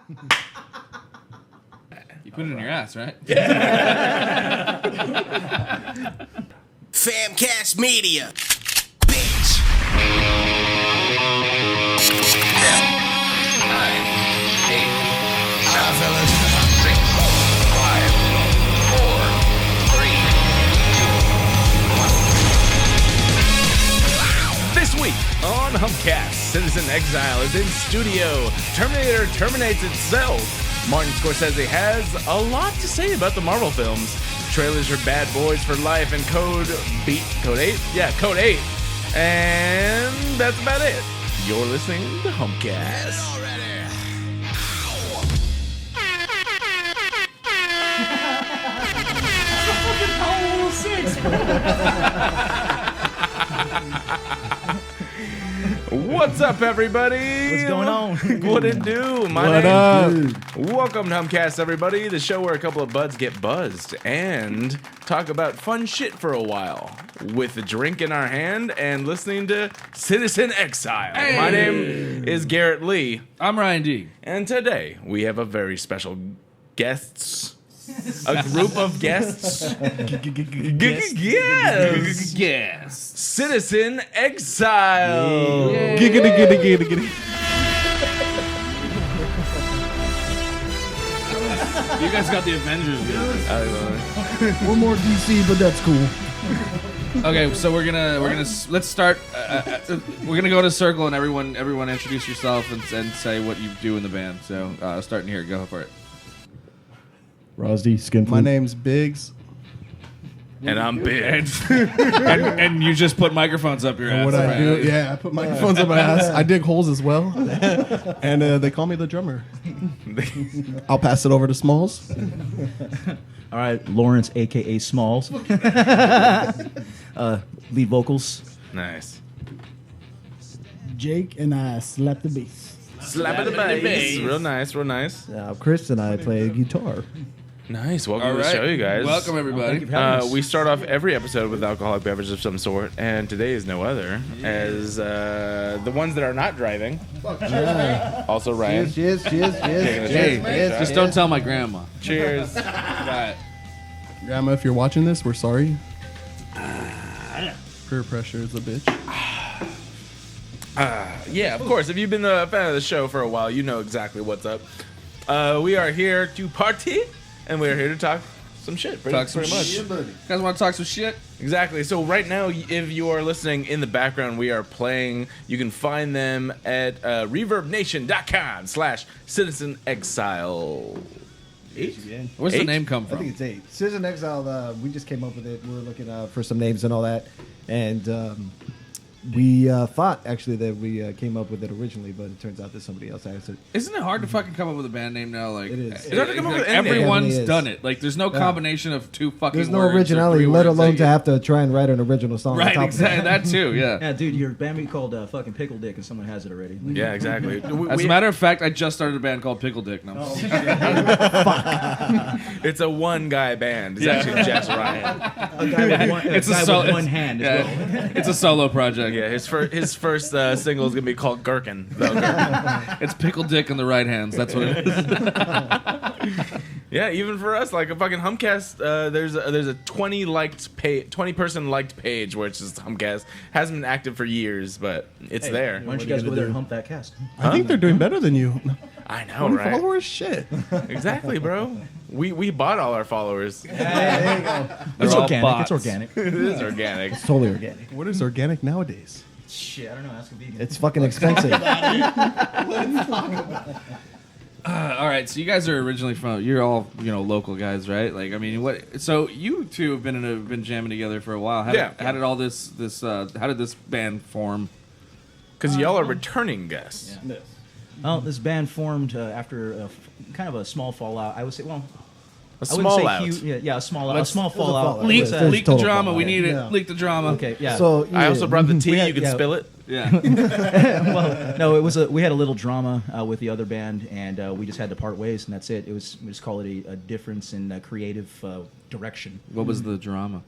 You put it in your ass, right? Humpcast Media, bitch. 10, 9, 8, 7, 6, 5, 4, 3, 2, 1. This week on Humpcast, Citizen Exile is in studio. Terminator terminates itself. Martin Scorsese has a lot to say about the Marvel films. Trailers are Bad Boys for Life and Code 8? Yeah, Code 8. And that's about it. You're listening to Humpcast. What's up, everybody? What's going on? What it do? What up? Welcome to Humpcast, everybody, the show where a couple of buds get buzzed and talk about fun shit for a while with a drink in our hand and listening to Citizen Exile. Hey. My name is Garrett Lee, I'm Ryan D. and today we have a very special guests. A group of guests. Yes. Yes. Citizen Exile. Giggity. You guys got the Avengers. We're more DC, but that's cool. Okay, so we're gonna let's start. We're gonna go in a circle and everyone introduce yourself and say what you do in the band. So starting here, go for it. Rosdy, skin. My name's Biggs. And I'm big. and you just put microphones up your ass. What I right? do, yeah, I put microphones up my ass. I dig holes as well. And they call me the drummer. I'll pass it over to Smalls. All right, Lawrence, a.k.a. Smalls. Lead vocals. Nice. Jake and I slap the bass. Slap of the bass. Real nice, real nice. Chris and I play guitar. Nice. Welcome All to the right. show, you guys. Welcome everybody. We start off every episode with alcoholic beverage of some sort, and today is no other, as the ones that are not driving. Also Ryan. Cheers. Hey, just don't tell my grandma. Cheers. Right. Grandma, if you're watching this, we're sorry. Peer pressure is a bitch. Yeah, of course. If you've been a fan of the show for a while, you know exactly what's up. We are here to party, and we are here to talk some shit. Pretty much. You guys want to talk some shit? Exactly. So right now, if you are listening in the background, we are playing. You can find them at reverbnation.com/Citizen Exile. Where's the 8? name come I from? think it's 8. Citizen Exile, we just came up with it. We were looking for some names and all that. And we thought, actually, that we came up with it originally, but it turns out that somebody else has it. Isn't it hard to fucking come up with a band name now? Like, It is. It's hard to come up with any name. everyone's It is. done it. Like, there's no combination of two fucking There's no words or originality, three let words. alone Like, to have to try and write an original song. on Right, top exactly. Of That too, yeah. Yeah, dude, your band be called fucking Pickle Dick, and someone has it already. Yeah, exactly. As a matter of fact, I just started a band called Pickle Dick. No. It's a one-guy band. It's actually just Ryan. A guy with one, It's a guy solo- with one hand as well. It's a solo project. Yeah, his first single is gonna be called Gherkin. The Gherkin. It's Pickle Dick in the right hands. That's what it is. Yeah, even for us, like a fucking Humpcast, there's a 20 person liked page, which is Humpcast. Hasn't been active for years, but it's there. Why don't you guys go there and hump that cast? I think they're doing better than you. I know, 20 right? followers? Shit. Exactly, bro. We bought all our followers. It's all organic. bots. It's organic. It is organic. It's totally organic. What is organic nowadays? Shit, I don't know. Ask a vegan. It's fucking expensive. All right, so you guys are originally from. You're all local guys, right? Like, I mean, what? So you two have been jamming together for a while. How did all this how did this band form? Because y'all are returning guests. Yeah. Well, this band formed after kind of a small fallout. I would say, well, A I wouldn't small say out. huge, a small It was a fallout. fallout. Leak, It was leak the total drama. fallout. We need it. Yeah. Leak the drama. Okay, yeah. So I also brought the tea. We had- You can yeah. spill it. Yeah. Well, no, it was we had a little drama with the other band, and we just had to part ways, and that's it. We just call it a difference in creative direction. What was the drama?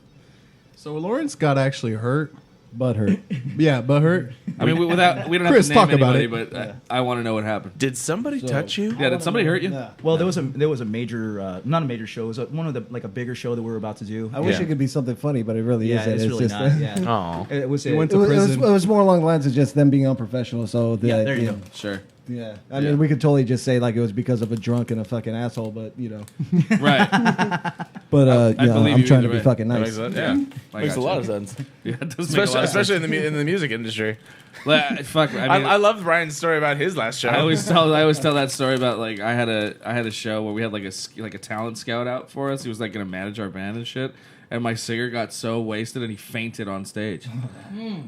So Lawrence got actually hurt Butthurt. Yeah, butthurt. I mean, we don't have Chris, to name talk about anybody, it. but I want to know what happened. Did somebody touch you? Yeah, did somebody hurt you? No. Well, there was a major, not a major show. It was one of the like a bigger show that we were about to do. I wish Yeah. it could be something funny, but it really Yeah, isn't. it's really just not. Yeah. Oh. It was. You went It to was, prison. it was more along the lines of just them being unprofessional. So Yeah, there you go. Sure. Yeah, I Yeah. mean, we could totally just say like it was because of a drunk and a fucking asshole, but Right. but I you know, believe I'm you trying either to be way. fucking That nice. makes sense. Yeah. Yeah. I Makes a gotcha. lot of sense. Yeah, it does make a lot of Especially sense. in the music industry. Fuck. I mean, I love Ryan's story about his last show. I always tell that story about like I had a show where we had like a talent scout out for us. He was like gonna manage our band and shit. And my singer got so wasted and he fainted on stage.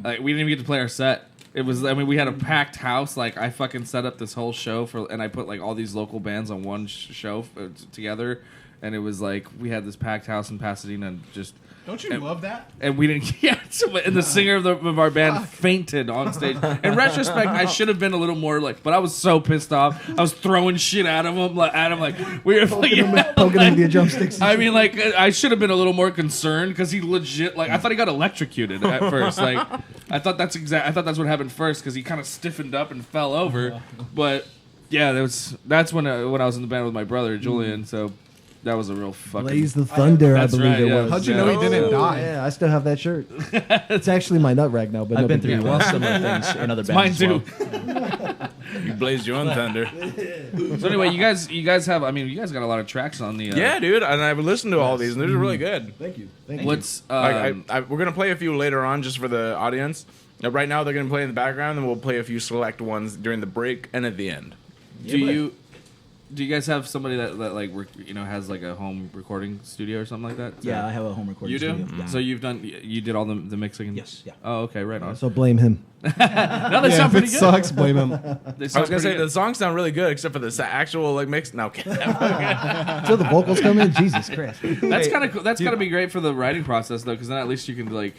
Like we didn't even get to play our set. It was, I mean, we had a packed house. Like I fucking set up this whole show and I put like all these local bands on one show together. And it was like we had this packed house in Pasadena and just. Don't you love that? And we didn't. Yeah. And the singer of our band fainted on stage. In retrospect, I should have been a little more like. But I was so pissed off. I was throwing shit at him. Like we were Poking him with the drumsticks. I mean, like I should have been a little more concerned because he legit. Like I thought he got electrocuted at first. Like I thought that's what happened first because he kind of stiffened up and fell over. But yeah, that's when I was in the band with my brother Julian. So. That was a real fucking... Blaze the Thunder, I That's believe right, it yeah. was. How'd you know he didn't die? Yeah, I still have that shirt. It's actually my nut rag now, but I've no been big through deal. similar things in other Mine bands. as too. well. You blazed your own thunder. So anyway, you guys have... I mean, you guys got a lot of tracks on the... Yeah, dude. And I've listened to all these, and they're really good. Thank you. What's... We're gonna play a few later on just for the audience. Right now, they're gonna play in the background, and we'll play a few select ones during the break and at the end. Do you guys have somebody that like has like a home recording studio or something like that? Yeah, I have a home recording You do? studio. Yeah. So you did all the mixing? And, Yes, yeah. Oh, okay, right on. So blame him. No, they Yeah, sound if pretty it good. sucks, blame him. They I was sound gonna say pretty the songs sound really good, except for the actual like mix. No, okay. Until the vocals come in, Jesus Christ. good. That's kind of cool. That's gotta be great for the writing process though, because then at least you can like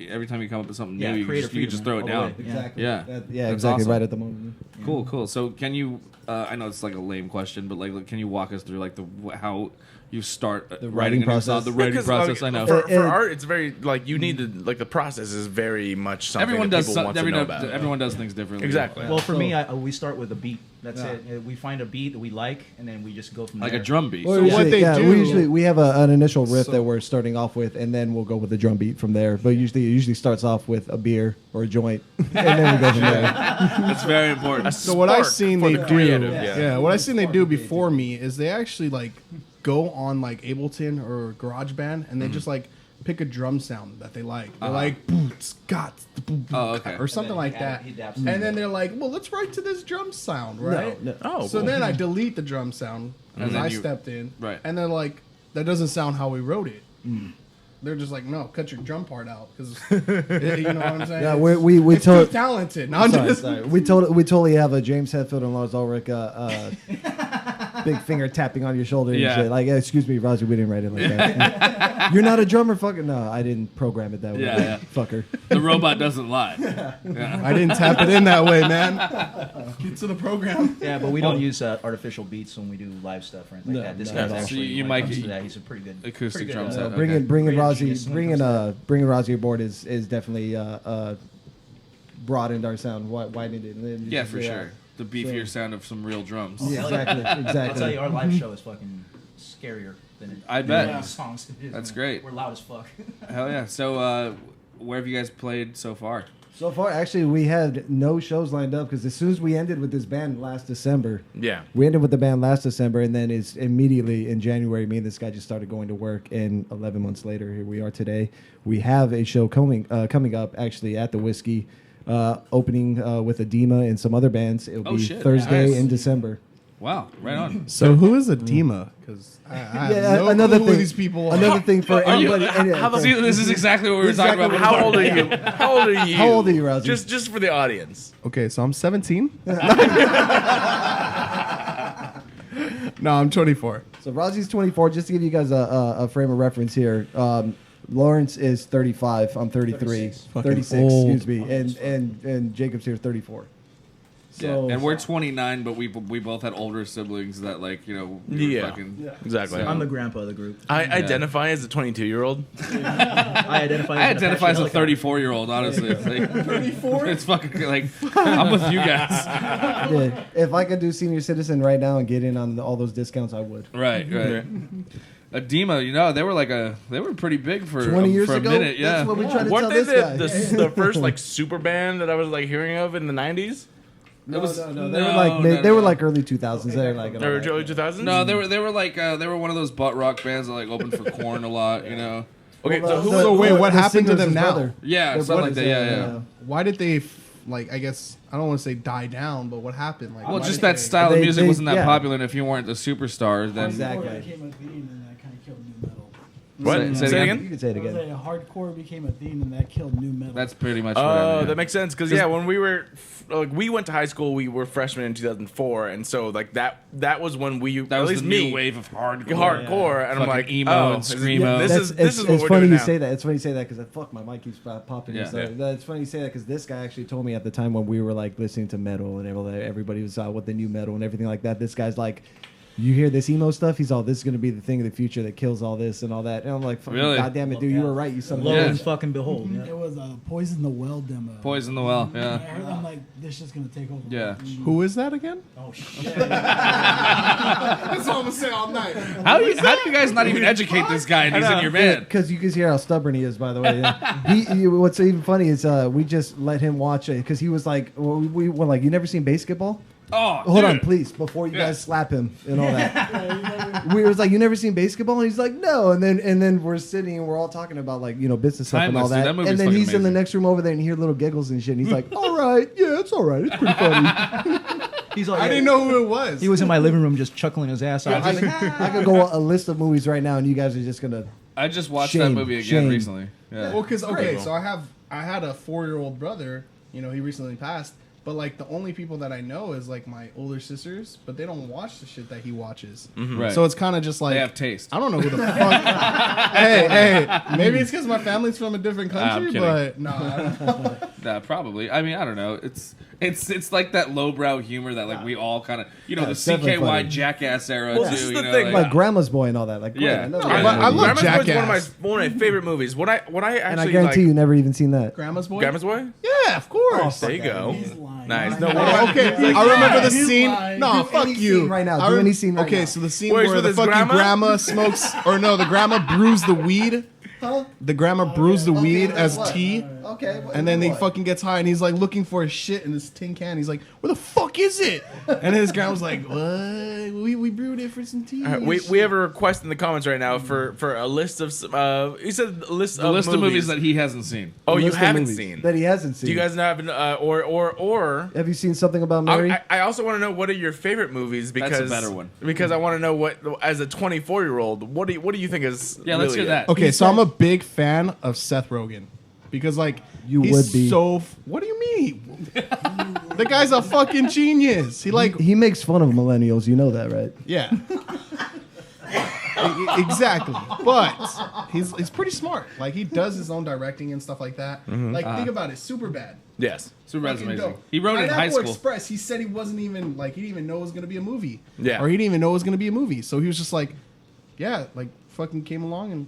every time you come up with something Yeah, new, you creative can just throw it freedom all down. the way. Exactly. Yeah. Yeah, That's exactly. awesome. Right at the moment. Cool. So can you? I know it's like a lame question, but like, can you walk us through like how you start The writing writing a new song? process. The writing 'Cause, process. like, I know. For art, it's very like you need to like the process is very much something Everyone that does. people want to know about. Everyone does things differently. Exactly. Well, for So- me, we start with a beat. That's Yeah. it. We find a beat that we like, and then we just go from Like there. a drum beat. Well, So what they do- we have an initial riff So- that we're starting off with, and then we'll go with the drum beat from there. But it usually starts off with a beer or a joint, and then we go from there. That's very important. So what I've seen for they the do, creative, yeah, what I've seen they do before me is they actually like go on like Ableton or GarageBand and they just like pick a drum sound that they like. They're like boots, got, Oh, okay. or something And then like he that, adapts and it. then they're like, well, let's write to this drum sound, right? No. Oh, So cool. then I delete the drum sound because then I you- stepped in, right. And they're like, that doesn't sound how we wrote it. They're just like, no, cut your drum part out because you know what I'm saying. Yeah, we it's too told. talented. No, I'm Sorry, just sorry. We totally have a James Hetfield and Lars Ulrich big finger tapping on your shoulder and Yeah. shit. Like, excuse me, Roger, we didn't write it like that. You're not a drummer, fucker. No, I didn't program it that way. Yeah. Fucker. The robot doesn't lie. I didn't tap it in that way, man. Get to the program. Yeah, but we don't use artificial beats when we do live stuff or anything No, like that. This no, guy's no. actually, So you when might it comes get- to that, he's a pretty good Acoustic pretty good, drum set. Okay. Bringing Creative Rozzy genius when it comes to bringing Rozzy aboard is definitely broadened our sound, widened it. And then Yeah, just, for sure. The beefier sound of some real drums. Yeah, exactly, I'll tell exactly. you, our live show is fucking scarier than it. I bet. than the songs. It is, That's man. great. We're loud as fuck. Hell yeah. So where have you guys played so far? So far, actually, we had no shows lined up because as soon as we ended with this band last December, Yeah. we ended with the band last December, and then is immediately in January, me and this guy just started going to work, and 11 months later, here we are today. We have a show coming up actually at the Whiskey, opening with Edema and some other bands. It'll Oh, be shit. Thursday Nice. in December. Wow, right on. So who is Edema? Because I have no another clue thing. who these people are. Another thing for Are you- anybody. See, this is exactly what we were talking about before. How old are you? How old are you? How old are you, Rousey? Just for the audience. Okay, so I'm 17. No, I'm 24. So Rozzy's 24. Just to give you guys a frame of reference here, Lawrence is 35. I'm 33. 36. 36, old. excuse me. And Jacob's here 34. So And we're 29, but we both had older siblings that like we were fucking exactly. I'm the grandpa of the group. I identify as a 22-year-old. I identify as a 34-year-old. Honestly, it's like 34. It's fucking like I'm with you guys. yeah, if I could do senior citizen right now and get in on all those discounts, I would. Right. Edema, they were pretty big for 20 years for a ago. minute. Yeah. That's what we tried to Weren't tell they this guy. the first like super band that I was like hearing of in the 90s? No. They were like early 2000s. They were like They were early 2000s? No, they were like they were one of those butt rock bands that like opened for Korn a lot. Okay, Well, so So wait, what the happened to singer's them his now? brother. Yeah, They're something like brothers, that. Yeah. Why did they I guess I don't want to say die down, but what happened? Like, Well, why just did that they- style of They- music they- wasn't that yeah. popular, and if you weren't the superstar, then Exactly. Hardcore became a theme, and that kind of killed new metal. what? Say it Say it again? You can say it I was again. like, hardcore became a theme, and that killed new metal. that's pretty much what I Oh, mean. that makes sense. Because when we were we went to high school, we were freshmen in 2004, and so like that was when we That at was least the me new wave of hardcore. hardcore, and I'm Fucking like emo and screamo. This is it's what we're funny doing you now. say that. It's funny you say that because fuck, my mic keeps popping. Yeah. So it's funny you say that because this guy actually told me at the time when we were like listening to metal and everybody was with the new metal and everything like that. This guy's like, you hear this emo stuff? He's all, this is going to be the thing of the future that kills all this and all that. And I'm like, fucking Really? God damn it, dude, you were right. You son of a Lo Yeah. and fucking behold. Yeah. It was a Poison the Well demo. Poison the Well. I Yeah. heard, I'm like, this is gonna take over. Yeah. Who is that again? Oh shit. That's all I'm gonna say all night. How do you guys not even educate this guy and he's in your band? Because you can hear how stubborn he is, by the way. What's even funny is we just let him watch it because he was like, we were like, you never seen basketball? Oh, Hold on, dude. please, before you Yeah. guys slap him and all that. We was like, you never seen basketball? And he's like, no. And then we're sitting and we're all talking about like business stuff and all Timeless, dude. that. That movie's And then fucking he's in the amazing. next room over there and you hear little giggles and shit. And he's like, all right, yeah, it's all right, it's pretty funny. He's like, I didn't know who it was. He was in my living room just chuckling his ass off. I could go a list of movies right now and you guys are just gonna. I just watched that Shame, movie again shame. recently. Yeah. Well, because so I had a 4-year-old brother. He recently passed. But like the only people that I know is like my older sisters, but they don't watch the shit that he watches. Right. So it's kind of just like They have taste. I don't know who the fuck. hey, maybe it's because my family's from a different country, kidding. but no. I don't know. Probably. I mean, I don't know. It's like that lowbrow humor that like we all kind of the it's definitely CKY funny. Jackass era Well, too. this is you the know, thing, Like Grandma's Boy and all that. Like, Yeah. I know No, that I movie. love Grandma's Boy is Jackass. one of my favorite movies. What I actually And I guarantee you never even seen that. Grandma's boy. Grandma's Boy? Yeah, of course. There you go. He's lying. Nice. No, Okay, I remember the He's scene. lying. No, Do fuck any you. scene right now. I Do rem- any scene right okay, now. so the scene Where he's where with the his fucking grandma? smokes, or no, the grandma brews the weed. The grandma brews the weed like as what? tea. Okay. And then he fucking gets high and he's like looking for his shit in this tin can. He's like, where the fuck is it? And his grandma's like, what? We brewed it for some tea. All right, we have a request in the comments right now for a list of you said a list the list of movies that he hasn't seen. you List of haven't movies seen. that he hasn't seen. Do you guys have or have you seen something about Mary? I also want to know what are your favorite movies because That's a better one. Because I want to know what as a 24-year-old what do you think is Yeah, let's really hear that. Okay, so I'm a big fan of Seth Rogen because like You he's would be. so. What do you mean? The guy's a fucking genius. He like he makes fun of millennials. You know that, right? yeah. Exactly, but he's pretty smart. Like he does his own directing and stuff like that. Like think about it, Superbad. Yes. Superbad's Fucking amazing. dope. He wrote it in high Pineapple school. Express. He said he wasn't even like he didn't even know it was gonna be a movie. Yeah. Or he didn't even know it was gonna be a movie. So he was just like, yeah, like fucking came along and.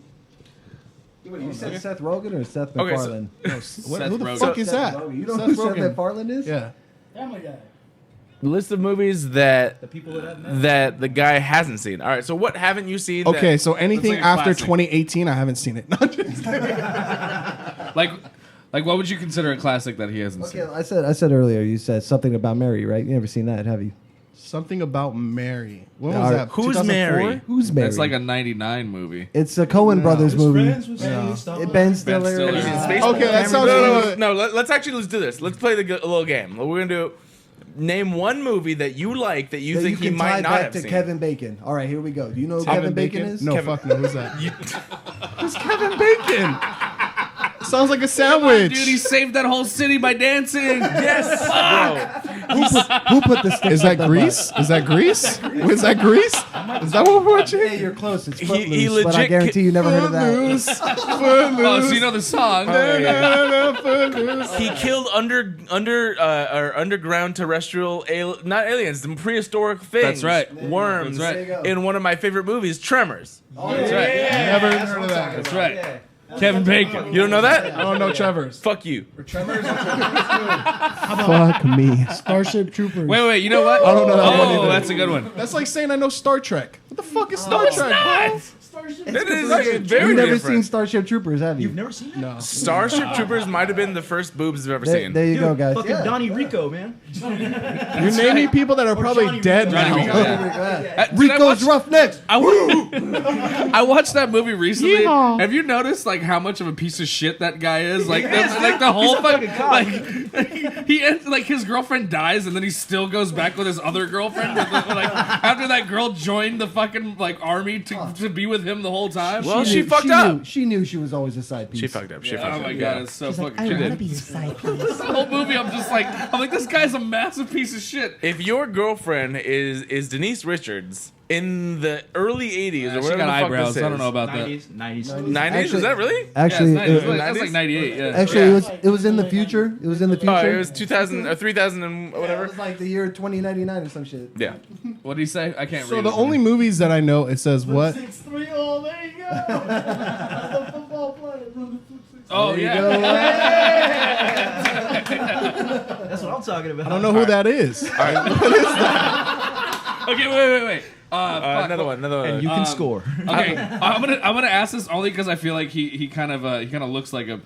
You said Seth Rogen or Seth Okay, so- MacFarlane? Who the Rogen. fuck is Seth that? Rogen. You know Seth who Seth Rogen. MacFarlane is? Yeah. Family Guy. List of movies that The people that met. that the guy hasn't seen. All right, so what haven't you seen? Okay, so anything like a after classic. 2018, I haven't seen it. No, just kidding. Like what would you consider a classic that he hasn't Okay, seen? I said earlier. You said something about Mary, right? You never seen that, have you? Something about Mary. When All was right. that? Who's 2004? Mary? Who's Mary? That's like a '99 movie. It's a Coen Brothers movie. Ben Stiller. Stiller. Have you seen Space Okay, that sounds no. Let's do this. Let's play a little game. We're gonna do. Name one movie that you like that you That think you he can might tie not back have to seen. Kevin Bacon. All right, here we go. Do you know who Kevin Bacon is? No, Kevin- fuck no. Who's that? Who's Kevin Bacon? Sounds like a sandwich. Dude, he saved that whole city by dancing. Yes, bro. Who put this? Is that Grease? Is that Grease? Is that Grease? Is that what we're watching? Hey, you're close. It's He Footloose, but I legit guarantee you never heard of that. Oh, so you know the song? He killed underground terrestrial not aliens, the prehistoric things. That's right. Worms. That's There you right. go. In one of my favorite movies, Tremors. That's right. Never heard of that. That's right. Kevin Bacon. You don't know that? I don't know Trevor's. Fuck you. Fuck me. Starship Troopers. Wait, you know what? I don't know that one Oh, either. that's a good one. That's like saying I know Star Trek. What the fuck is Star Trek, bro? Starship That is You've very never different. seen Starship Troopers, have you? You've never seen that? No. Starship Troopers might have been the first boobs I've ever There, seen. there you go, guys. Fucking Donnie Rico, man. You're naming people that are probably Johnny dead Rico. now. Johnny Rico, yeah. Dude, I Rico's watched- Roughnecks. I watched that movie recently. Have you noticed like how much of a piece of shit that guy is? Like, like the whole fucking like he ends, like his girlfriend dies and then he still goes back with his other girlfriend. Like after that girl joined the fucking like army to be with him the whole time. Well, she knew- fucked knew- up. She knew she was always a side piece. She fucked up. She Oh fucked my up. god, it's so fucking. I shit. want to be your side piece. The whole movie, I'm like, this guy's a massive piece of shit. If your girlfriend is Denise Richards in the early 80s or She whatever got the fuck eyebrows. this I don't know is. about that. 90s. 90s? Is that really? Actually, yeah, it, that's like 98. Yeah. actually, it was in the future. It was in the future. Oh, it was 2000 or 3000 and It whatever. was like the year 2099 or some shit. Yeah. What did he say? I can't read. So the it. only movies that I know, it says what? 6'3". Oh, there you go. That's the football player. Oh There you yeah. go. That's what I'm talking about. I don't know who that is. Okay, wait. Fuck. Another one. And you can score. Okay, I'm gonna ask this only because I feel like he kind of looks like a.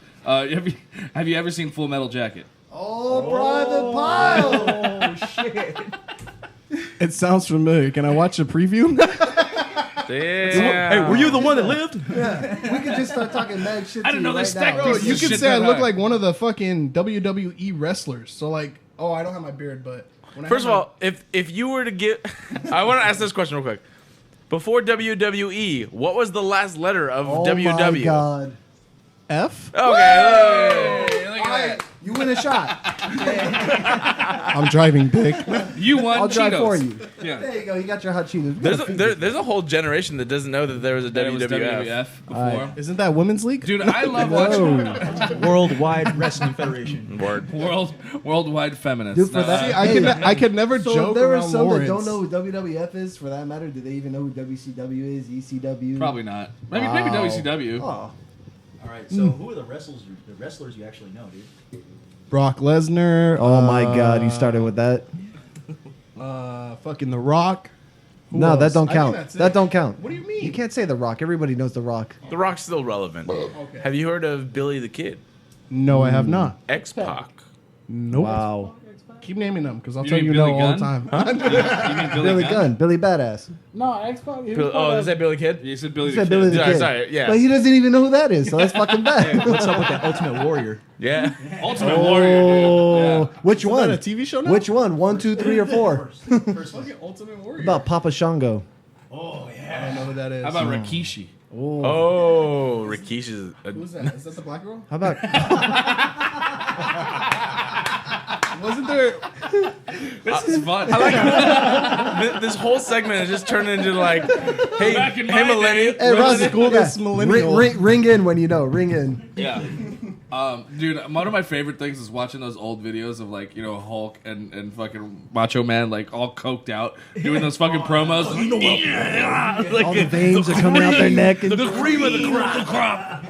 Have you ever seen Full Metal Jacket? Oh, Private Pile. Oh, shit. It sounds familiar. Can I watch a preview? Yeah. Hey, were you the one that lived? We could just start talking mad shit. I didn't to know you they right stacked now. Bro, pieces you of could shit say I that look high. like one of the fucking WWE wrestlers. So like, oh, I don't have my beard, but when I First of have all, if you were to get, I want to ask this question real quick. Before WWE, what was the last letter of Oh WW? my God. my F, Okay. Hey, look at that. You win a shot. I'm driving dick. You won. I'll drive Cheetos. for you. Yeah. There you go. You got your hot Cheetos. We gotta There's a whole generation that doesn't know that there was a That was WWF. WWF before. Alright. Isn't that women's league? Dude, I love watching Worldwide Wrestling Federation. Word. worldwide feminists. Dude, for No, that- See, I could never So joke there are around some Lawrence. that don't know who WWF is. For that matter, do they even know who WCW is? ECW? probably not. Maybe Wow. WCW. Oh, All right, so who are the wrestlers you actually know, dude? Brock Lesnar. oh my God! You started with that. Fucking The Rock. Who No, else? that don't I think count. that's it. That don't count. What do you mean? You can't say The Rock. Everybody knows The Rock. The Rock's still relevant. Okay. Have you heard of Billy the Kid? No, I have not. X-Pac. Nope. Wow. Keep naming them because I'll You tell mean you Billy no all the Gunn? time. You mean Billy Gunn. Billy Badass. No, Xbox. Is that Billy Kid? You said Billy You the said Kid. Billy the Sorry, Kid. sorry, yeah. But he doesn't even know who that is, so that's fucking bad. What's up with that Ultimate Warrior? Yeah. Ultimate Warrior. Oh, Dude. which one? that a TV show now? Which one? 1, 2, 3, or 4? Fucking Ultimate Warrior. About Papa Shango. I don't know who that is. How about Rikishi? Oh, Rikishi's. Who's that? Is that the black girl? How about Wasn't there? This is fun. This whole segment has just turned into like, hey, Back in my hey, millennial. Hey, Ross, Coolest millennial. ring in when you know. Ring in. Yeah. Dude, one of my favorite things is watching those old videos of like, Hulk and fucking Macho Man like all coked out doing those fucking promos. Like, All the veins are coming out their neck. And the cream of the crop.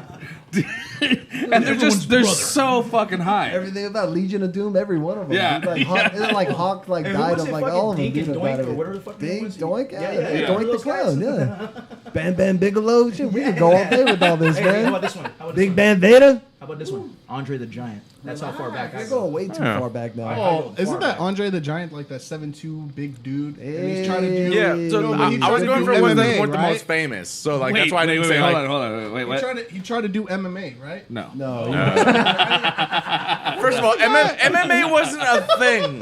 And they're so fucking high. everything about Legion of Doom, every one of them. Yeah, Dude, like, Hawk, isn't it like Hawk like And who died was of it, like fucking all of them. Dink and Dude, Doink about or it. whatever the fuck their name Dink, was? Doink, yeah, Yeah. Doink the Those guys? Clown, yeah. Bam Bam Bigelow, shit. We could go all day with all this, Hey, how man. about this one? How about Big this Bam Veda. one? How about this one? Andre the Giant. That's how far back I You're go. going way too Yeah. far back now. Oh, isn't that back. Andre the Giant, like that 7'2" big dude? And he's trying to do. Yeah, so No, but he I was tried to going do for one MMA, that's the right? most famous. So like Wait, that's why I didn't say hold like. on, hold on. Wait, He what? tried to do MMA, right? No. No. First of all, MMA wasn't a thing.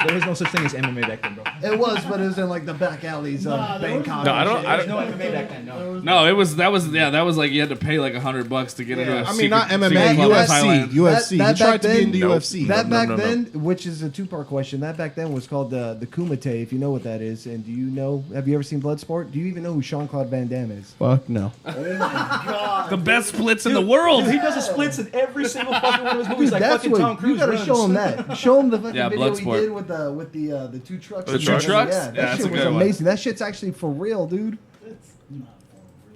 There was no such thing as MMA back then, bro. It was, but it was in like the back alleys of Bangkok. No, I There don't. was no MMA back then. No. No, that was like you had to pay like $100 to get into a I mean, secret, not secret MMA, club in UFC. Thailand. UFC. That He tried back to be in the then- UFC. That back no. then, which is a two-part question, that back then was called the Kumite, if you know what that is. And do you know, have you ever seen Bloodsport? Do you even know who Jean-Claude Van Damme is? Fuck no. The best splits in the world. Dude, he does the splits in every single fucking one of his movies. Dude, Like that's fucking Tom what Cruise you gotta runs. show him that. Show him the fucking Yeah, video he Bloodsport. did with the two trucks. The two trucks? Yeah, Yeah, that that's shit a was good one. amazing. That shit's actually for real, dude.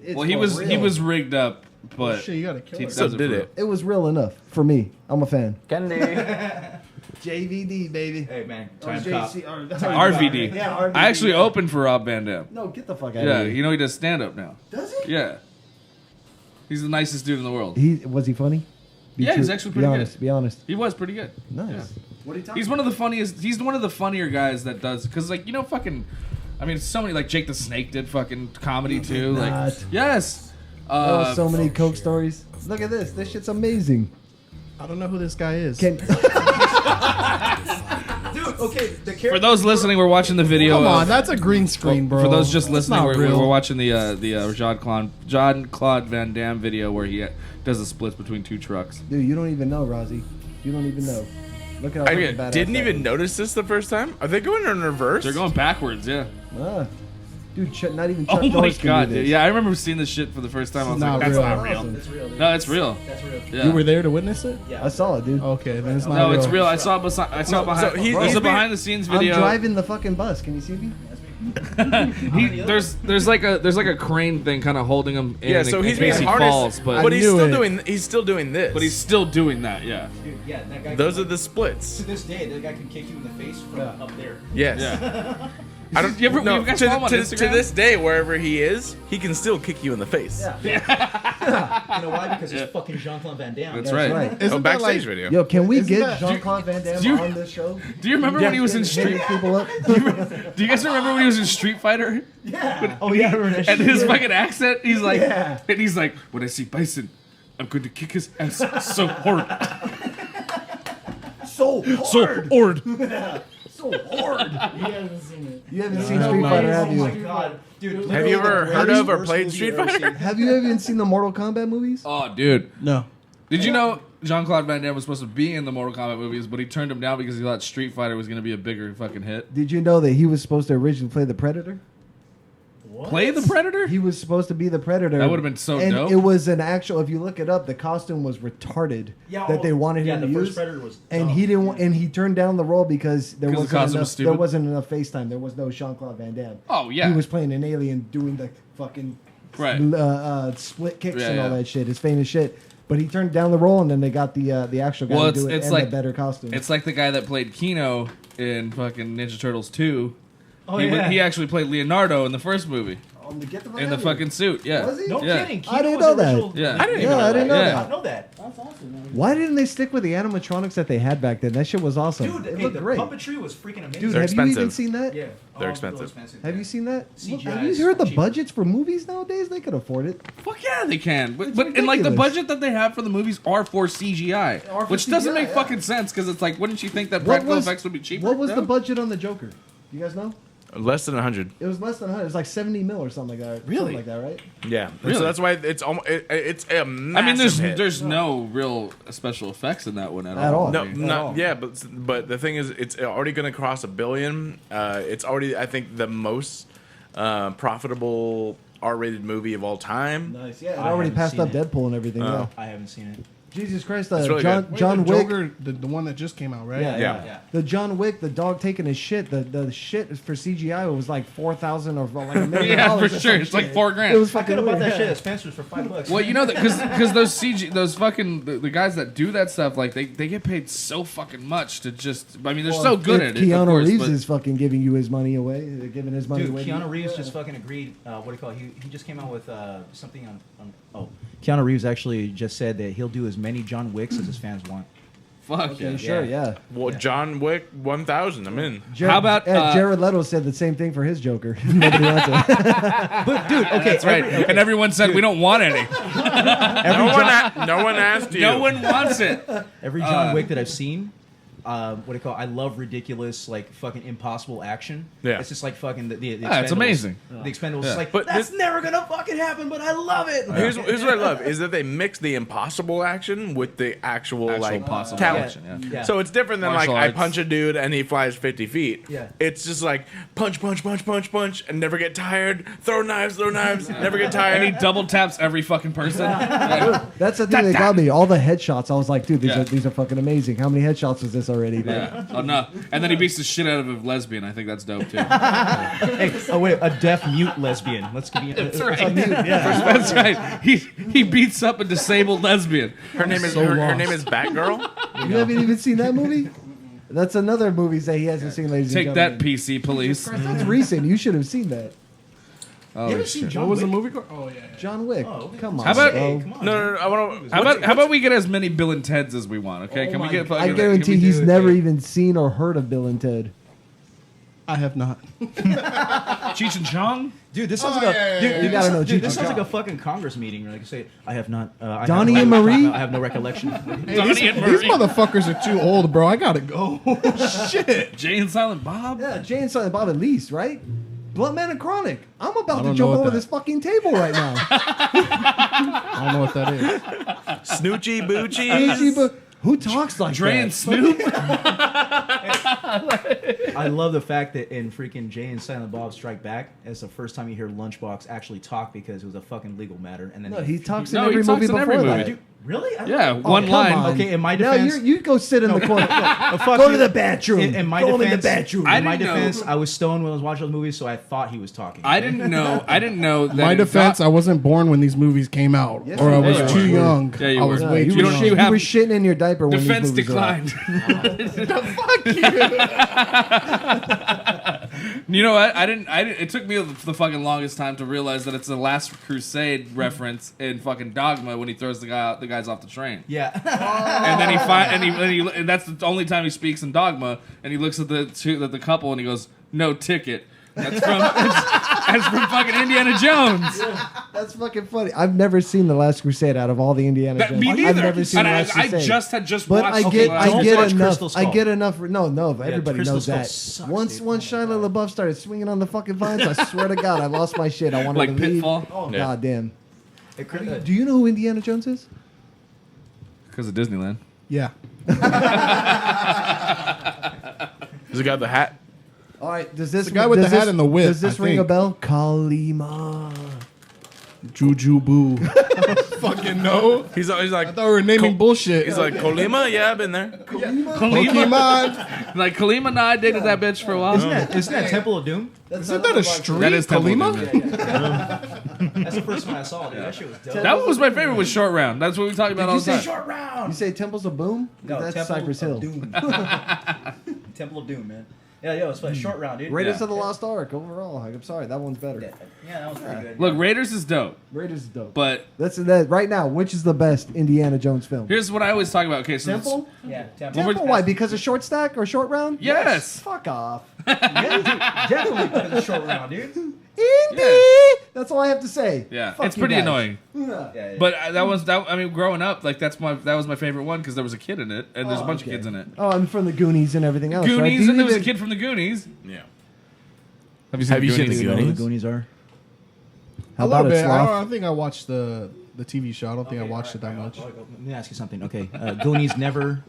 It's Well, he for was real. rigged up, but Shit, you gotta kill he her. does So it did for it. It was real enough for me. I'm a fan. Candy. JVD baby. Hey man, Or time cop. JC, or- RVD. Yeah, RVD. I actually opened for Rob Van Dam. No, get the fuck out Yeah, of here. you know he does stand up now. Does he? Yeah, he's the nicest dude in the world. Was he funny? Be Yeah, he's true- actually be pretty good. honest, Be honest. He was pretty good. Nice. Yeah. What are you talking? He's one of the funniest. He's one of the funnier guys that does because like fucking. I mean, so many like Jake the Snake did fucking comedy too. Like not. yes. Oh, so many Coke stories. Look at this. This shit's amazing. I don't know who this guy is. Can Dude, okay, the character. For those listening, we're watching the video. Come of- on, that's a green screen, bro. For those just That's listening, not we're real. watching the Jean-Claude Van Damme video where he does the splits between two trucks. dude, you don't even know, Rozzy. You don't even know. Look at how fucking badass didn't that even is. notice this the first time. Are they going in reverse? They're going backwards, yeah. Ah. Dude, not even Chuck Oh my Norris can god, do dude. this. Yeah, I remember seeing this shit for the first time. I was Not like, that's real. not real. Awesome. That's real. Dude. No, it's real. That's real. Yeah. You were there to witness it? Yeah. I saw it, dude. Okay, then it's not No, real. it's real. I saw it behind. I saw it behind. so he's there's a being- behind the scenes I'm video. driving the fucking bus. Can you see me? There's like a crane thing kind of holding him in. Yeah, so in he's case being he harnessed, falls, but but he's knew still it. doing this. he's still doing that. Yeah. Dude, yeah, that guy. Those are the splits. To this day, that guy can kick you in the face from up there. Yes. Yeah. I don't. You ever- no, you guys to, follow him on to Instagram? this day, wherever he is, he can still kick you in the face. Yeah. You know why? Because he's fucking Jean-Claude Van Damme. That's right. Right. Isn't Oh, that backstage like, video. Yo, can we Isn't get that- Jean-Claude Van Damme do you- on this show? Do you remember when he was in Hitting Street? people up? Do you guys remember when he was in Street Fighter? Yeah. Oh yeah, I remember that And shit. his fucking accent, he's like, Yeah. and he's like, when I see Bison, I'm going to kick his ass so hard, so so hard, hard. so hard. He hasn't seen it. You haven't seen Street Fighter, have Oh my you? god, dude. Have you ever literally heard the of or worst played movie Street I've ever Fighter? seen. Have you even seen the Mortal Kombat movies? Oh, dude, No. did you know Jean-Claude Van Damme was supposed to be in the Mortal Kombat movies, but he turned him down because he thought Street Fighter was going to be a bigger fucking hit. Did you know that he was supposed to originally play the Predator? Play the Predator? He was supposed to be the Predator. That would've been so and dope. it was an actual. If you look it up, the costume was retarded Yeah, that they wanted yeah, him the to first use. Predator was And dumb. he didn't. And he turned down the role because there 'Cause the wasn't costume enough. was stupid? There wasn't enough FaceTime. There was no Jean-Claude Van Damme. Oh, yeah. He was playing an alien doing the fucking Right. split kicks Yeah, and all yeah. that shit. His famous shit. But he turned down the role, and then they got the actual guy Well, to do it it's and like the better costume. It's like the guy that played Kino in fucking Ninja Turtles 2. Oh, he, yeah. he actually played Leonardo in the first movie Get the fuck in out the of here. fucking suit. Yeah. Was he? No Yeah. kidding. I didn't Kino was know the that. original- Yeah. I didn't Yeah, I didn't know Yeah. I that. don't know that. That's awesome, man. Why didn't they stick with the animatronics that they had back then? That shit was awesome. Dude, it hey, looked the great. puppetry was freaking amazing. Dude, They're have you even expensive. seen that? Yeah. They're Oh, expensive. Have you seen that? CGI Have you is heard the cheaper. budgets for movies nowadays? They could afford it. Fuck yeah, they can. But, It's but and like the ridiculous. budget that they have for the movies are for CGI, Are for which doesn't CGI, make yeah. fucking sense because it's like, wouldn't you think that practical effects would be cheaper? What was No? the budget on the Joker? You guys know? Less than 100. It was less than 100. It was like 70 mil or something like that. Really? Something like that, right? Yeah. And Really? So that's why it's almost it's a massive I mean, hit. there's no real special effects in that one at At all. all. No, At not all. yeah, but the thing is, it's already going to cross $1 billion. It's already, I think, the most profitable R-rated movie of all time. Nice. Yeah, it I already haven't passed seen up it. Deadpool and everything. Yeah. I haven't seen it. Jesus Christ. It's really John, good. John the Wick. Joker, the one that just came out, right? Yeah, Yeah. Yeah. The John Wick, the dog taking his shit. The shit for CGI was like 4,000 or like $1 million. Yeah, for or sure. some It's like shit. $4,000. It was I fucking could have bought weird, that shit yeah. at Spencer's for $5. Well, you know that because those CG, those fucking the guys that do that stuff, like they get paid so fucking much to just. I mean, they're so good If at it. of Keanu course, Reeves but- is fucking giving you his money away. They're giving his money Dude, away. to Keanu you. Reeves just fucking agreed. What do you call it? He just came out with something on. Keanu Reeves actually just said that he'll do as many John Wicks as his fans want. Fuck Okay, yeah. sure, yeah. Well, John Wick 1000. I'm in. Jared, How about, Jared Leto said the same thing for his Joker. Nobody wants it. But dude, okay, That's right. And everyone said we don't want any. No one asked you. No one wants it. Every John Wick that I've seen, what do you call it? I love ridiculous, like fucking impossible action. Yeah. It's just like fucking the Yeah, it's Expendables. amazing. The Expendables Yeah. is like, But that's never gonna fucking happen, but I love it. Here's what I love is that they mix the impossible action with the actual like possible talent. action. Yeah. So it's different than Martial like I arts. punch a dude and he flies 50 feet. Yeah. It's just like punch, punch, punch, punch, punch, and never get tired. Throw knives, never get tired. And he double taps every fucking person. That's the thing that got me. All the headshots, I was like, dude, Yeah. these are fucking amazing. How many headshots was this already? Yeah. Oh no! And then he beats the shit out of a lesbian. I think that's dope too. Hey, oh wait, a deaf mute lesbian. Let's give you. That's right. That's right. He beats up a disabled lesbian. Her name is So her lost. name is Batgirl. You haven't even seen that movie? That's another movie that he hasn't seen, ladies Take and that, gentlemen. PC police. That's recent. You should have seen that. Oh, You ever seen shit. John What was the Wick? movie called? Oh yeah. John Wick. Come on. How about- bro. Come on. No. I want to. How about we get as many Bill and Teds as we want? Okay, Oh can we my get? God. I fucking- guarantee can we do he's it? never even seen or heard of Bill and Ted. I have not. Cheech and Chong. Dude, this sounds Oh, like yeah, a yeah, dude, yeah. You gotta know dude, Cheech this sounds and like a fucking Congress meeting. Like, say, I have not. I Donnie have and no- Marie? I have no recollection. Donnie and These Marie. motherfuckers are too old, bro. I gotta go. Shit. Jay and Silent Bob. Yeah, Jay and Silent Bob at least, right? Blunt Man and Chronic. I'm about to don't know jump what over that- this fucking table right now. I don't know what that is. Snoochie Boochie? Easy, but who talks like Dre that? and Snoop. I love the fact that in freaking Jay and Silent Bob Strike Back, it's the first time you hear Lunchbox actually talk because it was a fucking legal matter. And then No, he talks No, in he every talks movie in every before movie. that. Really? I don't Yeah, know. one come line. on. Okay, in my Now defense, you go sit in the corner. fuck Go you. to the bathroom. In my Go defense, in the bathroom. I in my didn't know. defense, I was stoned when I was watching those movies, so I thought he was talking. I didn't know that. My in defense, Doc- I wasn't born when these movies came out, Yes, or I you was were. too young. Yeah, you I was were. No, way you, too were don't- young. shit, you you have- were shitting in your diaper when Defense these movies were out. declined. You know what? I didn't. It took me the fucking longest time to realize that it's the Last Crusade reference in fucking Dogma when he throws the guys off the train. Yeah. And then and that's the only time he speaks in Dogma. And he looks at the couple and he goes, "No ticket." That's from fucking Indiana Jones. That's fucking funny. I've never seen The Last Crusade out of all the Indiana Jones. Me I've neither. never seen And The Last I Crusade. just But watched. I get, I Don't get watch enough. Crystal Skull. I get enough. No, everybody Crystal knows Skull that. sucks, Once dude. Shia LaBeouf started swinging on the fucking vines, I swear to God, I lost my shit. I wanted Like to leave. Pitfall? Oh Yeah. goddamn! Do you know who Indiana Jones is? Because of Disneyland. Yeah. Does it got the hat? All right, does this The guy with does the hat this- and the whip, Does this I ring a think. bell? Kalima. Juju Boo. Fucking no. He's I like thought we were naming bullshit. he's like Kolima. Yeah, I've been there. Pokemon. Like Kalima and I dated that bitch for a while. Isn't that Temple of Doom? Isn't that a street? That is Temple of Kalima? Doom. That's the first one I saw, dude. That shit was dope. That was my favorite. Was Short Round. That's what we talk about all the time. Short Round. You say Temples of Boom? No, That's Temple Cypress of Hill. Doom. Temple of Doom, man. Yeah, it's like Short Round, dude. Raiders Yeah. of the Lost Ark overall. I'm sorry, that one's better. Yeah, that was pretty good. Look, Raiders is dope, Raiders is dope. but That's that right now. Which is the best Indiana Jones film? here's what I always talk about. Okay, so Temple? Yeah, Temple. Temple? Why? Because of short stack or short round? Yes. Fuck off. Definitely because of Short Round, dude. Indy. Yes. That's all I have to say. Yeah, Fuck it's you pretty guys. annoying. Yeah. But I mean, growing up, like that was my favorite one because there was a kid in it, and there's a bunch okay. of kids in it. Oh, and from the Goonies and everything else. right? Do Goonies, you and there was a even- kid from the Goonies. Yeah. Have you Have you seen the You know who Goonies? the Goonies are? How A little about it, bit. Sloth? I think I watched the TV show. I don't think I watched it that much. Let me ask you something. Okay, Goonies never.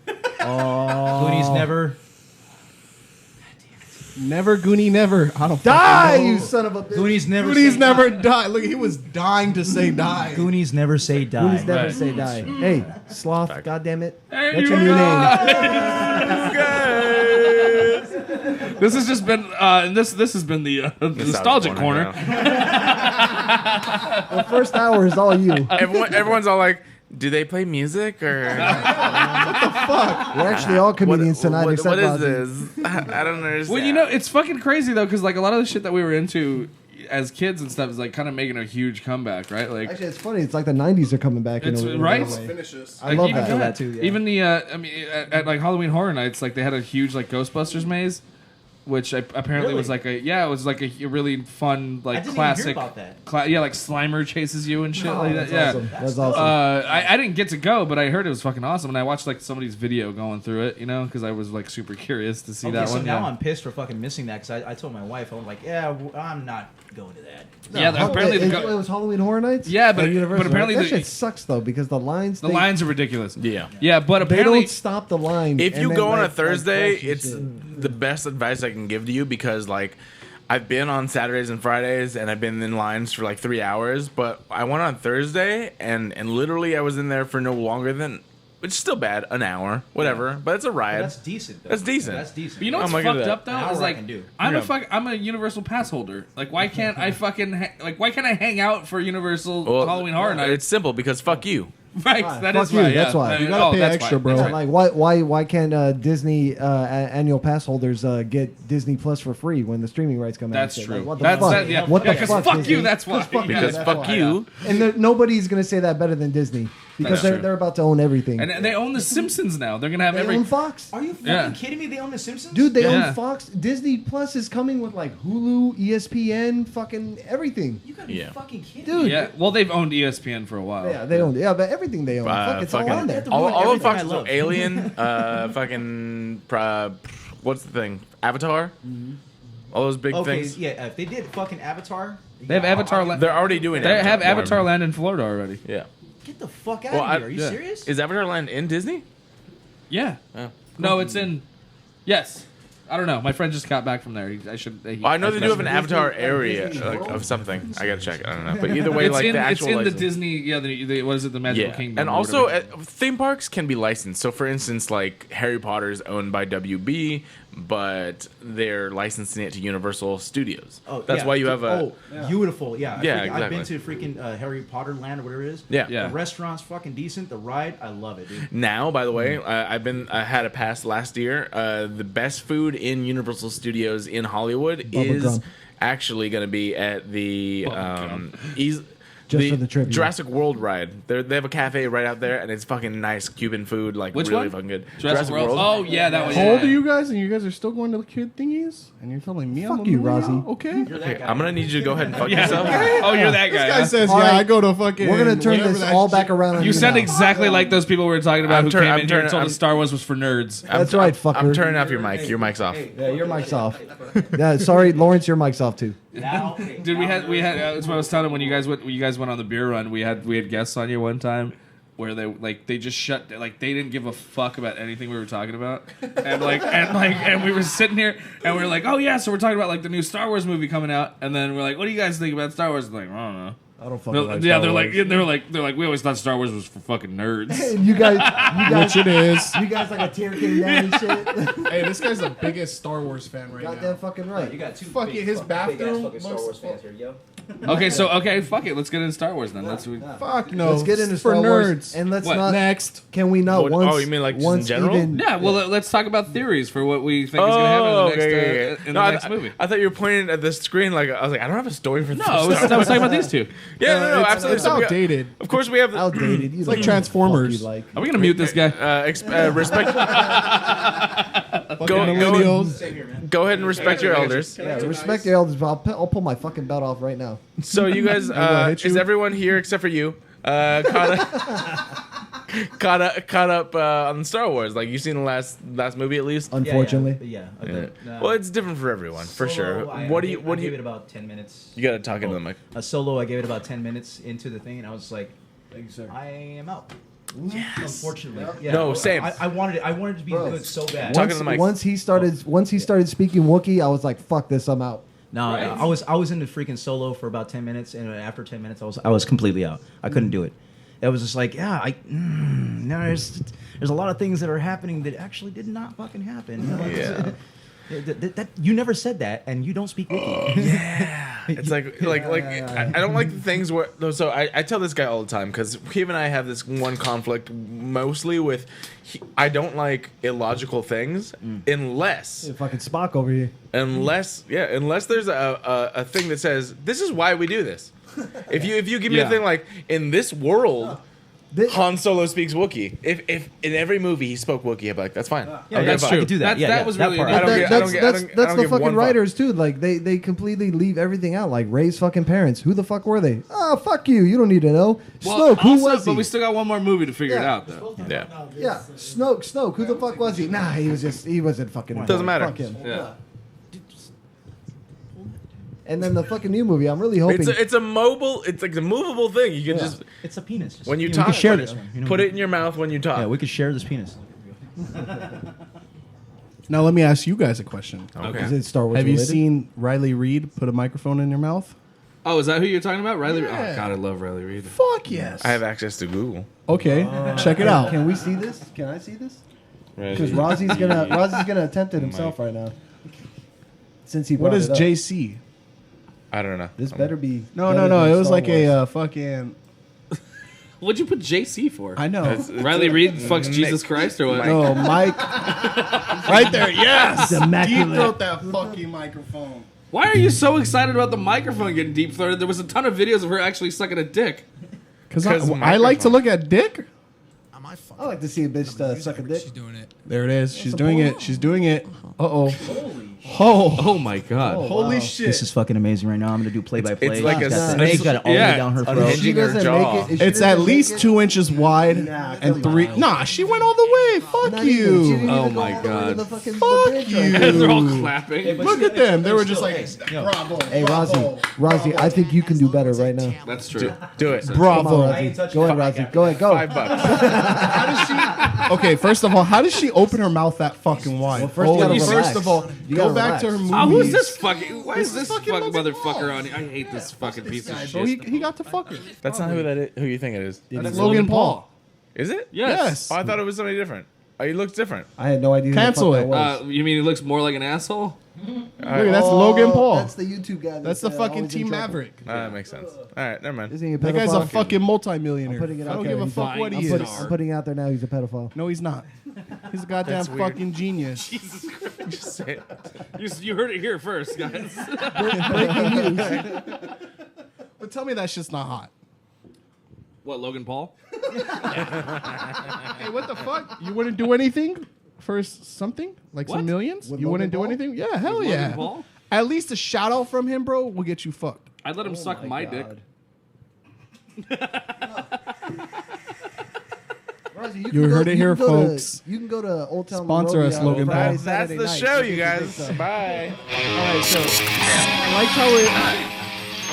Goonies never. Never Goonie never. I don't Die, fucking know. you son of a bitch. Goonies never. Goonies say never die. die. Look, he was dying to say die. Goonies never say die. Goonies never Right. say die. Hey, Sloth, goddammit. Hey, That's you your new name. This has just been this has been the nostalgic corner. The first hour is all you. Everyone's all like, "Do they play music or We're actually all comedians tonight What except is Ozzy. this? I don't understand." Well, you know, it's fucking crazy though, because like a lot of the shit that we were into as kids and stuff is like kind of making a huge comeback, right? Like, Actually, it's funny. It's like the 90s are coming back. It's in a right. way. Finishes. I love even that. that too, yeah. Even the I mean, at like Halloween Horror Nights, like they had a huge like Ghostbusters maze. which apparently was like it was like a really fun like classic. Even hear about that. Like Slimer chases you and shit like that. That's awesome. That's awesome. I didn't get to go, but I heard it was fucking awesome, and I watched like somebody's video going through it, because I was like super curious to see that so one. now I'm pissed for fucking missing that because I told my wife, I'm like, I'm not going to that. Apparently it was Halloween Horror Nights. Yeah, but Universal, apparently that shit sucks though because the lines are ridiculous. Yeah, but they apparently don't stop the line. If you go on a Thursday, it's the best advice I can give to you because like I've been on Saturdays and Fridays and I've been in lines for like 3 hours, but I went on Thursday and literally I was in there for no longer than. It's still bad, an hour, whatever, but it's a ride. Well, that's decent. Though. That's decent. That's decent. But you know what's fucked up though? Is like I'm a Universal pass holder. Like why can't I why can't I hang out for Universal Halloween Horror Night? It's simple because fuck you. Right, that is you, why. that's why. You gotta pay extra, bro. Yeah, like why can't Disney annual pass holders get Disney Plus for free when the streaming rights come out? That's true. Like, what the That's fuck? that, yeah. What the Because fuck, fuck Disney? you. That's why. Because that's fuck why. you. And nobody's gonna say that better than Disney because That's true. they're about to own everything. And they own the Simpsons now. They're gonna have they own Fox. Are you fucking kidding me? They own the Simpsons? Dude, they Yeah. own Fox. Disney Plus is coming with like Hulu, ESPN, fucking everything. You gotta be fucking kidding Dude. me. Yeah. Well, they've owned ESPN for a while. Yeah, they own. Yeah, but everything they own. Fuck, it's all fucking- on there. All of everything I Fox, so love. Alien, fucking, what's the thing? Avatar? All those big Okay, things. yeah, if they did fucking Avatar. They have Avatar Land. They're already doing They have Avatar. Avatar Land in Florida already. Yeah. Get the fuck out Well, of here. Are you yeah. serious? Is Avatar Land in Disney? Yeah. Oh. No, it's in. Yes. I don't know. My friend just got back from there. Well, I know they do have an Avatar area of something. I gotta check. I don't know. But either way, It's like in, the it's actual in the license. Disney. Yeah, what is it? The Magical Yeah, Kingdom. and or also whatever. theme parks can be licensed. So, for instance, like Harry Potter's owned by WB, but they're licensing it to Universal Studios. Oh, That's yeah. why you have a. Oh, beautiful. Yeah. Yeah, I've been exactly. to freaking Harry Potter Land or whatever it is. Yeah. Yeah. The restaurant's fucking decent. The ride, I love it, dude. Now, by the way, I had a pass last year. The best food in Universal Studios in Hollywood is Bubblegum. actually going to be at the Just for the trivia. Jurassic World ride. They have a cafe right out there, and it's fucking nice Cuban food, like Which really one? fucking good. Jurassic World. Oh yeah, that was. How old are you guys? And you guys are still going to the kid thingies? And you're telling me Fuck I'm you, a movie Rozzy. now? Okay. Okay, I'm gonna need you to go ahead and fuck Yeah. yourself. Oh, you're that guy. This guy huh? says, All yeah, right. I go to fucking. We're gonna turn whatever this that all shit- back around. on You sound now. exactly like those people we were talking about I'm who turn- came I'm in here and turn- told I'm- us Star Wars was for nerds. That's right, fucker. I'm turning off your mic. Your mic's off. Yeah, your mic's off. Yeah, sorry, Lawrence, your mic's off too. Now, Dude, we had. That's what I was telling him when you guys went on the beer run. We had guests on you one time where they just shut, like they didn't give a fuck about anything we were talking about, and we were sitting here and we were like, oh yeah, so we're talking about like the new Star Wars movie coming out, and then we're like, what do you guys think about Star Wars? And like, I don't know. I don't fucking like Yeah, Star they're Wars. like we always thought Star Wars was for fucking nerds. And you guys, Which it is. you guys like a tear came down and shit. Hey, this guy's the biggest Star Wars fan right Goddamn now. fucking right. you got two Fuck it, his bathroom looks- here, yo. Okay, fuck it, let's get into Star Wars then. Fuck no. Let's get into It's for Star Wars, nerds. and let's What? not. Next. Can we not What- once? oh, you mean like just in once general? even- Yeah, well, let's talk about theories for what we think is going to happen in the next, in No, the next movie. I thought you were pointing at the screen like I was like, I don't have a story for this. No, I was talking about these two. Yeah, no, It's- absolutely. It's So we got- outdated. Of course, we have. Outdated. You like know, Transformers. fuck you like. Are we going to mute this guy? Respect. Fucking go- millennials. Same here, man. Go ahead and respect your elders. Yeah, respect your elders, but I'll pull my fucking belt off right now. So you guys, gonna hit is you? everyone here except for you? Caught up on Star Wars? Like you've seen the last movie at least. Unfortunately, Yeah. Well, it's different for everyone, for sure. I What do gave you? it about 10 minutes. You gotta talk into the mic. A solo, I gave it about 10 minutes into the thing, and I was like, I am out. Yes. Unfortunately. Yeah. No, same. I wanted it to be Bro. good so bad. Talk into the mic. once he started speaking Wookiee, I was like, "Fuck this, I'm out." No, I was in the freaking solo for about 10 minutes, and after 10 minutes, I was completely out. I couldn't do it. It was just like, there's a lot of things that are happening that actually did not fucking happen. Yeah. That you never said that, and you don't speak Wookiee. Yeah, it's like I don't like the things where. So I tell this guy all the time because he and I have this one conflict mostly with. I don't like illogical things unless Yeah, fucking Spock over here. unless there's a thing that says this is why we do this. If you give me a thing like in this world. Han Solo speaks Wookiee. If in every movie he spoke Wookiee, I'd be like, that's fine. Yeah, that's true. I could do that. That was really. part. I don't get- That's the give fucking one fuck. writers too. Like they completely leave everything out. Like Rey's fucking parents. Who the fuck were they? Oh, fuck you. You don't need to know. Well, Snoke. Who also, was he? But we still got one more movie to figure it Yeah. out, though. Yeah. Yeah, Snoke. Who the fuck was he? Nah, he wasn't fucking. Doesn't matter. Fuck him. Yeah. And then the fucking new movie. I'm really hoping. It's a mobile. It's like a movable thing. You can just It's a penis. Just, when you we talk, can share put this one. You know? Put it in your mouth when you talk. Yeah, we could share this penis. Now let me ask you guys a question. Okay. Is it Star Wars Have you related? seen Riley Reid put a microphone in your mouth? Oh, is that who you're talking about? Riley? Yeah. Oh, God, I love Riley Reid. Fuck yes. I have access to Google. Okay, check it out. Can we see this? Can I see this? Because Rozzie's gonna attempt it himself right now. Since he What brought is it up. JC? I don't know. This better be. No. better than It was Star like Wars. a fucking. What'd you put JC for? I know. Riley Reid fucks Jesus Christ or what? No, Mike. Right there. Yes. It's immaculate. Deep throat that fucking microphone. Why are you so excited about the microphone getting deep throated? There was a ton of videos of her actually sucking a dick. Because 'Cause I like to look at dick. I like to see a bitch suck a dick. She's doing it. There it is. She's doing it. She's doing it. Uh oh. Oh my God. Holy shit. This is fucking amazing right now. I'm gonna do play by play. It's like She's a got the snake. snake got it all the Yeah. way down her throat. Unhinging She her doesn't jaw. make it. if she It's doesn't at make least it- 2 inches wide Nah, and 3. Nah, she went all the way. Fuck Not even. She didn't you. even Oh go my all the way to God. the fucking- the Fuck bridge you. right there. They're all clapping. Look at them. They were just like, Yo. bravo. Hey, Rozzy, I think you can do better right now. That's true. Do it. Come Bravo. on, Rozzy. Go ahead, Rozzy. Go ahead, go. $5. Okay, first of all, how does she open her mouth that fucking wide? Well, first you gotta First relax. of all, You go gotta back to her relax. movies. Oh, who's this fucking? Why is this fucking fucking motherfucker on here? I hate this fucking piece of So shit. he got to fuck her. That's not who that is. Who you think it is? That's Logan Paul. Is it? Yes. Oh, I thought it was somebody different. Oh, he looks different. I had no idea. Cancel who the fuck it. that was. You mean he looks more like an asshole? Look, that's Logan Paul. That's the YouTube guy. That's the fucking always in Team trouble. Maverick. That makes sense. All right, never mind. Isn't he a That guy's a pedophile? fucking multimillionaire. I'm putting it I out don't there. give a He's fuck what he fine. is. I'm putting out there now. He's a pedophile. No, he's not. He's a goddamn That's weird. fucking genius. Just say it. You heard it here first, guys. Breaking news. But tell me that shit's not hot. What, Logan Paul? Hey, what the fuck? You wouldn't do anything for something? Like What? some millions? With you wouldn't do Logan Paul? anything? Yeah, hell With yeah. Logan Paul? At least a shout out from him, bro, will get you fucked. I'd let him suck my dick. Rosie, You heard it here, can go to- folks. you can go to Old Town Sponsor us, Monrovia on Logan Paul. Friday, That's Saturday the night. show, Get you your guys. dicks up. Bye. All right, so I like how it.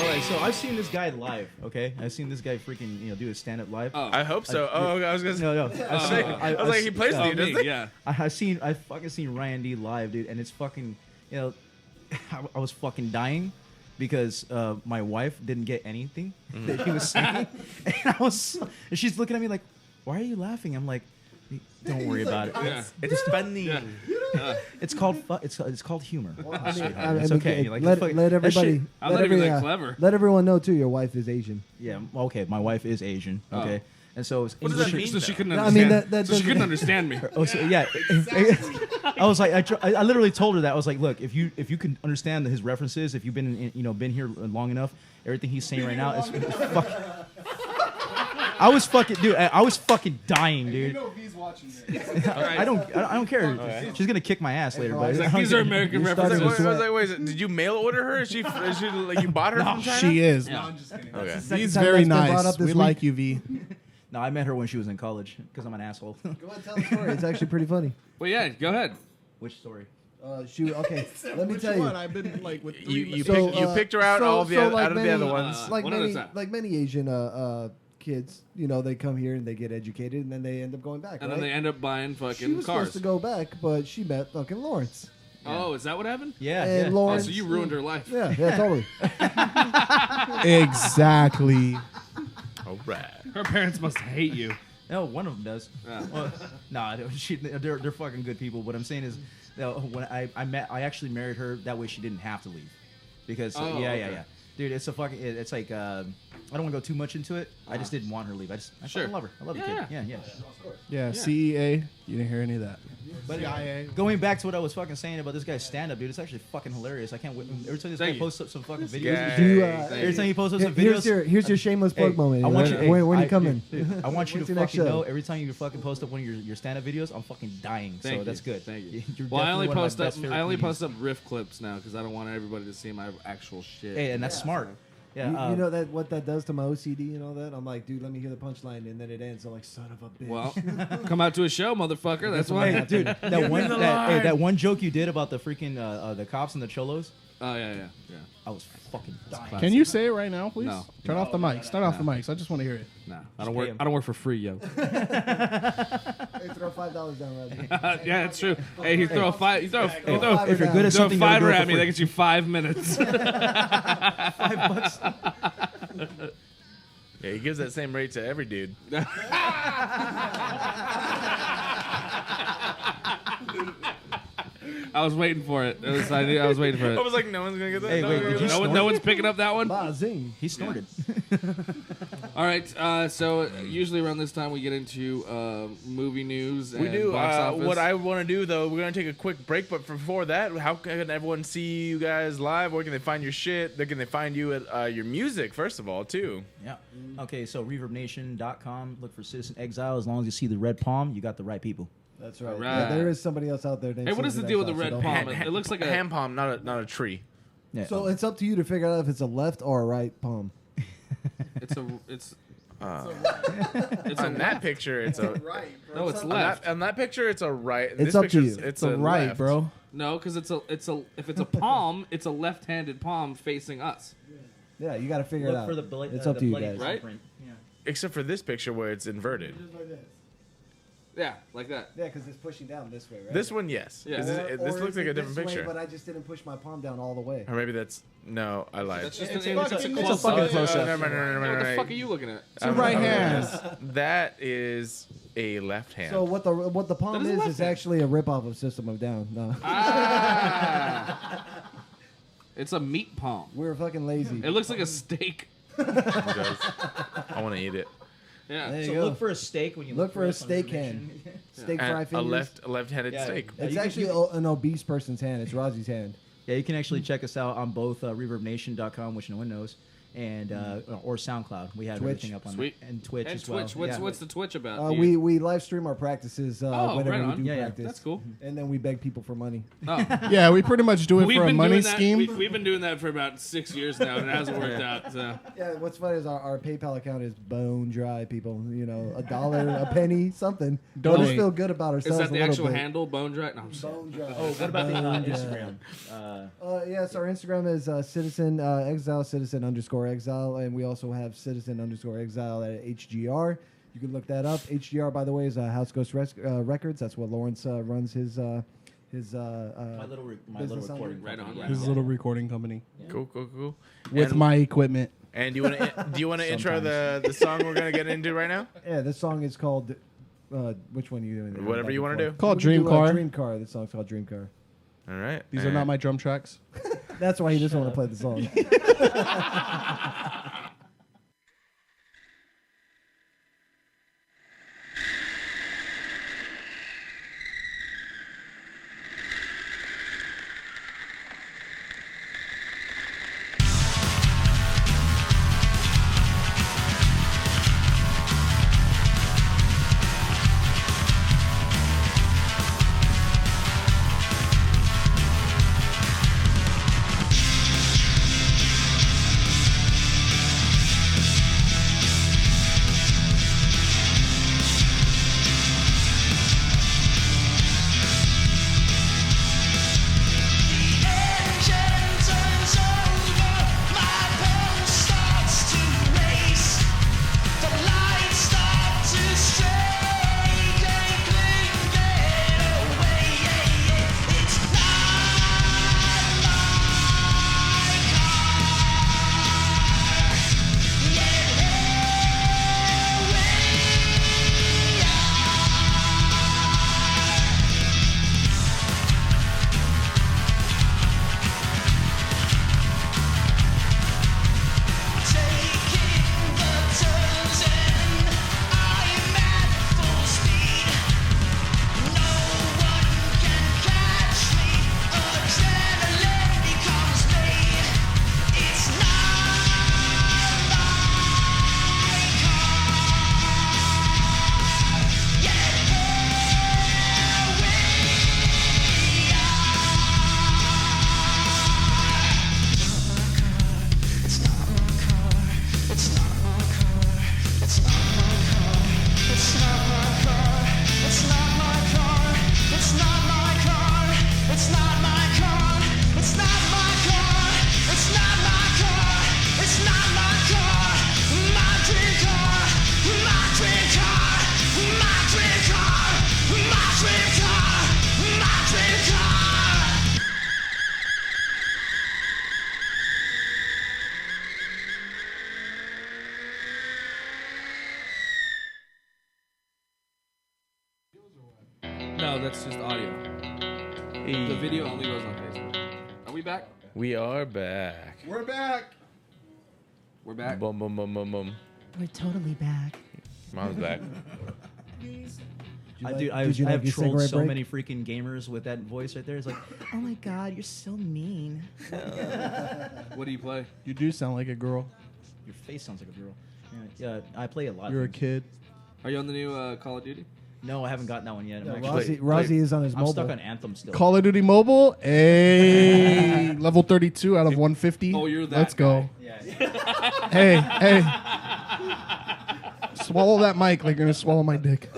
all right, so I've seen this guy live. Okay, I've seen this guy freaking do his stand up live. Oh. I hope so. Oh, I was gonna say. No, I was like, he plays with you, me, doesn't he? yeah. I fucking seen Ryan D live, dude, and it's fucking, I was fucking dying because my wife didn't get anything that he was saying, and she's looking at me like, "Why are you laughing?" I'm like, "Don't worry about it. Yeah. It's funny. It's called it's called humor. I It's mean, okay. Like, let fucking- let that everybody. shit- I'm not even that clever. Let everyone know too. Your wife is Asian. Yeah, okay. My wife is Asian. Okay, and so it's What does that English- mean? So she couldn't No, I understand. mean, that so she doesn't- couldn't understand me. Oh, so, yeah. I was like, I literally told her that. I was like, look, if you can understand his references, if you've been been here long enough, everything he's saying right now is fucking. I was fucking dying, dude. he's watching I don't care. She's gonna kick my ass later, but Like, these are American You're references. starting Wait, did you mail order her? Is she like you bought her from China? She is. Yeah. Okay. He's time very that's been brought nice. up this We week. like you, V. No, I met her when she was in college because I'm an asshole. Go ahead, tell the story. It's actually pretty funny. Well, yeah, go ahead. Which story? Okay. Let me tell you. I've been like with You So, picked her out so- all the so other, like out of the many- other ones. like What many is that? like many Asian kids, they come here and they get educated and then they end up going back. And right? then they end up buying she fucking was cars. supposed to go back, but she met fucking Lawrence. Oh, is that what happened? Yeah, And yeah. Oh, Lawrence. so you ruined her life. Yeah, totally. Exactly. All right. Her parents must hate you. No, one of them does. Yeah. Well, nah, they're fucking good people. What I'm saying is, when I actually married her. That way she didn't have to leave, because Oh, yeah. okay. Dude, it's a fucking. It's like I don't want to go too much into it. I just didn't want her to leave. I fucking love her. I love the kid. Yeah. Yeah, CEA. You didn't hear any of that. But CIA. going back to what I was fucking saying about this guy's stand-up, dude, it's actually fucking hilarious. I can't wait. Every time this guy posts up some fucking videos, Do, every time he posts up some videos, here's your shameless plug moment. I want you. When you come in, I want you to When's your next fucking show? know every time you fucking post up one of your stand-up videos, I'm fucking dying. So that's good. Thank you. You're Well, I only definitely one of post my up. best favorite I only comedians. post up riff clips now because I don't want everybody to see my actual shit. Hey, and that's smart. Yeah, you know that what that does to my OCD and all that. I'm like, dude, let me hear the punchline, and then it ends. I'm like, son of a bitch. Well, come out to a show, motherfucker. That's why. Hey, dude, that one joke you did about the freaking the cops and the cholos, Oh yeah. I was fucking dying. Can you say it right now, please? No. Turn off the mic. Start off the mics. I just want to hear it. No, I Just don't pay work. him. I don't work for free, yo. Hey, throw $5 down, Roger. Yeah, that's true. Hey, you throw a five. You throw. You throw. If you're good at Throw a something, you gotta do fiver it for at me. free. That gets you 5 minutes. $5. Yeah, he gives that same rate to every dude. I was waiting for it. I was waiting for I it. was like, no one's gonna get that. Hey, wait, did you No one's picking up that one. Bah, zing. He snorted. All right. So usually around this time we get into movie news. We and do. Box office. What I want to do, though, we're going to take a quick break. But before that, how can everyone see you guys live? Where can they find your shit? Where can they find you at your music, first of all, too? Yeah. Okay, so ReverbNation.com. Look for Citizen Exile. As long as you see the red palm, you got the right people. That's right. Right. Yeah, there is somebody else out there. Hey, what is the deal with the red palm? It looks like a hand palm, not a tree. Yeah. So it's up to you to figure out if it's a left or a right palm. It's On that picture, it's a Right, bro. no, it's left. On that picture, it's a right. In It's this up to picture, you. It's a a right, left. bro. No, because if it's a palm, it's a left-handed palm facing us. Yeah, you got to figure it Look out. for the bloody, It's up to you bloody guys. Right? thumbprint. Yeah. Except for this picture where it's inverted. Yeah, like that. Yeah, because it's pushing down this way, right? This one, yes. Yeah. This, Or this looks is like it a different this way, picture. but I just didn't push my palm down all the way. Or maybe that's no. I lied. That's just It's an a it's a fucking close fucking up. close up. No, What the no. fuck are you looking at? It's a right hand. That is a left hand. So what the palm That is a left is hand. actually a ripoff of System of Down. No, Ah. It's a meat palm. we're fucking lazy. It looks like a steak. It does. I want to eat it. Yeah. There you So go. look for a steak when you Look for a us on steak Reverbnation. hand. Steak And fry a fingers. left-handed Yeah. steak. It's You can- actually an obese person's hand. It's Rozzie's hand. Yeah, you can actually check us out on both ReverbNation.com, which no one knows, and or SoundCloud. We have Twitch. everything up on Sweet. and Twitch And as well. Twitch. Yeah. What's the Twitch about? We live stream our practices whenever right we on. do Yeah, yeah. practice. That's cool. And then we beg people for money. Oh. Yeah, we pretty much do it We've for a been money doing that. scheme. We've been doing that for about 6 years now, and it hasn't worked out. So. Yeah, what's funny is our PayPal account is bone dry, people. You know, $1, a penny, something. Donate. Let's feel good about Is ourselves that a the little actual bit. handle? Bone dry? No, I'm sorry. Bone dry. Oh, what about the Bone dry. Instagram? Yes, our Instagram is Citizen Exile, Citizen_Exile, and we also have Citizen_Exile at HGR. You can look that up. HGR, by the way, is House Ghost Records. That's what Lawrence runs his My little business recording. Right on. company. His little recording company Cool. with And- my equipment. And do you want to intro the song we're gonna get into right now? Yeah, this song is called. Which one are you doing? Whatever you wanna do. Called We can Dream do, Car. Dream Car. This song's called Dream Car. All right. These are not my drum tracks. That's why he doesn't want to play the song. Dream No, that's just audio. The video only goes on Facebook. Are we back? We are back. We're back. We're back. Boom, boom, boom, boom, boom. We're totally back. Mom's back. I like- have your trolled cigarette so break? many freaking gamers with that voice right there. It's like, oh my god, you're so mean. What do you play? You do sound like a girl. Your face sounds like a girl. Yeah, I play a lot. You're a of things. kid. Are you on the new Call of Duty? No, I haven't gotten that one yet. I'm Yeah, actually. Rozzy is on his I'm mobile. stuck on Anthem still. Call of Duty Mobile. Hey, level 32 out of 150. Oh, you're that Let's go. Yeah. Hey, hey. Swallow that mic like you're gonna swallow my dick.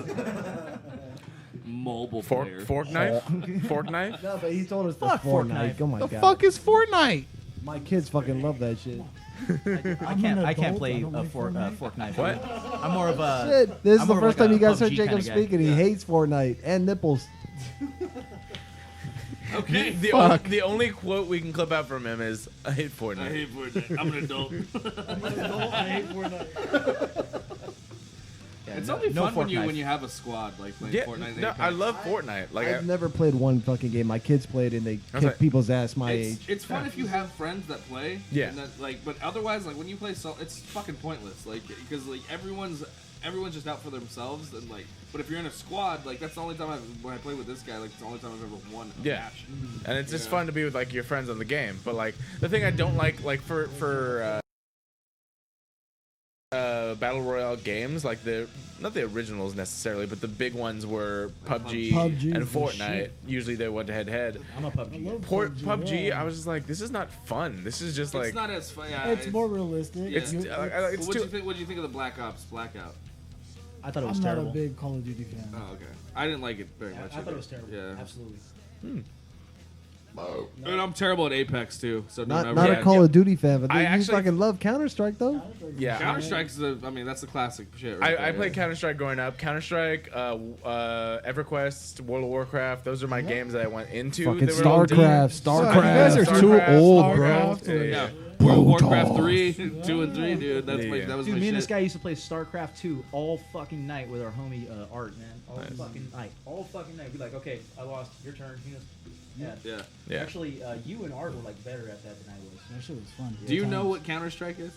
Mobile Fork, player. fork knife? Fork knife? No, but he told us Fuck the Fortnite. Fortnite. Oh my The god. fuck is Fortnite? My kids fucking love that shit. I can't play fork knife. What? I'm more of a. Shit, this is I'm the more of first like time a you guys heard PUBG Jacob kinda guy. speak, and he hates Fortnite and nipples. Okay. The only quote we can clip out from him is, I hate Fortnite. I hate Fortnite. I'm an adult. It's only no fun fork when knife. you have a squad like playing Yeah, Fortnite. no, I love Fortnite. Like, I've never played one fucking game. My kids played, and they was kick like- people's ass my age. It's fun if you have friends that play. Yeah. And that, like, but otherwise, like when you play, it's fucking pointless. Like, because like everyone's just out for themselves, and like, but if you're in a squad, like that's the only time when I play with this guy, like it's the only time I've ever won a Yeah. match. and it's just Yeah. fun to be with like your friends on the game. But like the thing I don't like for battle royale games, like not the originals necessarily, but the big ones were PUBG, PUBG and is the Fortnite. shit. Usually they went head to head. I'm a PUBG. PUBG, I was just like, this is not fun. This is just like It's not as fun. Yeah, It's more realistic. Yeah. it's You- it's What do too. you think? What do you think of the Black Ops Blackout? I thought it was I'm terrible. not a big Call of Duty fan. Oh, okay. I didn't like it very I much. thought either. it was terrible. Yeah. Absolutely. And I'm terrible at Apex too. So don't Not ever. not Yeah, a Call of Duty fan, but I you actually- fucking love Counter Strike though. Yeah, Counter Strike's I mean, that's the classic shit. Right I there. played Counter Strike growing up. Counter Strike, EverQuest, World of Warcraft. Those are my games that I went into. Fucking They were all StarCraft, deep. StarCraft. You guys are too StarCraft, old, bro. StarCraft, Yeah. World of Warcraft 3, 2 and 3, dude. That's Yeah. that was Dude, my me shit. and this guy used to play StarCraft 2 all fucking night with our homie Art, man. All fucking night. All fucking night. Be like, okay, I lost. Your turn. He goes, yeah. Yeah. Yeah. Actually, you and Art were like better at that than I was. That shit was fun. Do you know what Counter Strike is?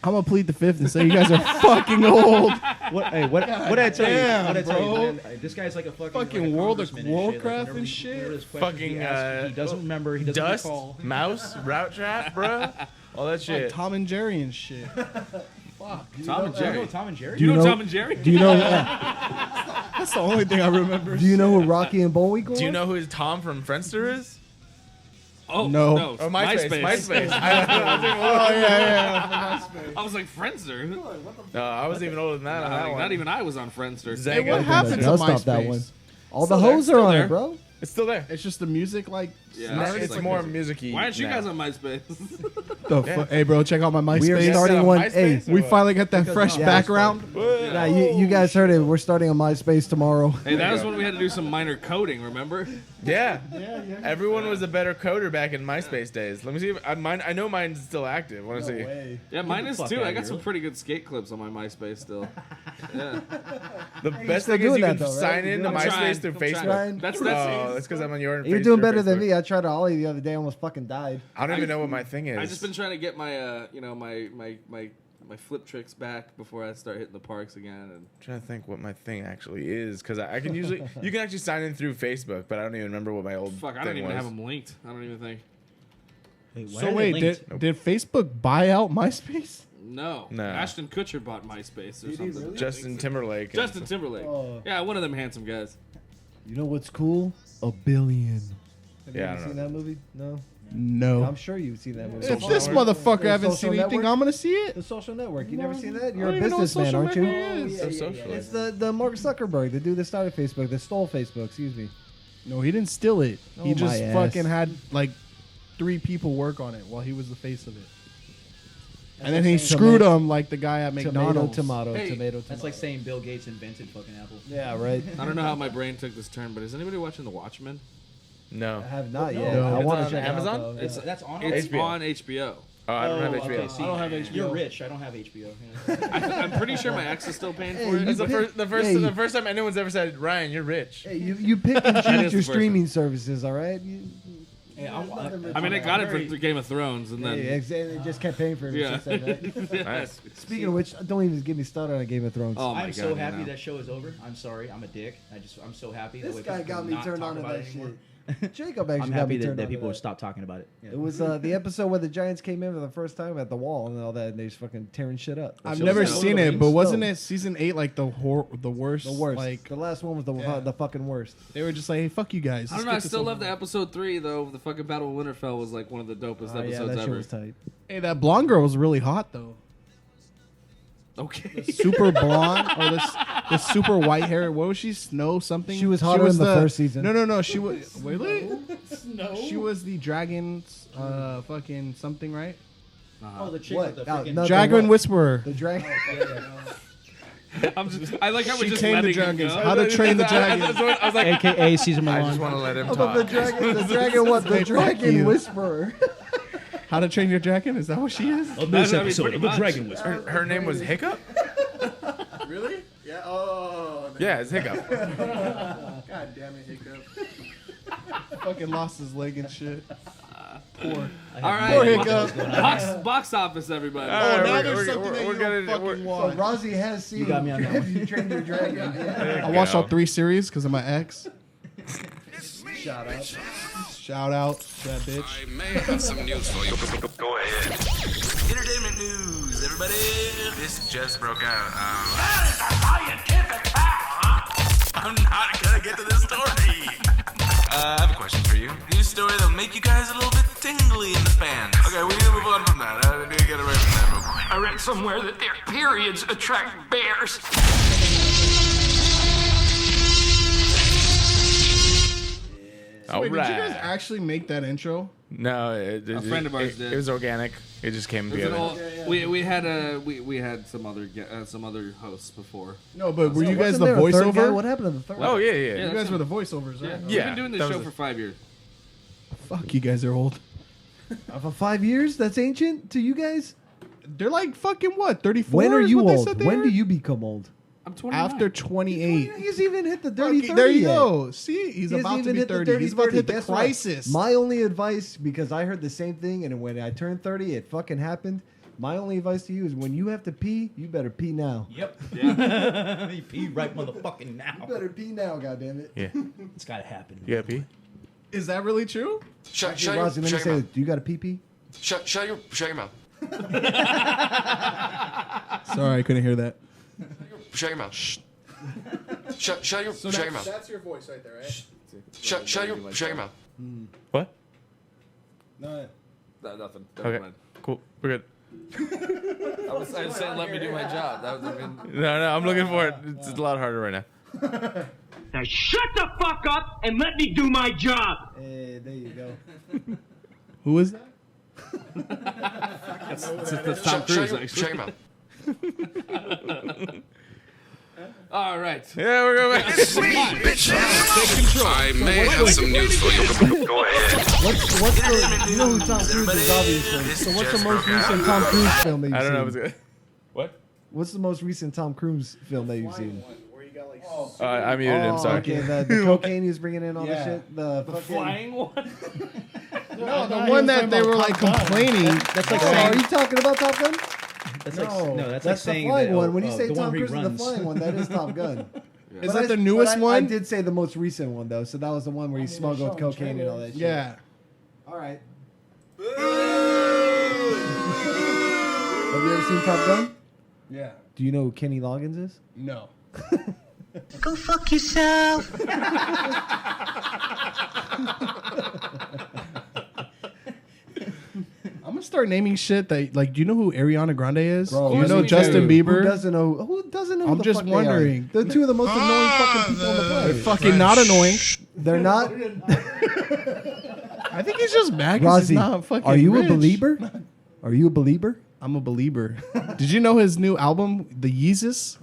I'm gonna plead the fifth and say you guys are fucking old. What? Hey, what did I tell Damn, you? What did I tell bro. you, man? This guy's like a fucking Fucking like a World of congressman and shit. Warcraft whenever and he- shit. whenever there's questions Fucking, he asks, he doesn't remember. He doesn't Dust, recall. mouse, route trap, bro. All that Like shit. Tom and Jerry and shit. Tom and You Jerry. know Tom and Jerry? Do you know know- Tom and Jerry? Do you know? That's the only thing I remember. Do you know who Rocky and Bullwinkle? Do you was? know who Tom from Friendster is? Oh No. no. Oh, MySpace. MySpace. Oh yeah. I was like Friendster. No, I wasn't even older than that on that one. Not even I was on Friendster. Zang- What Hey, happened to Dust off that MySpace? one. All Still the there, hoes still are on there. it, bro. It's still there. It's just the music, like. Yeah, It's like more music. music-y Why aren't you now. guys on MySpace? The fuck? Hey, bro, check out my MySpace. We are Yes, starting on one. MySpace Hey, or We what? finally got that Because fresh yeah, background. yeah, you guys heard it. We're starting on MySpace tomorrow. Hey, that was when we had to do some minor coding. Remember? Yeah. Everyone was a better coder back in MySpace days. Let me see if I know mine's still active. Want to see? Yeah, mine is fuck too. outta I got here. some pretty good skate clips on my MySpace still. Yeah. The best still thing is doing you that can though, right? sign You're into doing- I'm MySpace trying. through I'm Facebook. trying. That's Oh, that's because I'm on your. You're doing better than me. I tried to ollie the other day. Almost fucking died. I don't even know what my thing is. I just been trying to get my my flip tricks back before I start hitting the parks again. And trying to think what my thing actually is because I can usually you can actually sign in through Facebook, but I don't even remember what my old fuck, I thing don't even was. have them linked. I don't even think. Wait, why So are they wait, linked? did Facebook buy out MySpace? No. No. Ashton Kutcher bought MySpace or something. Justin Timberlake. and Justin Timberlake. Oh. Yeah, one of them handsome guys. You know what's cool? A billion. Have you Yeah, I ever don't seen know. that movie? No. No. I'm sure you've seen that movie. If this motherfucker The haven't Social seen anything, Network? I'm gonna see it. The Social Network. You never seen that? I You're a don't even know what businessman, social aren't you? network is. So social. It's the Mark Zuckerberg, the dude that started Facebook, that stole Facebook. Excuse me. No, he didn't steal it. He Oh, just my ass. fucking had like 3 people work on it while he was the face of it. And then he screwed him like the guy at McDonald's. Tomato. That's like saying Bill Gates invented fucking Apple. Yeah, right. I don't know how my brain took this turn, but is anybody watching The Watchmen? No. I have not yet. No. I It's want on to check Amazon? it out. Though. It's That's on It's HBO. on HBO. Oh, I don't have HBO. Okay, see, I don't have HBO. You're rich. I don't have HBO. I'm pretty sure my ex is still paying for Hey, it. you It's pick- the first time anyone's ever said, Ryan, you're rich. Hey, you pick and is choose the your first streaming services, all right? Hey, I mean, I got it for Game of Thrones, and then They just kept paying for it. yeah. Since then, right? Nice. Speaking of which, don't even get me started on Game of Thrones. Oh my I'm God, so you happy know. that show is over. I'm sorry. I'm a dick. I'm so happy. That This way guy people got do me not turned talk on to about that it anymore. shit. Jacob actually I'm got happy me turned that on to people that. stop talking about it. Yeah. It was the episode where the Giants came in for the first time at the wall and all that, and they just fucking tearing shit up. I've So never is that seen one of it, the but wings? wasn't it season 8 like the worst? The worst. Like The last one was the fucking worst. they were just like, hey, fuck you guys. I don't know. I still love the episode 3 though. The fucking Battle of Winterfell was like one of the dopest Oh, yeah, episodes that shit ever. was tight. Hey, that blonde girl was really hot though. Okay. Super blonde or the super white hair. What was she? Snow something. She was hotter in the first season. No. She was really. Snow. She was the dragon's fucking something, right? Oh, the chick What? with the No, freaking no, Dragon what? Whisperer. The dragon. I like how we're She just tamed the letting it dragons. go. How to train the dragon. I was like, AKA Caesar I Milan. just want to let him How about the talk. dragon? The dragon what? The Hey, fuck dragon you. whisperer. How to train your dragon? Is that what she is? On this episode of The Dragon Whisperer. Her name was Hiccup? Really? Yeah. Oh. Yeah, it's Hiccup. God damn it, Hiccup. Fucking lost his leg and shit. Poor. All right. Poor Hiccup. Box office, everybody. Oh, now we're- there's we're- something that we're you gonna- don't we're- fucking So watch. Rozzy has seen. You got me on that one. You trained your dragon. Yeah. There you I watched go. all 3 series because of my ex. Shout out. Shout out to that bitch. I may have some news for you. Go ahead. Entertainment news, everybody. This just broke out. That is a scientific fact, huh? I'm not gonna get to this story. I have a question for you. News story that'll make you guys a little bit tingly in the fans. Okay, we need to move on from that. I need to get away from that real quick. I read somewhere that their periods attract bears. All Wait, did you guys right. actually make that intro? No, A friend of ours did. It was organic. It just came It was an together. old- we had some other hosts before. No, but were you guys Wasn't the there a third guy? voiceover? What happened to the third? Oh, yeah, Yeah, yeah. You guys were the voiceovers, right? We've Yeah, been doing this that show was for 5 years. Fuck, you guys are old. For 5 years? That's ancient to you guys? They're like fucking what? 34? When are is you what they old? said they When were? do you become old? I'm 29. After 28. He's even hit the dirty 30 There you yet. go. See, he's He hasn't about to even be hit the 30. dirty He's about to 30. hit the Guess what? crisis. My only advice, because I heard the same thing, and when I turned 30, it fucking happened. My only advice to you is when you have to pee, you better pee now. Yep. You pee right motherfucking now. You better pee now, goddammit. Yeah. It's gotta happen. You got pee? Is that really true? Shut Hey, Rozzy, let me say this. Do you got a pee pee? Shut your mouth. Sorry, I couldn't hear that. Shut your mouth. Shut your mouth. That's your voice right there, right? Shut your mouth. What? No, nothing. Okay. Cool. We're good. I was saying, let me do my job. That was, No, I'm looking for it. It's a lot harder right now. Now shut the fuck up and let me do my job. Hey, there you go. Who is that? it's Tom Cruise, actually. Shut your mouth. All right. Yeah, we're going back. Sweet bitches. I may have some news for you. Go ahead. What's the, you know who Tom Cruise is, obviously. So what's the most recent Tom Cruise film that you've I don't know. It was seen? good. What? What's the most recent Tom Cruise film that you've seen? I muted him. Sorry. Okay, the cocaine he was bringing in, all the shit. The fucking... Flying one? No, the one that they were like complaining. That's like Oh, are saying. you talking about Top Gun? That's like No, that's like That's the saying flying that, one. When you say the Tom one where he Cruise is the runs. flying one, that is Top Gun. Is But that I- the newest but one? I did say the most recent one though, so that was the one where he smuggled cocaine and all that shit. Yeah. All right. Have you ever seen Top Gun? Yeah. Do you know who Kenny Loggins is? No. Go fuck yourself. I'm gonna start naming shit that like. Do you know who Ariana Grande is? Bro, do you what know do Justin you Bieber? Who doesn't know? Who doesn't know? Who I'm the just fuck wondering. They are? They're two of the most annoying fucking people on the They're planet. fucking not annoying. They're not. I think he's just mad because he's not Rozzy, fucking are you rich. a believer? Are you a believer? I'm a believer. Did you know his new album, The Yeezus?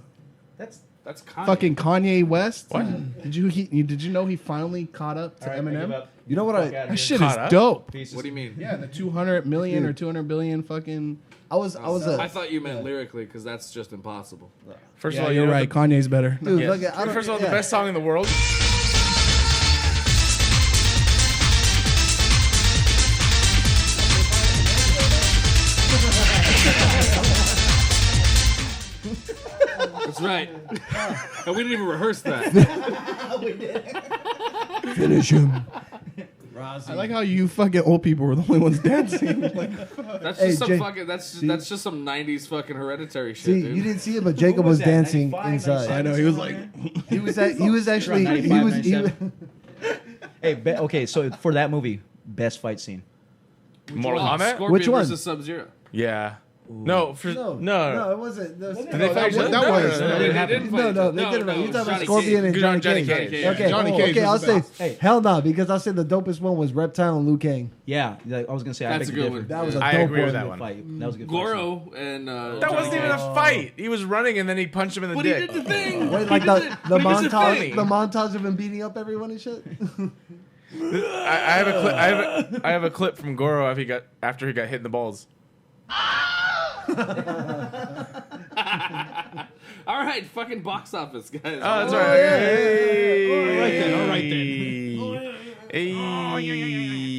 That's That's Kanye. Fucking Kanye West. What? Did you know he finally caught up to Eminem? You know what That shit Caught is up? dope. What do you mean? Yeah, the 200 million or 200 billion fucking. I thought you meant lyrically because that's just impossible. First Yeah, of all, you're you know right. Kanye's better. Dude, Yeah. look at, I don't, First of all, yeah. the best song in the world. That's right. And we didn't even rehearse that. Finish him. I like how you fucking old people were the only ones dancing. Like, That's just Hey, some Jay- fucking. That's just some '90s fucking hereditary shit, See, dude. you didn't see it, but Jacob was that, dancing 95, inside. I know he was like, He was actually Around he 95, was 97. Hey, okay, so for that movie, best fight scene. Mortal Kombat? Scorpion Which one? versus Sub-Zero. Yeah. No, for no, it wasn't. Did they fight each other? that was- No, they didn't fight No, each other. they didn't. You're talking about Johnny Scorpion Cage. and Good on Johnny Johnny Cage. Cage. Okay, Johnny Cage okay, I'll was the say best. Hey. hell no, because I'll say the dopest one was Reptile and Liu Kang. Yeah, I was gonna say I That's beg a to good differ. one. That was a I dope agree with one. that Good one. fight. That was a good fight scene. Goro and That Johnny wasn't even Cage. a fight. He was running and then he punched him in the But he dick. did the thing. Wait, He like did the it. the He did montage, thing. the montage of him beating up everyone and shit. I have a clip. I have a clip from Goro after he got hit in the balls. All right, fucking box office, guys. Oh, that's right. Hey. all right then. Hey.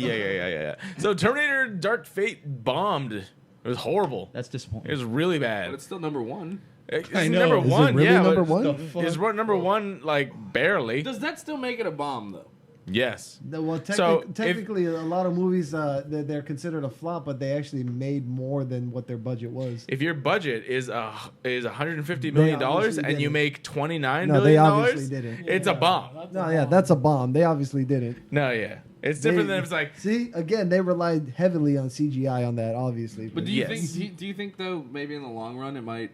Yeah. So Terminator Dark Fate bombed. It was horrible. That's It disappointing. was really But bad. it's still number one. It's I know. number Is it one. really yeah, number but one? It's number one, like barely. Does that still make it a bomb, though? Yes. Well, So, if- technically, a lot of movies they're considered a flop, but they actually made more than what their budget was. If your budget is $150 million obviously and you didn't. make $29 No, they million, obviously didn't. it's a bomb. No, yeah, that's a bomb. They obviously didn't. No, yeah. It's different than if it's like, See, again, they relied heavily on CGI on that, obviously. But do you Yes. think? Do you think though? Maybe in the long run, it might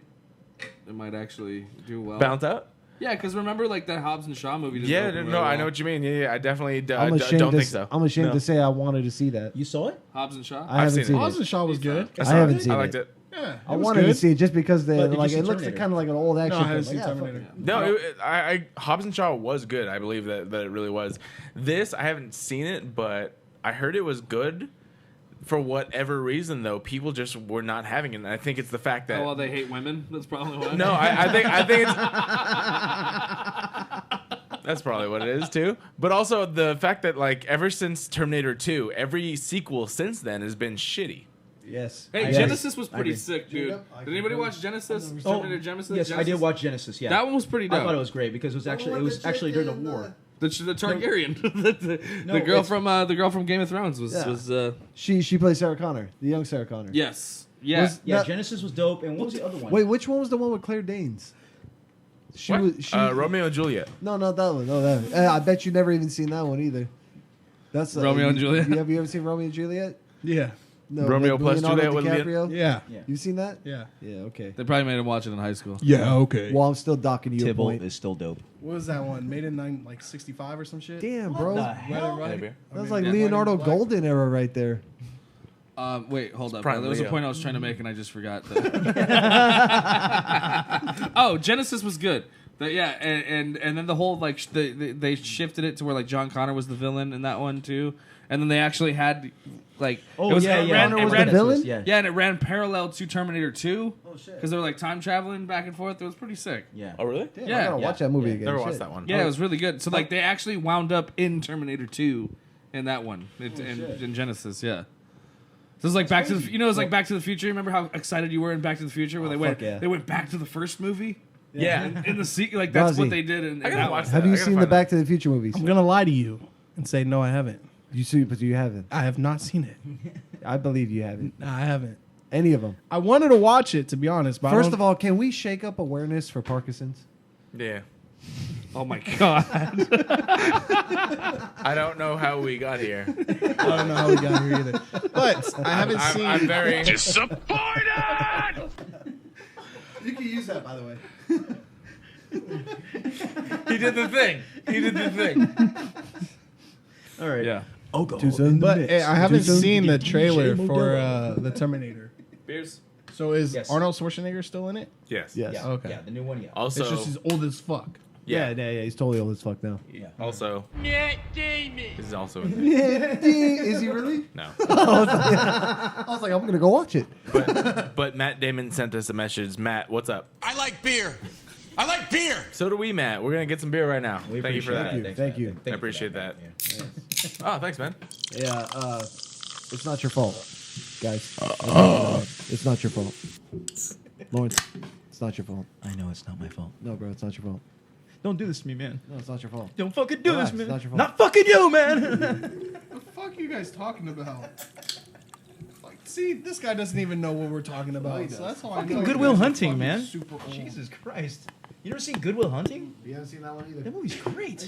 actually do well. bounce out? Yeah, because remember, like that Hobbs and Shaw movie. Yeah, open no, really I well. know what you mean. Yeah, I definitely I'm ashamed don't to, think so. I'm ashamed No. to say I wanted to see that. You saw it? Hobbs and Shaw. I haven't seen seen it. it. Oz and Shaw was good. I haven't seen I liked it. Yeah, I wanted to see it just because But did you like see it looks Terminator? kind of like an old action No, I haven't film. seen Like, yeah, Terminator. No, Hobbs and Shaw was good. I believe that it really was. This, I haven't seen it, but I heard it was good. For whatever reason, though, people just were not having it. And I think it's the fact that Oh, well, they hate women. That's probably why. no, I think it's that's probably what it is too. But also the fact that like ever since Terminator 2, every sequel since then has been shitty. Yes. Hey, Yes. Genesis was pretty agree. sick, dude. Did anybody watch Genesis? Terminator Genesis? Yes, I did watch Genesis. Yeah, That one was pretty I dope. thought it was great because it was actually during the war. The Targaryen, the No, girl it's- from Game of Thrones was She plays Sarah Connor, the young Sarah Connor. yes, yeah. Was- Yeah, That- Genesis was dope. And what was the other one? Wait, which one was the one with Claire Danes? She What? was Romeo and Juliet. No, not that one. No, that one. I bet you never even seen that one either. That's Romeo and Juliet? Have you ever seen Romeo and Juliet? Yeah, No, Romeo with plus Leonardo Juliet with DiCaprio? yeah, You seen that? yeah. Yeah. Okay. They probably made him watch it in high school. Yeah, okay. Well, I'm still docking you a Tybalt point. is still dope. What was that one? Made in 65 or some shit? Damn, bro. the That hell? Maybe. was like Leonardo Golden era right there. Wait, hold up. Prime There was a Leo. point I was trying to make and I just forgot. Oh, Genesis was good. And then the whole like they shifted it to where like John Connor was the villain in that one too, and then they actually had like Oh, it was, yeah, it yeah. ran, Connor it was ran- the villain? Yeah. Yeah, and it ran parallel to Terminator 2. Oh shit. Because they were like time traveling back and forth. It was pretty sick. Yeah. Oh really? Damn, Yeah. I gotta watch that movie again. Never Shit. watched that one. Yeah, it was really good. So like they actually wound up in Terminator 2 in that one in Genesis. Yeah. So it's like Back to the, it's like Back to the Future. Remember how excited you were in Back to the Future where fuck yeah. they went back to the first movie Yeah. in the sequel. Like that's what Rozzy. they did in I gotta that watch one. Have I you gotta seen the find Back to the Future movies? I'm gonna lie to you and say no, I haven't. You see, but you haven't. I have not seen it. I believe you haven't. No, I haven't. Any of them. I wanted to watch it to be honest, but First of all, can we shake up awareness for Parkinson's? Yeah. Oh my god. I don't know how we got here. I don't know how we got here either. But I haven't seen. I'm very Disappointed! You can use that, by the way. He did the thing. He did the thing. All right. Yeah. Oh, go. But hey, I haven't seen the trailer for the Terminator. Beers. So is Yes. Arnold Schwarzenegger still in it? Yes. Yes. Yeah, Okay. yeah, the new one. Yeah. Also, It's just he's old as fuck. Yeah, he's totally old as fuck now. yeah. also, Matt Damon. this is also in Is he really? no. I was like, I'm gonna go watch it. But Matt Damon sent us a message. Matt, what's up? I like beer. I like beer. So do we, Matt. We're gonna get some beer right now. We Thank you for appreciate that. Thank you. I appreciate that. Oh, thanks, man. Yeah, it's not your fault, guys. It's not your fault. Lawrence, it's not your fault. I know it's not my fault. No, bro, it's not your fault. Don't do this to me, man. No, it's not your fault. Don't fucking do Relax, this, man. it's not your fault. Not fucking you, man. The fuck are you guys talking about? Like, see, this guy doesn't even know what we're talking about. So that's how I know. Fucking you Good Will guys are Hunting, fucking man. Super old. Jesus Christ. You never seen Good Will Hunting? You haven't seen that one either. That movie's great.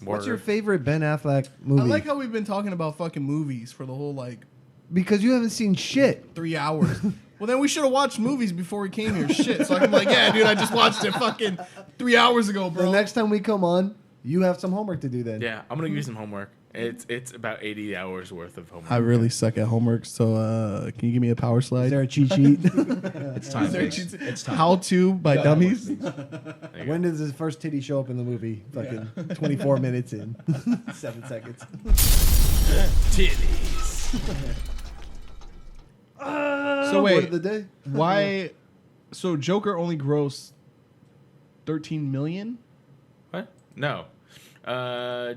What's your Word. favorite Ben Affleck I movie? like how we've been talking about fucking movies for the whole like Because you haven't seen shit. 3 hours. Well, then we should have watched movies before we came here. Shit. So I can be like, yeah, dude, I just watched it fucking 3 hours ago, bro. The next time we come on, you have some homework to do then. Yeah, I'm gonna give you some homework. It's about 80 hours worth of homework. I really suck at homework, so can you give me a power slide? Is there a cheat sheet? It's time. Is there a bitch. cheat- It's time. How to by dummies? When does his first titty show up in the movie? Fucking 24 minutes in. 7 seconds. Titties. So Word wait, of the day. why? So Joker only grossed 13 million. What? No.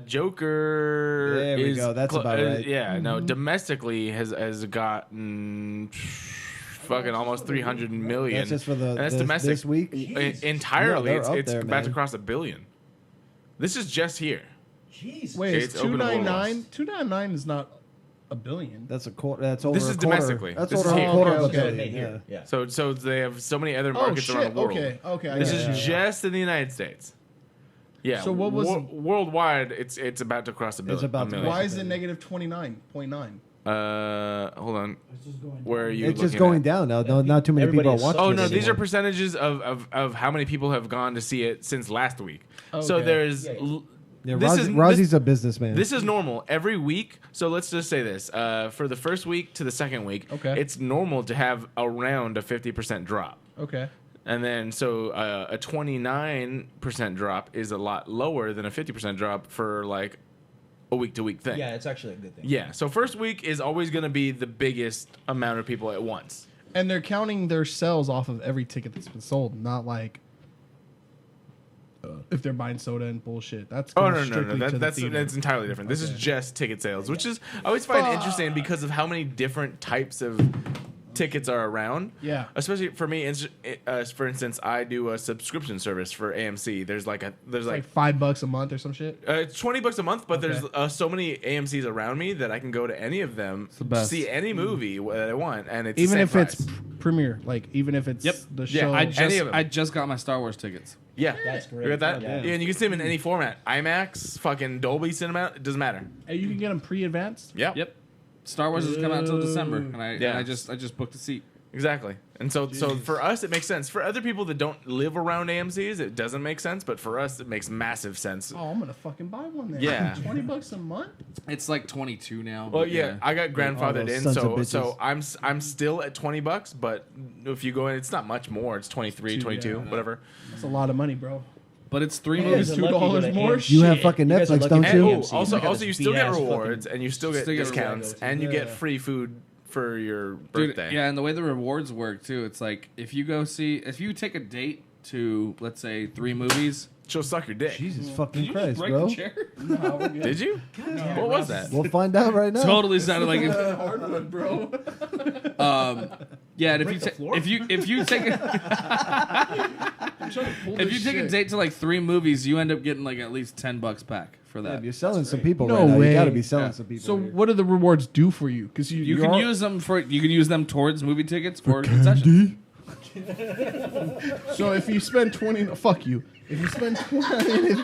Joker. There we is go, that's about right. Yeah, no. Domestically has gotten fucking almost 300 million. That's just for And that's this domestic this week. entirely. Yeah, they're up it's there, about to man. cross $1 billion. This is just here. Jeez. Wait, It's it's open to 299. 299 is not $1 billion. That's a quarter. That's over This a is quarter. domestically. That's This over is a here. quarter Okay, of a okay. billion. Made here. Yeah. Yeah. So they have so many other Oh markets shit! around the world. Okay, okay. This I is get it. just in the United States. Yeah. So what was- worldwide? It's about to cross $1 billion. It's about $1 to million. Why is it negative 29.9? Hold on. Where are you? It's just looking going at? down now. No, not too many Everybody people are is watching. Oh it no, these are anymore. percentages of how many people have gone to see it since last week. So Okay. there's. Yeah. Yeah, This is Rozzy's a businessman. This is normal every week. So let's just say this: for the first week to the second week, Okay. it's normal to have around a 50% drop. Okay. And then, so a 29% drop is a lot lower than a 50% drop for like a week-to-week thing. Yeah, it's actually a good thing. Yeah. So first week is always going to be the biggest amount of people at once. And they're counting their sales off of every ticket that's been sold, not like if they're buying soda and bullshit. That's Oh going no, strictly to the that's theater. entirely different. This is just ticket sales, which is I always find interesting because of how many different types of tickets are around. Yeah. Especially for me, for instance, I do a subscription service for AMC. There's like like $5 a month or some shit. it's $20 a month, but Okay. there's so many AMC's around me that I can go to any of them, the best. see any movie that I want, and it's Even the if same it's price. premiere, like even if it's the Yeah, show. any of them. I just got my Star Wars tickets. Yeah, That's great. You got that? Yeah. Yeah, and you can see them in any format: IMAX, fucking Dolby Cinema. It doesn't matter. And you can get them pre-advanced. Yeah. Yep. Star Wars doesn't come out until December, and Yeah. I just booked a seat. Exactly. And so for us it makes sense. For other people that don't live around AMC's, it doesn't make sense, but for us it makes massive sense. Oh, I'm gonna fucking buy one then. Yeah. $20 a month. It's like 22 now. Well, but yeah, I got grandfathered those in, sons of so bitches. I'm still at $20, but if you go in, it's not much more. It's 23, 22, Yeah. whatever. That's a lot of money, bro. But it's 3 You movies. guys are lucky $2 to more? AMC. You have fucking You guys are Netflix, lucky don't to you? And AMC. also got you this still get BS rewards fucking- and you still get Still get discounts rewards. and you get Yeah. free food for your Dude, birthday. yeah, and the way the rewards work too, it's like if you take a date to, let's say, 3 movies. She'll suck your dick. Jesus fucking Christ, bro. Did you? What was that? We'll find out right now. Totally sounded like Hard one, bro. yeah. And if you take a date to like 3 movies, you end up getting like at least $10 back for Yeah, that. you're selling some people No right now. way. You gotta be selling Yeah. some people. So here. what do the rewards do for you? Because You can use them towards movie tickets or concessions. So if you spend 20, fuck you. If you spend 20,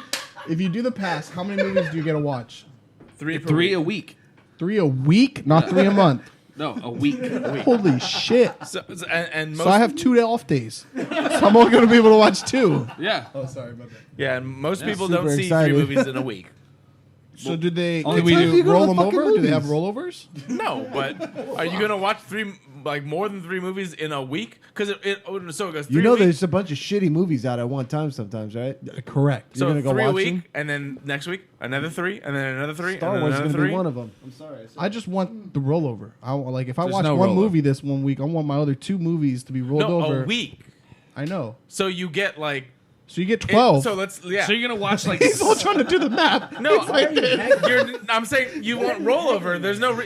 if you do the pass, how many movies do you get to watch? 3 a week. 3 a week, not 3 a month. No, a week. Holy shit! And most, So I have 2 off days. So I'm only gonna be able to watch 2. Yeah. Oh, sorry about that. yeah, and most people Super don't see excited. 3 movies in a week. So did they Only we do. roll them over? Do they have rollovers? No, but are you gonna watch more than 3 movies in a week? Because it goes 3 You know, weeks. there's a bunch of shitty movies out at one time sometimes, right? Correct. So You're gonna go 3 a watch week, them? and then next week another 3, and then another 3, Star and then Wars is another gonna 3. be one of them. I'm sorry. I just want the rollover. If I There's watch no one rollover. movie this 1 week, I want my other 2 movies to be rolled No, over. a week. I know. So you get like So you get 12. So let's yeah. So you're gonna watch like He's all trying to do the math. No, I'm saying you want rollover. There's no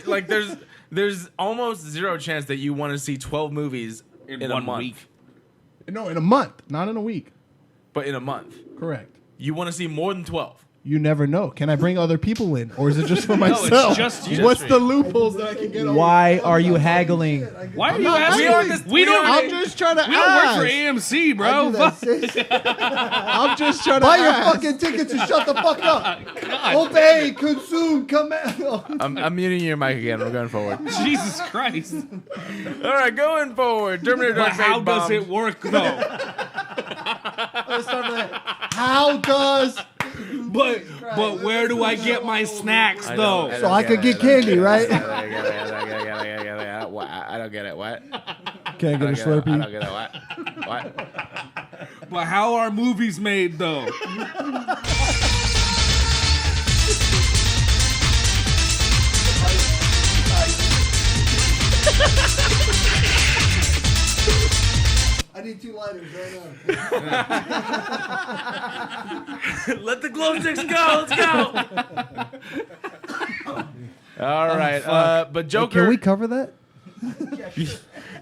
there's almost zero chance that you want to see 12 movies in a 1 month. week. No, in a month, not in a week. But in a month, Correct. you want to see more than 12. You never know. Can I bring other people in, or is it just for myself? it's just you. What's the loopholes that I can get? Why are you haggling? Why are you not asking? asking. We don't. I'm just trying to We don't ask. work for AMC, I bro. do that, Fuck. sis. I'm just trying to Buy your ask. fucking tickets and shut the fuck up. Obey, consume, command. I'm muting your mic again. We're going forward. Jesus Christ. All right, going forward. Terminator But Dark how Fate does bombs. it work though? How does? But where do I get my snacks though? So I could get candy, right? I don't get it. What? Can I get a I Slurpee? don't get it. What? But how are movies made though? I need 2 lighters right now. Let the glow sticks go. Let's go. All right, but Joker. Can we cover that?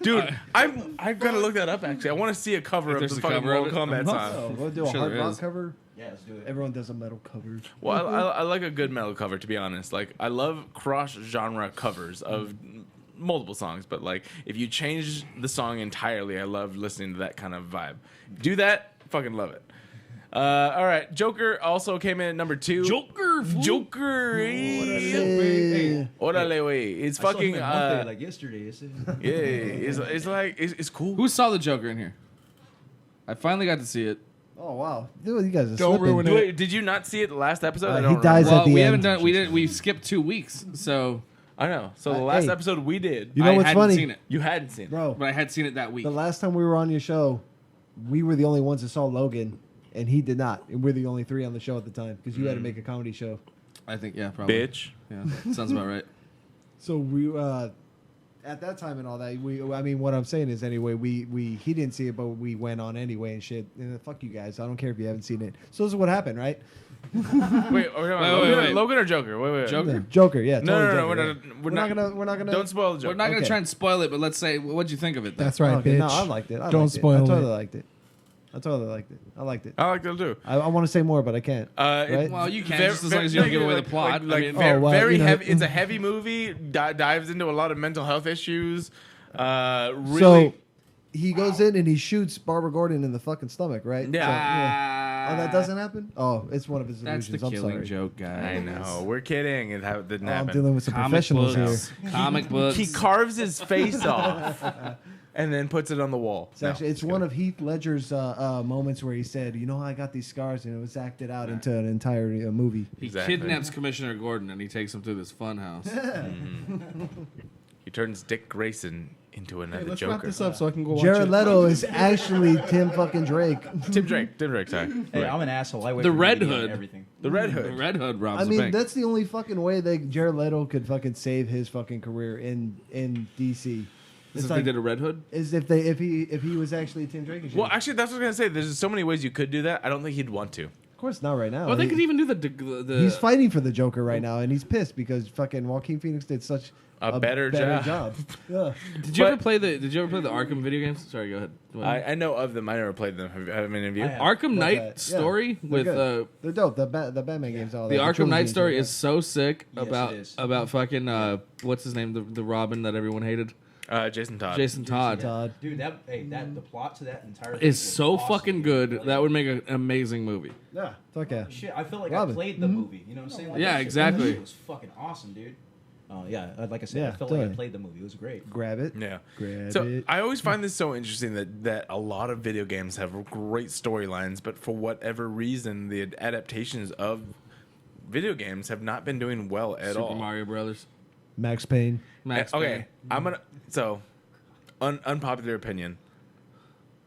Dude, I've got to look that up. Actually, I want to see a cover of there's the a fucking cover of Mortal it? Kombat song. Oh, we'll do a Sure hard there rock is. cover. Yeah, let's do it. Everyone does a metal cover. Well, I like a good metal cover, to be honest. Like, I love cross-genre covers of multiple songs, but like, if you change the song entirely, I love listening to that kind of vibe. Do that, fucking love it. All right, Joker also came in at number 2. Joker. Hey. Orale, way. It's I saw him fucking in Monday, like yesterday. yeah. It's like it's cool. Who saw the Joker in here? I finally got to see it. Oh wow, dude, you guys are Don't slipping. ruin it. Wait, did you not see it the last episode? I he don't dies remember. at the we end. haven't done. We did. We skipped 2 weeks, so I know. So the last Hey. episode we did, You know I what's hadn't funny? seen it, you hadn't seen it. Bro, but I had seen it that week. the last time we were on your show, we were the only ones that saw Logan, and he did not. And we're the only 3 on the show at the time because you had to make a comedy show. I think, yeah, probably. Bitch. Yeah, sounds about right. So we at that time and all that. I mean, what I'm saying is anyway, he didn't see it, but we went on anyway and shit. And fuck you guys. I don't care if you haven't seen it. So this is what happened, right? Wait, wait. Logan or Joker? Wait. Joker. Joker, yeah. No, totally no, Joker, yeah. we're not gonna. Don't spoil the Joker. We're not gonna Okay. try and spoil it, but let's say, what'd you think of it? Though? That's right, Okay, bitch. no, I liked it. Don't spoil I totally it. liked it. I totally liked it. I liked it. I like that too. I want to say more, but I can't. Right? Well, you can just as long as you don't give away the plot. I mean, very you know- heavy. It's a heavy movie. Dives into a lot of mental health issues. Really. So he goes in and he shoots Barbara Gordon in the fucking stomach, right? Yeah. So, yeah. Oh, that doesn't happen? Oh, it's one of his That's illusions. the I'm killing sorry. joke, guys. I know. We're kidding. It didn't Oh, I'm happen. dealing with some Comic professionals books. here. Comic books. He carves his face off and then puts it on the wall. It's actually it's one of Heath Ledger's moments where he said, "You know, I got these scars," and it was acted out into an entire movie. He Exactly. kidnaps Commissioner Gordon and he takes him to this fun house. He turns Dick Grayson into another Hey, let's Joker. wrap this up so I can go watch Jared it. Leto is actually Tim fucking Drake. Tim Drake. Sorry. Hey, I'm an asshole. I wait The for Red DVD and Hood. Everything. The Red The Hood. Red Hood robs I the mean, bank. that's the only fucking way that Jared Leto could fucking save his fucking career in DC. Is if they did a Red Hood? Is if he was actually Tim Drake. And shit. Well, actually, that's what I was gonna say. There's so many ways you could do that. I don't think he'd want to. Of course, not right now. Well, they He- could even do the He's fighting for the Joker right now, and he's pissed because fucking Joaquin Phoenix did such A better job. Yeah. Did you But- ever play the Arkham video games? Sorry, go ahead. I know of them. I never played them. Have any of you? I have. Arkham Knight that. Yeah, story they're with good. They're dope. The Batman games, all the that. Arkham trilogy Knight and story shit. is so sick Yes, about it is. fucking what's his name, the Robin that everyone hated, Jason Todd. Jason Todd. Todd. Dude, the plot to that entire thing Is was so awesome, fucking dude. good. Like, That would make an amazing movie. Yeah, fuck yeah. Shit, I feel like Robin. I played the movie. You know what I'm saying? Like, Yeah, that shit- exactly. That shit was fucking awesome, dude. Yeah, like I said, Yeah, I felt like I totally. played the movie. It was great. Grab it. Yeah. Grab So it. I always find this so interesting that a lot of video games have great storylines, but for whatever reason, the adaptations of video games have not been doing well at all. Super Mario Brothers. Max Payne. Max Okay, Payne. Unpopular opinion.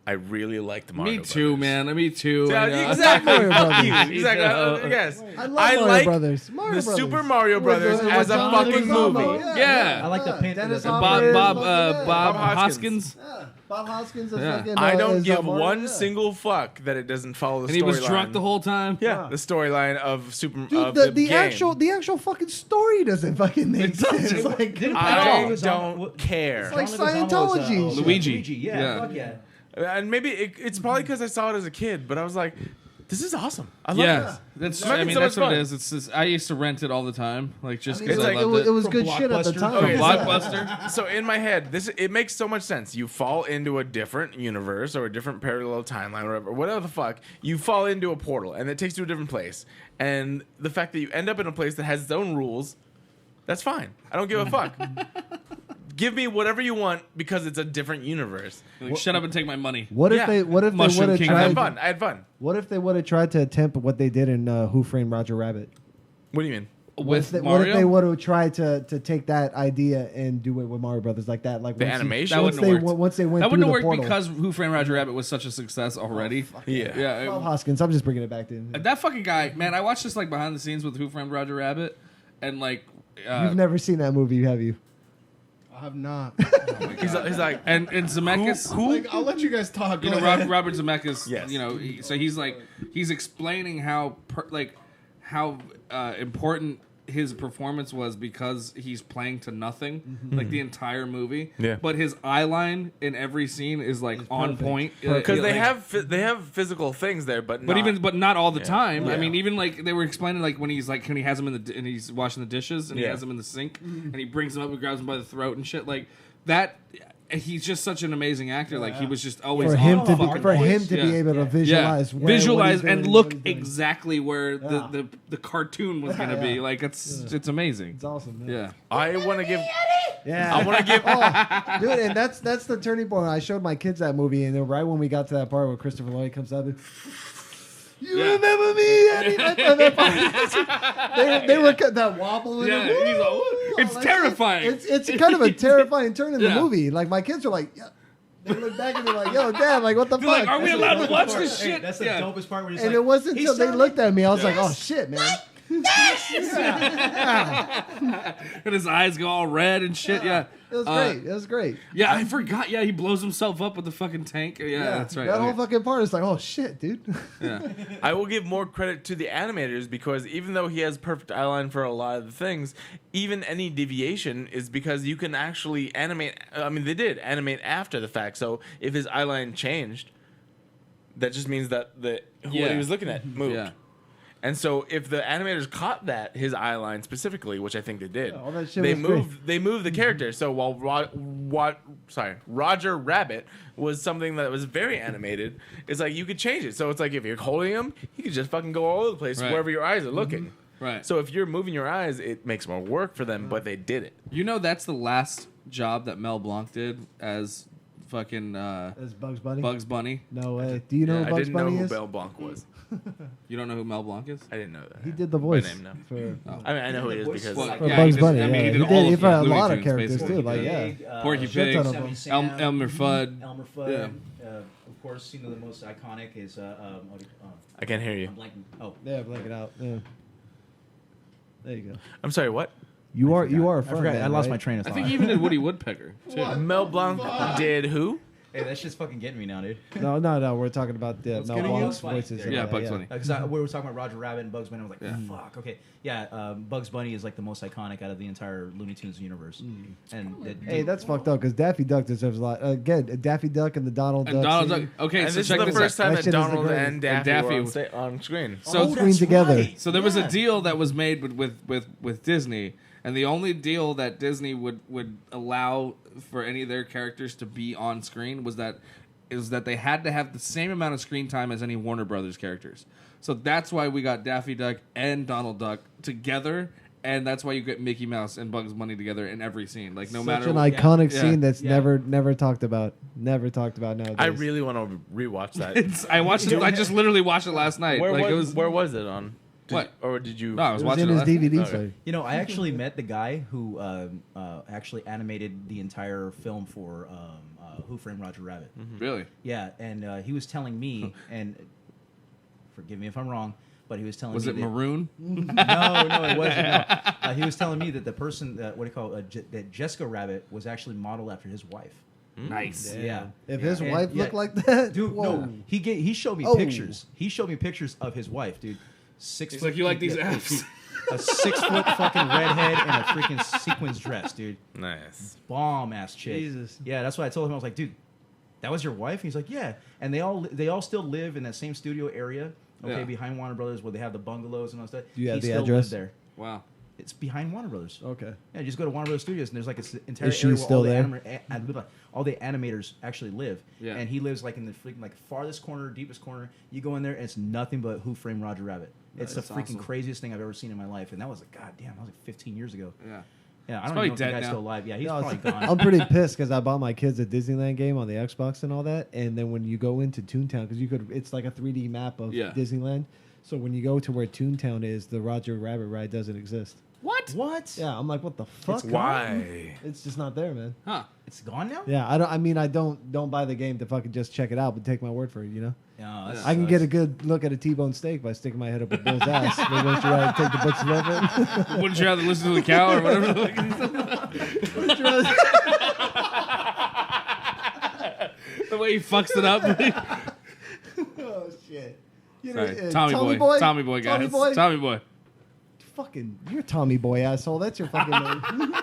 I really like the Mario Me too, Brothers. man. Me too. Yeah, exactly. Mario Fuck Brothers. you. Exactly. Yes. I love Mario like Brothers. Mario the Brothers. Super Mario Brothers With as a John fucking Leguizamo. movie. Yeah. I like the pin. Dennis the- Hopper. Bob Bob Hoskins. Yeah, Bob Hoskins is Yeah. fucking. I don't is, give Mario, one yeah. single fuck that it doesn't follow the And he was storyline. drunk the whole time. Yeah, the storyline of Super Dude, of the the game. actual fucking story doesn't fucking make sense. Like, Didn't I John Leguizamo- don't care. It's like John Leguizamo was, Scientology. Luigi. Yeah, Yeah. fuck yeah. And maybe it's probably because I saw it as a kid, but I was like, this is awesome. I love Yeah, this. that's. It's making I mean, so that's much what it fun. is. It's just, I used to rent it all the time, like just I mean, because It's I like, loved it was From good shit at the Blockbuster. time. Okay, Blockbuster. So in my head, it makes so much sense. You fall into a different universe or a different parallel timeline or whatever the fuck. You fall into a portal and it takes you to a different place. And the fact that you end up in a place that has its own rules, that's fine. I don't give a fuck. Give me whatever you want because it's a different universe. Like, shut up and take my money. What if Yeah. they? What if they Mushroom would have King. I had tried? fun. I had fun. What if they would have tried to attempt what they did in Who Framed Roger Rabbit? What do you mean? What if With they, what if they Mario, would have tried to take that idea and do it with Mario Brothers like that? Like The once you- animation? That once wouldn't they have worked. once they went that through wouldn't the have worked portal. because Who Framed Roger Rabbit was such a success already. Yeah. Yeah, Bob Hoskins. I'm just bringing it back to him. that fucking guy, man. I watched this like behind the scenes with Who Framed Roger Rabbit, and like, You've never seen that movie, have you? I have not. He's like, and Zemeckis. Like, I'll let you guys talk. You Go know, ahead. Robert Zemeckis. Yes. You know, so he's like, he's explaining how important his performance was because he's playing to nothing, like the entire movie. Yeah. But his eye line in every scene is like on point. because they Like, have physical things there, but not all the time. Yeah. I mean, even like they were explaining, like when he has him and he's washing the dishes and he Yeah. has him in the sink and he brings him up and grabs him by the throat and shit like that. He's just such an amazing actor. Like he was just always For him on to fucking be point. be able to Yeah. visualize, Visualize what he's and doing, look what he's doing. exactly where the cartoon was gonna be. Yeah. Like it's amazing. It's awesome, man. Yeah. I want to give. Yeah, I want to give. dude, and that's the turning point. I showed my kids that movie, and then right when we got to that part where Christopher Lloyd comes up, and, you remember me? they were that wobble. And Yeah, he's like, "Ooh." It's like, terrifying. It's kind of a terrifying turn in the Yeah. movie. Like my kids are like, yeah. They look back and they're like, yo, Dad, like what the They're fuck? like, are we allowed to watch this Hey, shit? that's the Yeah. dopest part. Where he's And like, it wasn't "He until they started- looked at me, I was like, oh shit, man. And his eyes go all red and shit. Yeah. It was great. It was great. Yeah, I forgot. Yeah, he blows himself up with the fucking tank. Yeah, that's right. That whole Okay. fucking part is like, oh shit, dude. Yeah. I will give more credit to the animators because even though he has perfect eyeline for a lot of the things, even any deviation is because you can actually animate. I mean, they did animate after the fact. So if his eyeline changed, that just means that what Yeah. he was looking at moved. Yeah. And so if the animators caught that, his eyeline specifically, which I think they did, all that shit they was great. moved the character. So while Roger Rabbit was something that was very animated, it's like you could change it. So it's like if you're holding him, you could just fucking go all over the place Right. wherever your eyes are looking. Right. So if you're moving your eyes, it makes more work for them, but they did it. You know that's the last job that Mel Blanc did as fucking As Bugs Bunny? Bugs Bunny. No way. Do you know I who Bugs didn't know Bunny who is? Mel Blanc was. You don't know who Mel Blanc is? I didn't know that. He did the By voice name, no. for I mean, I know who he is because Well, for yeah, Bugs he did- Bunny. I mean, yeah. he He did all did of for a Looney lot of Tunes, characters basically. too. Like Porky shit Pig, ton of Sammy them. Sam, Elmer Fudd. Elmer Fudd. Yeah. Of course, you know the most iconic is what do you- I can't hear you. I'm blanking. Oh, Yeah, blank it out. Yeah. There you go. I'm sorry, what? You are a I fun forgot. man, I lost right? my train of I thought. think he even did Woody Woodpecker too. Mel Blanc did who? Hey, that shit's fucking getting me now, dude. No. We're talking about the Mel getting you? Blanc's Bugs Bunny. voices. Yeah, and all that, Bugs Bunny. Because we were talking about Roger Rabbit and Bugs Bunny. I was like, fuck, okay. Yeah, Bugs Bunny is like the most iconic out of the entire Looney Tunes universe. And Hey, that's fucked up because Daffy Duck deserves a lot. Again, Daffy Duck and the Donald And Duck. Donald scene. Duck. Okay, And so this is check the this first out. time That that shit is the Donald greatest. and Daffy, Daffy were was- on screen. So Screen together. So there was a deal that was made with Disney, and the only deal that Disney would allow for any of their characters to be on screen was that they had to have the same amount of screen time as any Warner Brothers characters. So that's why we got Daffy Duck and Donald Duck together, and that's why you get Mickey Mouse and Bugs Bunny together in every scene. Like no Such matter an iconic Yeah. scene that's Yeah. never talked about. Never talked about nowadays. I really want to rewatch that. I watched it. I just literally watched it last night. Where like was it was where was it on? What? Or did you? No, I was It was watching in his last night. DVD Okay. player. You know, I actually met the guy who actually animated the entire film for Who Framed Roger Rabbit. Really? Yeah, and he was telling me, and forgive me if I'm wrong, but he was telling Was me it that, maroon? No, it wasn't. No. He was telling me that the person that Jessica Rabbit was actually modeled after his wife. Nice. Yeah. If his And- wife yeah. looked like that, Dude, whoa. no, he showed me Oh. pictures. He showed me pictures of his wife, dude. He's like, you like these abs? A 6-foot fucking redhead and a freaking sequins dress, dude. Nice. Bomb ass chick. Jesus. Yeah, that's what I told him. I was like, dude, that was your wife? He's like, yeah. And they all still live in that same studio area. Okay, Yeah. behind Warner Brothers, where they have the bungalows and all that stuff. Do you have He the still address? lived there. Wow. It's behind Warner Brothers. Okay. Yeah, just go to Warner Brothers Studios, and there's like an entire Is she area where still all the animators actually live. Yeah. And he lives like in the freaking like farthest corner, deepest corner. You go in there, and it's nothing but Who Framed Roger Rabbit. It's the That's freaking awesome. craziest thing I've ever seen in my life, and that was like, goddamn, that was like 15 years ago. Yeah. Yeah, I He's don't even know probably if the dead guy's now. still alive. Yeah, he's No, probably gone. I'm pretty pissed because I bought my kids a Disneyland game on the Xbox and all that, and then when you go into Toontown, because it's like a 3D map of Yeah. Disneyland. So when you go to where Toontown is, the Roger Rabbit ride doesn't exist. What? What? Yeah, I'm like, what the fuck? Why? It's just not there, man. Huh. It's gone now? Yeah, I don't. I mean, I don't buy the game to fucking just check it out, but take my word for it. You know, No, that I can sucks. get a good look at a T-bone steak by sticking my head up a bull's ass. But once you rather take the butcher's weapon, Wouldn't you rather listen to the cow or whatever? The way he fucks it up. oh shit! You Sorry, Tommy boy. Tommy boy, guys. Tommy boy. Tommy boy. Fucking, you're Tommy boy, asshole. That's your fucking name.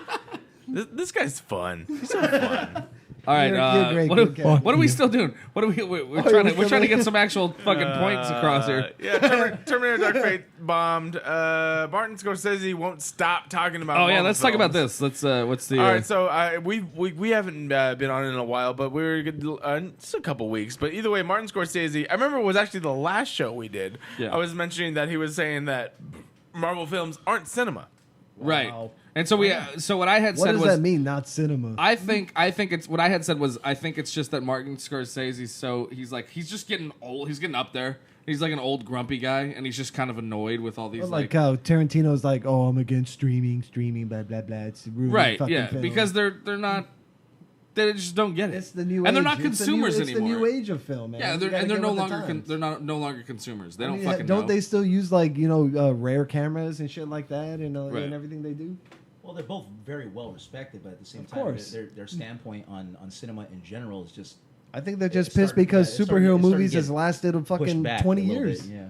This guy's fun. He's so fun. All right, You're great, what are we still doing? What are we're trying to get some actual fucking points across here. Yeah, Terminator Dark Fate bombed. Martin Scorsese won't stop talking about. Oh yeah, Marvel let's talk about films. this. Let's what's the All right, so we haven't been on in a while, but we're just a couple weeks. But either way, Martin Scorsese. I remember it was actually the last show we did. Yeah. I was mentioning that he was saying that Marvel films aren't cinema. right. Wow. And so so what I had What said does was that mean? Not cinema. I think it's what I had said was I think it's just that Martin Scorsese he's just getting old. He's getting up there. He's like an old grumpy guy, and he's just kind of annoyed with all these like how Tarantino's like, oh, I'm against streaming, blah blah blah. It's ruining right, fucking yeah, film. because they're not. They just don't get it. It's the new and they're age. not consumers it's anymore. the new age of film, man. Yeah, You they're gotta no get with the longer times. they're no longer consumers. They I don't mean, fucking don't know. they still use like rare cameras and shit like that and Right. and everything they do? Well, they're both very well respected, but at the same Of time, course. their standpoint on cinema in general is just I think they're just It's pissed starting- because yeah, it's starting- superhero it's starting to movies get has lasted a pushed fucking back 20 a little years. bit, yeah.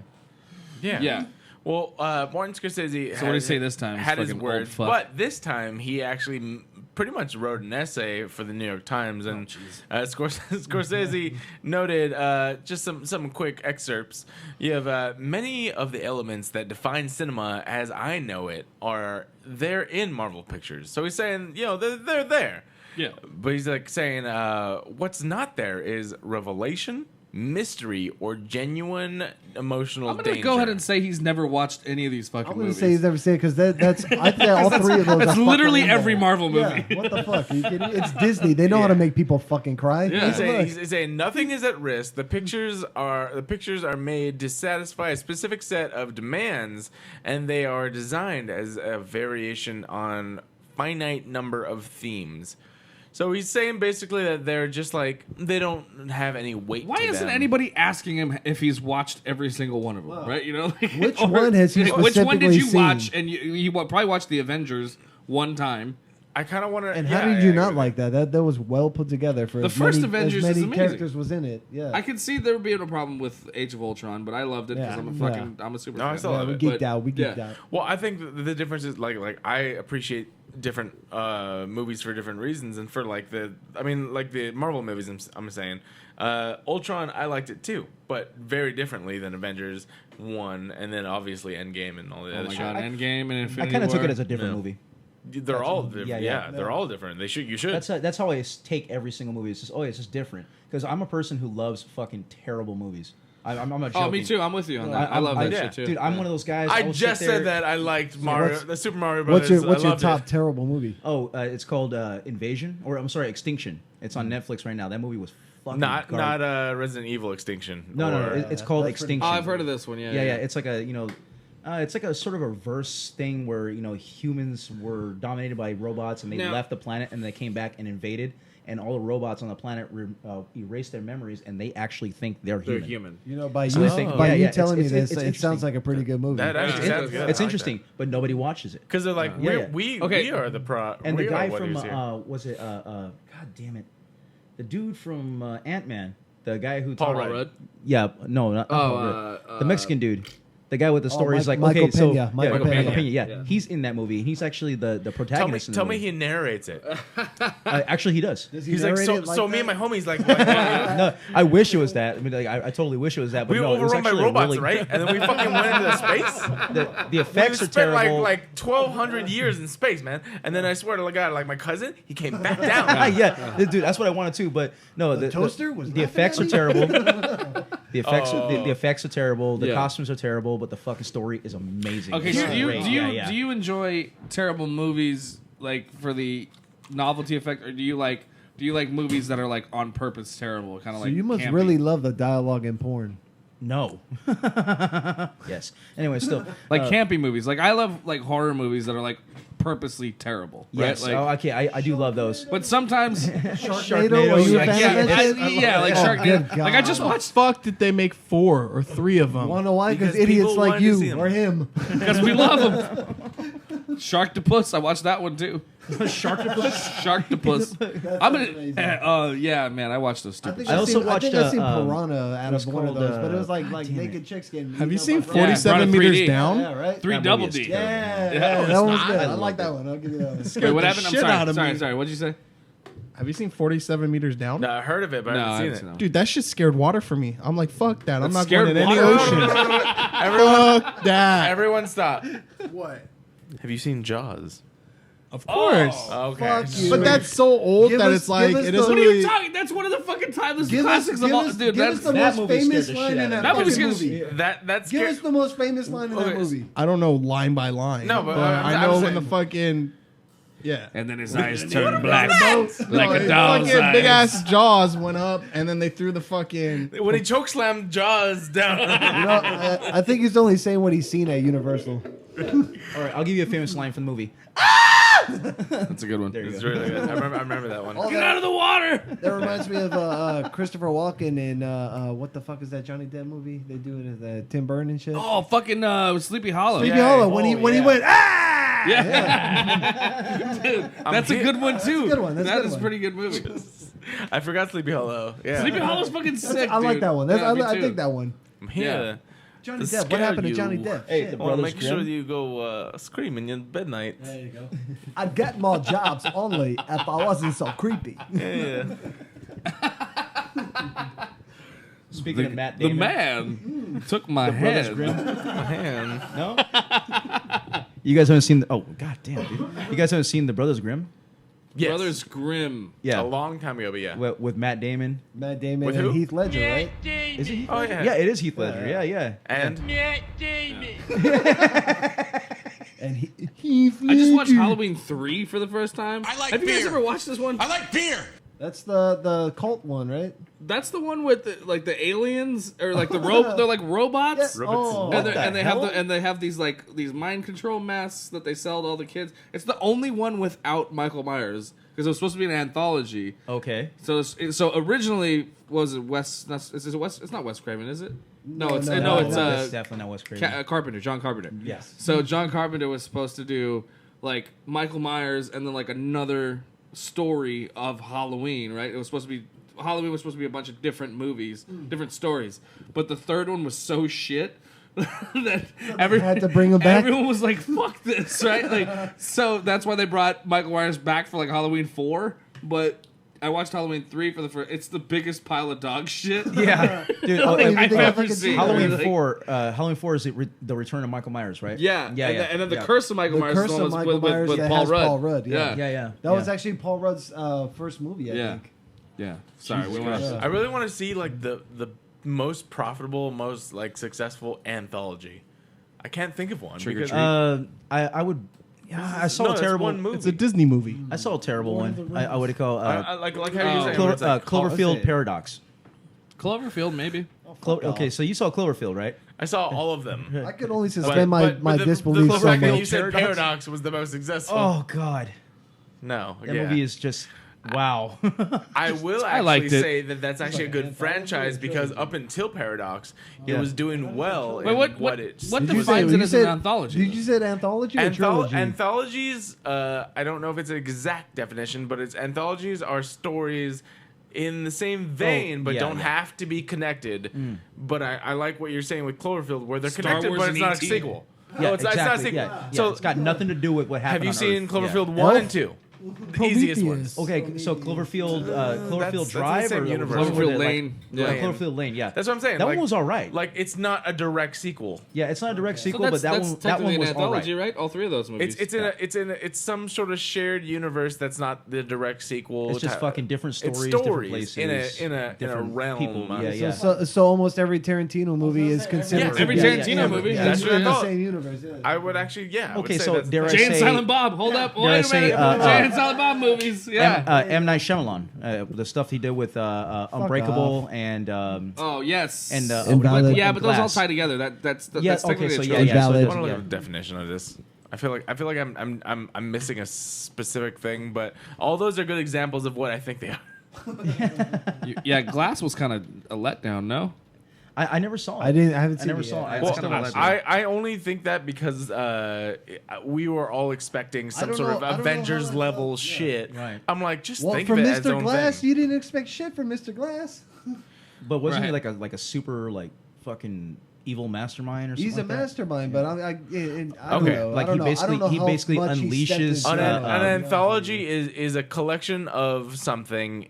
Yeah. Yeah. Well, Martin Scorsese. So what did he say this time? Had his Fucking old words, fuck. but this time he actually pretty much wrote an essay for the New York Times, and Scorsese noted just some quick excerpts. You have many of the elements that define cinema as I know it are there in Marvel pictures. So he's saying, they're there. Yeah. But he's like saying, what's not there is revelation, mystery, or genuine emotional I'm gonna danger. go ahead and say he's never watched any of these fucking I'm gonna movies. say he's never seen it because that's I'd say all three of those. That's are fucking literally in there. every Marvel movie. Yeah, what the fuck? Are you kidding? It's Disney. They know how to make people fucking cry. Yeah. He's saying nothing is at risk. The pictures are made to satisfy a specific set of demands, and they are designed as a variation on finite number of themes. So he's saying basically that they're just like they don't have any weight. Why to isn't them. anybody asking him if he's watched every single one of them? Right? You know, like, Which one has he Which one did specifically you watch? seen? And you probably watched the Avengers one time. I kind of want to. And how did you not like that? That was well put together for The as first many, Avengers as is many amazing. characters was in it. Yeah, I could see there being a problem with Age of Ultron, but I loved it because Yeah, I'm a yeah. fucking I'm a super. No, I fan. still yeah, love we it, geeked but- out. We geeked yeah. out. Well, I think the difference is like I appreciate different movies for different reasons, and for like the Marvel movies. I'm saying Ultron, I liked it too, but very differently than Avengers 1, and then obviously Endgame and all the Oh other my shit. god, Endgame and I Infinity kind of took War. it as a different Yeah. movie. They're all different. yeah. They're all different. You should. That's how I take every single movie. It's just it's just different because I'm a person who loves fucking terrible movies. I'm not joking. Oh, me too. I'm with you on that. I love that shit too. Dude, I'm one of those guys. I will just sit there- said that I liked the Super Mario What's Brothers. your I loved top it. terrible movie? Oh, it's called Invasion, or I'm sorry, Extinction. It's on Netflix right now. That movie was fucking Not garbage. Resident Evil Extinction. No, or- it's called that's pretty- Extinction. Oh, I've heard of this one. Yeah, Yeah. It's like a It's like a sort of a reverse thing where humans were dominated by robots and they left the planet and they came back and invaded, and all the robots on the planet erased their memories and they actually think they're human. By you telling me this, it sounds like a pretty good movie. That actually sounds good. It's interesting, but but nobody watches it because they're like, we are the pro. And the guy from was it God damn it, the dude from Ant-Man, the guy who Paul Rudd. Yeah, no, not Paul Rudd. The Mexican dude. The guy with the story is like, Michael okay, so Pena. Michael Pena. Yeah, he's in that movie. He's actually the protagonist. Tell me he narrates it. Actually, he does. He's like, so me and my homies like. No, I wish it was that. I mean, like, I totally wish it was that. But we no, overrun by robots, right? And then we fucking went into space. The effects are terrible. Like 1,200 years in space, man. And then I swear to God, like my cousin, he came back down. Yeah, dude, that's what I wanted too. But no, the toaster was. The effects are terrible. The effects are terrible. The costumes are terrible. But the fucking story is amazing. Okay, so do you enjoy terrible movies like for the novelty effect, or do you like movies that are like on purpose terrible, kind of like? So you must campy? really love the dialogue in porn. No. Yes. Anyway, still like campy movies. Like I love like horror movies that are like purposely terrible. Yes. Right? Like, okay. I do love those. But sometimes Sharknado. Are you a fan of that shit? like Sharknado. Like I just watched. Fuck, did they make 4 or 3 of them? Wanna why? Because idiots like you or him. Because we love them. Sharktopus. I watched that one too. Sharktopus. I'm gonna. Yeah, man. I watched those stupid. I think I've seen Piranha out of one of those, but it was like naked chicks getting. Have you seen 47 meters down? Yeah, right. 3 double D. Yeah, that one was good. I like that one. I'll give you that one. Wait, what happened? I'm sorry. What'd you say? Have you seen 47 meters down? No, I heard of it, but I haven't seen it. Dude, that shit scared water for me. I'm like, fuck that. I'm not scared going in any water? ocean. Fuck that. Everyone stop. What? Have you seen Jaws? Of course. Okay. Fuck you. But that's so old that it's like, it isn't What are you really... talking? That's one of the fucking timeless classics of all. Dude, give us the that most movie famous scared the line shit in out that of me. fucking That movie's movie. That's Give us the most famous line in that movie. I don't know line by line. No, but I I'm know when saying- the fucking... Yeah. And then his eyes turned black like a No, dog's fucking eyes. big ass jaws went up, and then they threw the fucking. when he chokeslammed Jaws down. I think he's only saying what he's seen at Universal. All right, I'll give you a famous line from the movie. That's a good one. There you It's go. really good. I remember that one. Get out of the water! That reminds me of Christopher Walken in what the fuck is that Johnny Depp movie? They do it as Tim Burton and shit. Oh, fucking Sleepy Hollow. Sleepy Hollow when he went Yeah. Dude, that's a good one too. That's a good one. That's a That good is a one. pretty good movie. I forgot Sleepy Hollow. Yeah. Sleepy Hollow's fucking sick. I like dude. that one. Yeah, me I too. think that one. I'm here. Johnny To Depp. What scare happened to you. Johnny Depp? Hey, Shit. the Well, brothers make sure Grimm. you go scream in your bed night. There you go. I'd get more jobs only if I wasn't so creepy. Yeah. Speaking of Matt The Damon, man took my Brothers head. Grimm. Man. No. You guys haven't seen? Oh, god damn, dude. You guys haven't seen the Brothers Grimm? Yes. Brothers Grimm. Yeah, A long time ago, but yeah. with Matt Damon. Matt Damon With and who? Heath Ledger, right? Is it? Heath Oh, Ledger? yeah. Yeah, it is Heath Ledger. Yeah. And And Heath I just watched Ledger. Halloween 3 for the first time. I like Have you guys beer. ever watched this one? I like beer. That's the cult one, right? That's the one with the aliens or like the they're like robots. Yeah. Oh, And, what the they have these these mind control masks that they sell to all the kids. It's the only one without Michael Myers because it was supposed to be an anthology. Okay. So originally was it Wes? Is it Wes? It's not Wes Craven, is it? No, it's that's definitely not Wes Craven. Carpenter, John Carpenter. Yes. So John Carpenter was supposed to do like Michael Myers and then like another story of Halloween, right? It was supposed to be Halloween was supposed to be a bunch of different movies, different stories. But the third one was so shit that Had to bring him back. everyone was like, "Fuck this!" Right? Like, so that's why they brought Michael Myers back for like Halloween 4. But I watched Halloween 3 for the first. It's the biggest pile of dog shit. Yeah, dude. I've ever seen. Halloween Like, 4. Halloween 4 is the return of Michael Myers, right? Yeah, and then the Curse of Michael The Myers Curse is of one was Michael Myers with that Paul has Rudd. Paul Rudd, yeah. Yeah. That was actually Paul Rudd's first movie, I think. Yeah. Sorry, we went. Christ. I really want to see like the most profitable, most like successful anthology. I can't think of one. Trick or because- Treat. I would. Yeah, I saw No, a that's terrible one movie. It's a Disney movie. I saw a terrible one. I would call like how you say it, where it's like Cloverfield it? Paradox. Cloverfield, maybe. Okay, so you saw Cloverfield, right? I saw all of them. I could only suspend my the disbelief fact so that you much. said Paradox was the most successful. Oh God, No, that movie is just wow. I will I liked actually it. say that that's actually a good franchise because up until Paradox, it Yeah. was doing well. Wait, in what it's what Did you defines say- it you as said- an anthology? Did you say anthology or trilogy? Anthologies, I don't know if it's an exact definition, but it's anthologies are stories in the same vein, but yeah, don't yeah. have to be connected. But I like what you're saying with Cloverfield, where they're Star connected, Wars but and it's not a E.T.. sequel. Yeah, No, it's not a exactly. sequel. Yeah, So it's got nothing to do with what happened. have you on seen Earth. Cloverfield Yeah. 1 and 2? The easiest ones. Okay, so Cloverfield, Cloverfield that's in the Drive same or universe. Cloverfield Lane. Yeah, Lane. Cloverfield Lane. Yeah, That's what I'm saying. That like, one was all right. Like, it's not a direct sequel. Yeah, it's not a direct So sequel, that's, but that that's one technically was an all anthology, right. right? All three of those movies. It's some sort of shared universe that's not the direct sequel. It's just type- fucking different stories, It's different stories places, in a different realm. people. Yeah, yeah. So almost every Tarantino movie is considered. Yeah, every Tarantino movie. Yeah, That's it's what I in the thought. same universe. Yeah. I would actually, I would Okay, say so that's dare I Jay and say- Silent Bob. Hold up. I Wait a say, minute. Jay and Silent Bob movies. Yeah. M. Night Shyamalan, the stuff he did with Unbreakable and Oh yes. and Invalid. But, yeah, but those all Glass. tie together. That's Yeah, that's technically okay, so a yeah, trilogy. yeah. So Invalid. I there's- want to look yeah. at the definition of this. I feel like I'm missing a specific thing, but all those are good examples of what I think they are. Yeah, Glass was kind of a letdown. No. I never saw it. I haven't seen never it saw yet. it. Well, It's kind of a letdown. I only think that because we were all expecting some don't sort know- of I don't know Avengers how that level felt. Yeah. shit. Right. I'm like, just Well, think from of it as its Mr. own Glass, thing. you didn't expect shit from Mr. Glass. But wasn't he Right. like a super like fucking evil mastermind or something? He's a like that? mastermind, but I don't Okay. know. Like, I don't he know. basically- I don't know he how basically much he stepped unleashes, into An, that. an anthology is a collection of something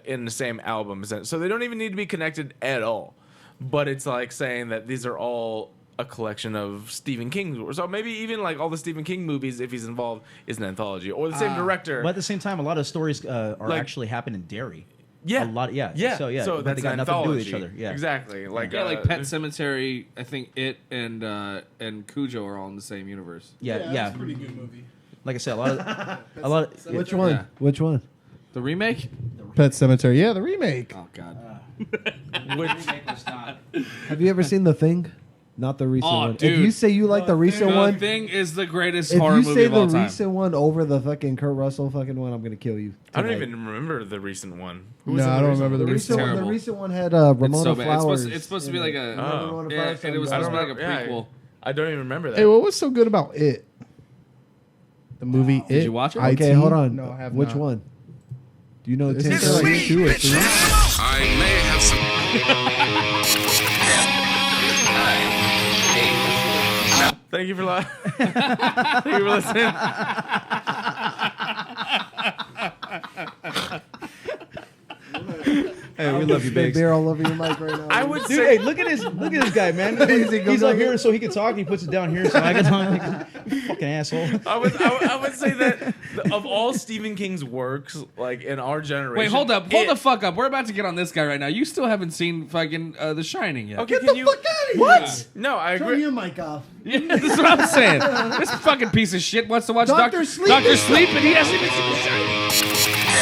in the same album. So they don't even need to be connected at all. But it's like saying that these are all a collection of Stephen King. So maybe even like all the Stephen King movies, if he's involved, is an anthology. Or the same director. But at the same time, a lot of stories are Like- actually happen in Derry. Yeah. A lot. Yeah. Yeah. So yeah. So but that's they got an nothing to do with anthology. each other. Yeah. Exactly. Like Yeah, like Pet Cemetery. I think it and Cujo are all in the same universe. Yeah. Yeah. Pretty good movie. Like I said, a lot. Of, Which one? Yeah. Which one? The remake? Pet Cemetery. Yeah, the remake. Oh God. Have you ever seen The Thing? Not the recent Oh, one. dude. If you say you like the recent The one, Thing is the greatest if horror you movie say of all the time. recent one over the fucking Kurt Russell fucking one, I'm gonna kill you. I don't tonight. even remember the recent one. No, I don't remember the The recent recent one. The terrible. recent one had It's Ramona so bad. Flowers. It's supposed to be like a. Ramona Yeah, Flowers and it was from, supposed to be like a Yeah, prequel. I don't even remember that. Hey, what was so good about it? The movie It. Did you watch it? Okay, IT? hold on. No, I have Which not. one? Do you know? It's Tim like Curry? 2 or 3. I may have some. Thank you for Thank you for listening. hey, we love you, Spit Biggs. beer all over your mic right now. I would Dude, say hey, look at this guy, man. He goes He's up like here this. so he can talk, and he puts it down here so I can talk. Fucking asshole. I would say that of all Stephen King's works, like in our generation. Wait, hold up. Hold the fuck up. We're about to get on this guy right now. You still haven't seen fucking The Shining yet. Okay, can you? What? No, I Turn agree. your mic off. Yeah, that's what I'm saying. This fucking piece of shit wants to watch Dr. Sleep. Dr. Sleep, and he hasn't even seen The Shining.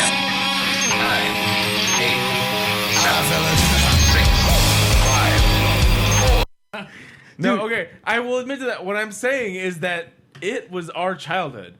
No, okay. I will admit to that. What I'm saying is that it was our childhood.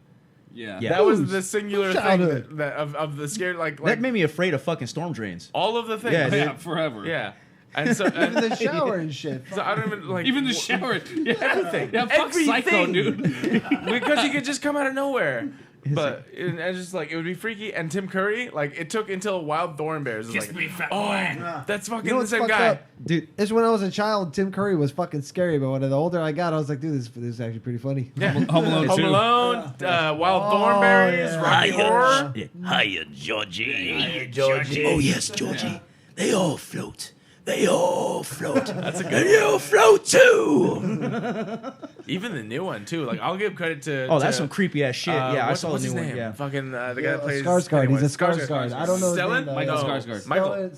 Yeah. Yeah. That was Whose the singular childhood? thing that of the scared like That made me afraid of fucking storm drains. all of the things. Yeah, Yeah, forever. Yeah. And so In the shower and shit. so I don't even like Even the shower. Yeah. everything. Yeah, fuck Psycho, Everything. dude. Because he could just come out of nowhere. But and just like it would be freaky. And Tim Curry, like it took until Wild Thornberrys was like, me, fat oh, boy. that's fucking You know the what's same fucked guy. up? Dude, It's when I was a child, Tim Curry was fucking scary, but when the older I got, I was like, dude, this is actually pretty funny. Yeah. Home Alone Home 2. Alone, Wild Thornberries, yeah. Rocky Horror. Hiya, Georgie. Oh, yes, Georgie. They all float. They all float. That's a good And you float too. Even the new one too. Like I'll give credit to. oh, that's to, some creepy ass shit. Yeah, I saw what's the his new one. name? Yeah. Fucking the guy that plays Skarsgård. anyway, He's a Skarsgård. I don't know his Stellan? name, though. Michael No. Skarsgård. Michael.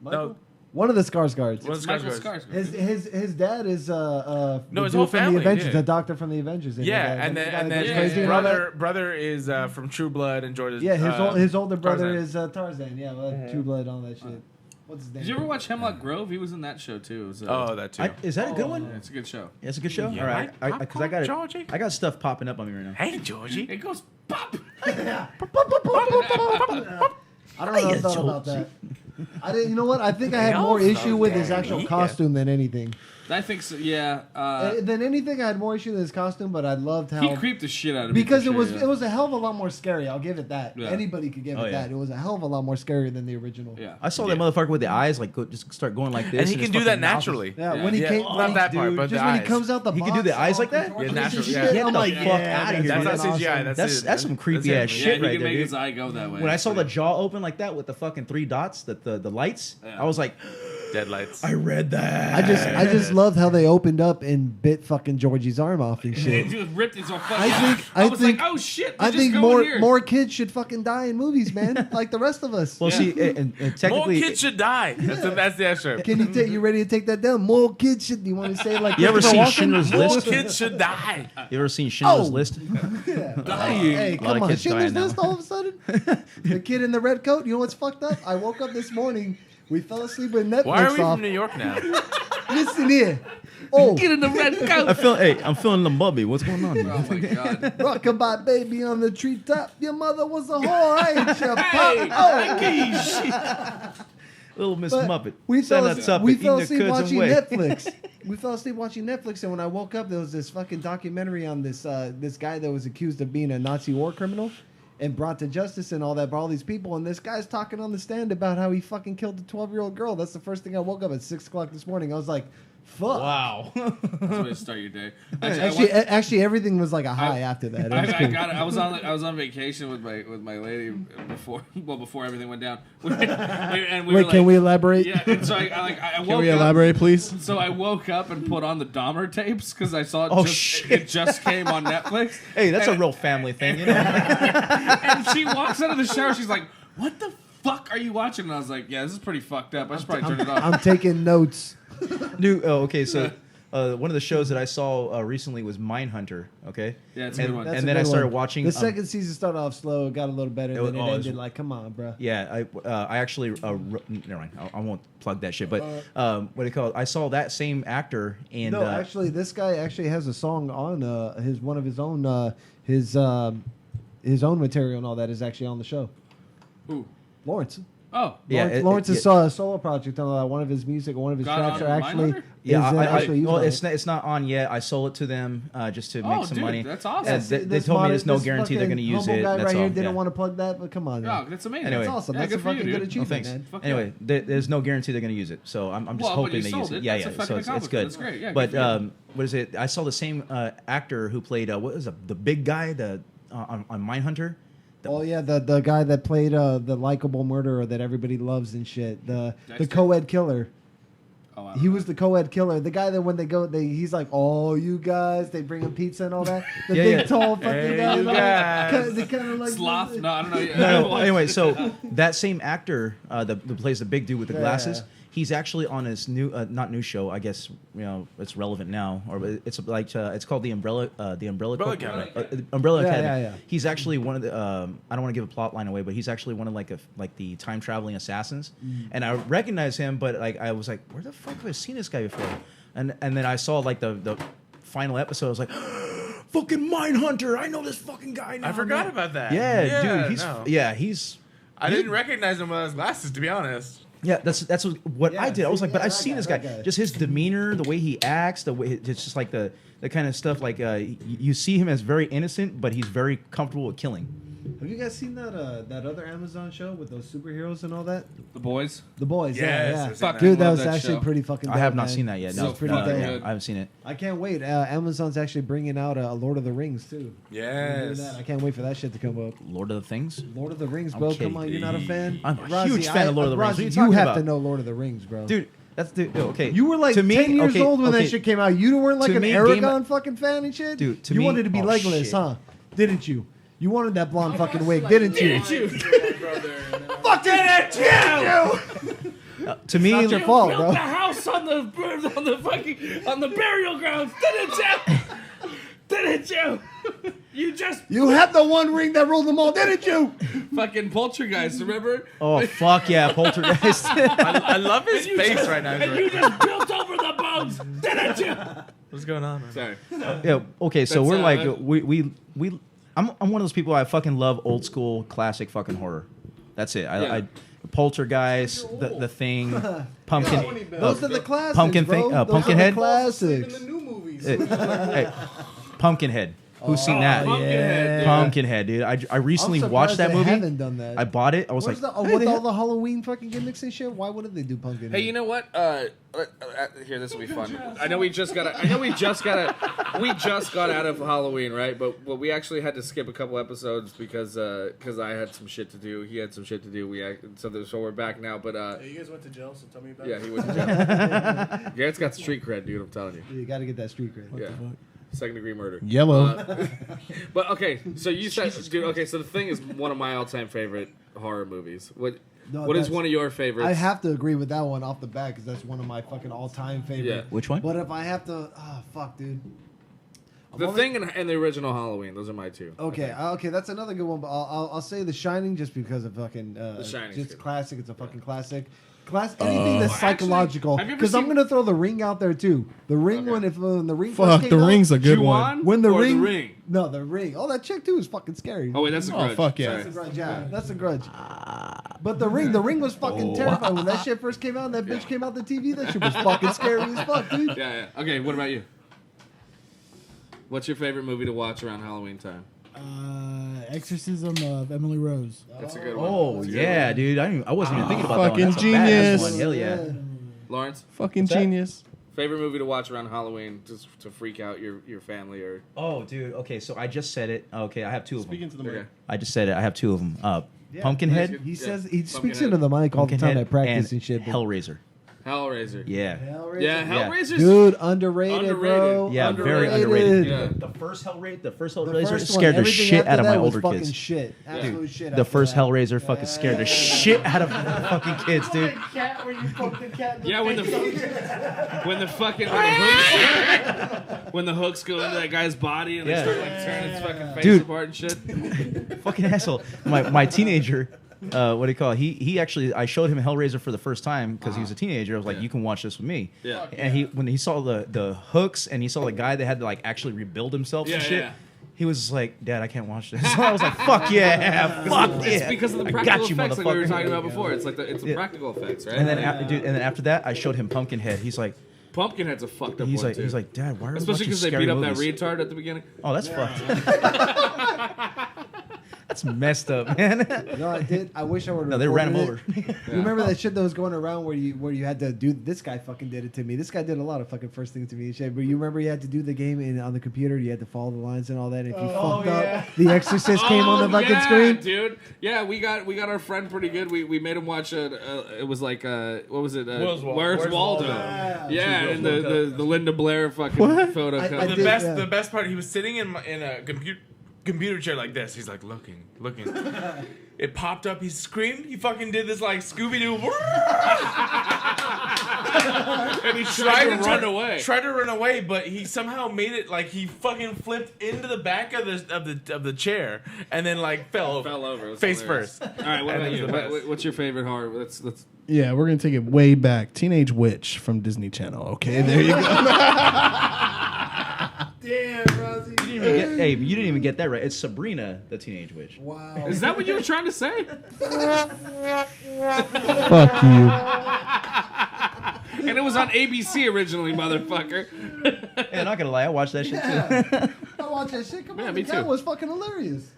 Michael? No. One of the Skarsgårds. One of the Michael Skarsgårds. Skarsgård. His dad is the his dude whole from family, the Avengers, yeah. the doctor from the Avengers. Yeah, and then his his brother is from True Blood and Jordan. Yeah, his older brother Tarzan. is Tarzan. Yeah, True Blood, all that shit. What's his name? Did you ever watch Hemlock Grove? He was in that show too. It was, that too. Is that a good one? Yeah, it's a good show. Yeah, it's a good show. You All right, like because I got it. Georgie? I got stuff popping up on me right now. Hey, Georgie. It goes pop. I don't know if I thought about that. I didn't. You know what? I think I had more issue with his actual costume than anything. I think so. Yeah. Than anything, I had more issue with his costume, but I loved how He creeped the shit out of me. because it was a hell of a lot more scary. I'll give it that. Yeah. Anybody could give it that. It was a hell of a lot more scary than the original. Yeah. I saw that motherfucker with the eyes like just start going like this, And he his can do that fucking mouth is- naturally. Yeah, when he came, Not that part, but just the when he eyes. comes out the He box, can do the eyes all like that? contorted Yeah, and natural, shit, yeah. Get I'm the like, fuck yeah, outta here, That's dude. not CGI. Awesome. That's some creepy That's ass him. Yeah, shit he right can there, make dude. his eye go that way. When I saw the It's jaw open like that with the fucking 3 dots, the lights, Yeah. I was like, Deadlights. I read that. I just loved how they opened up and bit fucking Georgie's arm off and pretty- shit. He just ripped his own fucking. I was think- like, oh shit. I just think go in here. more kids should fucking die in movies, man, like the rest of us. Well, Yeah. see, and More technically, kids should die. That's the extra. Can you take? You ready to take that down? More kids should. You want to say it like You ever Christopher seen Walken? Schindler's More List? kids should die. You ever seen Schindler's Oh. List? Hey, A lot come of on, kids dying Schindler's now. List. All of a sudden, the kid in the red coat. You know what's fucked up? I woke up this morning. We fell asleep with Netflix Why are we off. from New York now? Listen here. Oh, Get in the red coat. I'm feeling the bubby. What's going on? Oh my god. rockabye baby on the treetop. Your mother was a whore, ain't you? Pop? Oh. Little Miss But Muppet. We fell, Standing up, we eating fell the asleep goods watching away. Netflix. We fell asleep watching Netflix, and when I woke up, there was this fucking documentary on this this guy that was accused of being a Nazi war criminal and brought to justice and all that by all these people. And this guy's talking on the stand about how he fucking killed a 12-year-old girl. That's the first thing I woke up at 6 o'clock this morning. I was like, fuck. Wow. That's the way to start your day. Actually, everything was like a high after that. It was I cool. got it. I was on vacation with my lady before everything went down. We were Wait, can we elaborate? Yeah, and so I woke Can we up. elaborate, please? So I woke up and put on the Dahmer tapes because I saw it. Oh, It just came on Netflix. Hey, that's a real family thing, you know? And she walks out of the shower. She's like, "What the fuck are you watching?" And I was like, "Yeah, this is pretty fucked up. I should probably turn it off." I'm taking notes. Dude, okay, so one of the shows that I saw recently was Mindhunter, okay? Yeah, it's a good one. That's And a then I good started one. watching... The second season started off slow, got a little better, was- then it oh, it was- ended like, come on, bro. Yeah, I actually... never mind, I won't plug that shit, but what do you call it? I saw that same actor and... No, actually, this guy actually has a song on one of his own his own material and all that is actually on the show. Who? Lawrence. Oh, Yeah, Lawrence's solo project on one of his music, one of his Got tracks on are actually Mindhunter? Yeah, actually used well, on it's not on yet. I sold it to them just to make some dude, money. that's awesome. And they This told me modern- there's no this guarantee they're going to fucking use humble it. guy That's right all. here didn't yeah. want to plug that, but come on, Oh, man. that's amazing. Anyway. That's awesome. Yeah, That's good a for you, fucking good dude. achievement, thanks. man. Fuck Anyway, there's no guarantee they're going to use it, so I'm just Well, but hoping you they sold use it. it. Yeah, That's a yeah. fucking So it's accomplishment. good. That's great. Yeah, but good for you. what is it? I saw the same actor who played what was it? The big guy on Mindhunter. Oh yeah, the guy that played the likable murderer that everybody loves and shit. The Dexter? co-ed killer. Oh, He was the co-ed killer. The guy that when they go, he's like, "Oh, you guys," they bring him pizza and all that. The Yeah, big yeah. tall fucking Hey, guy. you and all that. guys. They kind of like Sloth? No, I don't know. No. Anyway, so that same actor that plays the big dude with the glasses, he's actually on his new not new show. I guess it's relevant now, or it's like it's called the Umbrella Academy. Umbrella Yeah, Academy. yeah. He's actually one of the I don't want to give a plot line away, but he's actually one of like the time traveling assassins, and I recognize him, but like I was like, where the fuck have I seen this guy before? And then I saw like the final episode. I was like, fucking Mindhunter! I know this fucking guy now. I forgot man. about that. Yeah, dude, no. he's. I didn't recognize him with his glasses, to be honest. Yeah, that's what Yeah, I did. I was see, like, but yeah, I've that seen guy, this guy. that guy. Just his demeanor, the way he acts, the way it's just like the kind of stuff. Like you see him as very innocent, but he's very comfortable with killing. Have you guys seen that other Amazon show with those superheroes and all that? The Boys. The Boys. Yes, yeah. I've seen Fuck, that. Dude, that Love was that actually show. pretty fucking. I have dope, not man. seen that yet. It's No, pretty no, dope. yeah, I haven't seen it. I can't wait. Amazon's actually bringing out Lord of the Rings too. Yes. I can't wait for that shit to come up. Lord of the Things. Lord of the Rings, I'm bro. kidding. Come on, you're not a fan? I'm a Rozzy, huge fan of Lord of the Rings. What are Rozzy, you talking have about? to know Lord of the Rings, bro. Dude, that's okay. You were like to me, 10 years okay, old when okay. that shit came out. You weren't like To an me, Aragon fucking fan and shit? Dude, to you me- wanted to be oh, Legolas, shit. huh? Didn't you? You wanted that blonde fucking wig, didn't you? Fucking To me, Not your fault, Built bro. the house on the burial grounds, didn't you? Didn't you? You had the one ring that ruled them all, didn't you? Fucking Poltergeist, remember? Oh fuck yeah, Poltergeist. I love his face right now. You just built over the bones, didn't you? What's going on? Man? Sorry. Yeah. Okay. So That's, we're like we. I'm one of those people. I fucking love old school classic fucking horror. That's it. I Poltergeist, the Thing, Pumpkin. Those are the classics, Pumpkin bro. thing. Those Pumpkinhead. are the classics. In the new movies. Hey, Pumpkinhead. Who's seen that? Pumpkinhead, dude. Pumpkinhead, dude. I recently I'm watched that surprised they movie. haven't done that. I bought it. I was Where's like, with all the Halloween fucking gimmicks and shit? Why wouldn't they do pumpkin? Hey, you know what? Here, this will be fun. I know we just got out of Halloween, right? But we actually had to skip a couple episodes because I had some shit to do. He had some shit to do. So we're back now. But Hey, you guys went to jail, so tell me about yeah, it. he went to jail. Garrett's got street cred, dude. I'm telling you. You got to get that street cred. Yeah. Second-degree murder. Yellow. But okay, so you said, dude. Okay, so The Thing is one of my all-time favorite horror movies. What is one of your favorites? I have to agree with that one off the bat because that's one of my fucking all-time favorite. Yeah. which one? But if I have to, fuck, dude. The Thing and the original Halloween. Those are my two. Okay, that's another good one. But I'll say The Shining just because of fucking The Shining's just good. classic. It's a fucking classic. Anything that's psychological. have you ever Because I'm seen- gonna throw The Ring out there too. The Ring when the Ring first Fuck, came the out, ring's a good Ju-on one. when the or ring, The Ring? No, The Ring. Oh, that chick too is fucking scary. Oh wait, that's a Oh, grudge. fuck yeah. Sorry. That's a grudge, yeah. That's a grudge. But the ring was fucking terrifying when that shit first came out. And that bitch came out the TV. That shit was fucking scary as fuck, dude. Yeah. Okay, what about you? What's your favorite movie to watch around Halloween time? Exorcism of Emily Rose. That's a good one. Oh That's a good yeah, one. dude. I wasn't even thinking about that one. Fucking That's a badass genius. one. Hell yeah. Lawrence, Fucking genius. favorite movie to watch around Halloween just to freak out your family or? Oh, dude. Okay, so I just said it. Okay, I have two of them. Speaking to the mic. Okay. I he have two of them. Pumpkinhead. Nice. He Yeah. says he speaks Pumpkinhead. into the mic all the time Pumpkinhead at practice and and shit. but- Hellraiser. Hellraiser. Yeah. Yeah, Hellraiser's Dude, underrated, bro. Underrated. Yeah, very underrated. Yeah. The first Hellraiser The scared first the one, everything shit after out of that my was older fucking kids. shit. Absolute shit. The after first that. Hellraiser fucking scared the shit out of fucking kids, dude. Cat where you poke the cat in the Yeah, when the hooks go into that guy's body and Yeah. they start like turning his fucking face Dude. apart and shit. Fucking asshole. My teenager, what do you call it? He actually, I showed him Hellraiser for the first time because he was a teenager. I was like, Yeah. you can watch this with me. Yeah. And when he saw the hooks and he saw the guy that had to like actually rebuild himself and Yeah, shit. yeah. He was like, Dad, I can't watch this. So I was like, fuck yeah, fuck yeah. It's because of the I practical got you, effects like we were motherfucker. talking about before. It's like it's the Yeah. practical effects, right? And then, after that, I showed him Pumpkinhead. He's like, Pumpkinhead's a fucked up he's one like, too. he's like, Dad, why are we especially watching because they scary beat up movies? that retard at the beginning. Oh, that's fucked. That's messed up, man. No, I did. I wish I would. No, they ran him over. You remember that shit that was going around where you had to do? This guy fucking did it to me. This guy did a lot of fucking first things to me and shit. But you remember you had to do the game on the computer. You had to follow the lines and all that. And if you fucked up, The Exorcist came on the fucking screen. Dude. Yeah, we got our friend pretty good. We made him watch it was like what was it? Where's Waldo? Yeah, and the Linda Blair fucking photo. I cover. did, The best part, he was sitting in a computer chair like this. He's like looking. It popped up. He screamed. He fucking did this like Scooby Doo. And he tried to run away. Tried to run away, but he somehow made it like he fucking flipped into the back of the chair and then like fell over. It was Face hilarious. first. All right, what And about it was you? the best. What's your favorite horror? Let's Yeah, we're gonna take it way back. Teenage Witch from Disney Channel. Okay, there you go. Damn, Rosie. You didn't even get that right. It's Sabrina, the Teenage Witch. Wow. Is that what you were trying to say? Fuck you. And it was on ABC originally, motherfucker. Yeah, not gonna lie, I watched that shit too. Yeah. I watched that shit. Come Yeah, on, me the cat too. was fucking hilarious.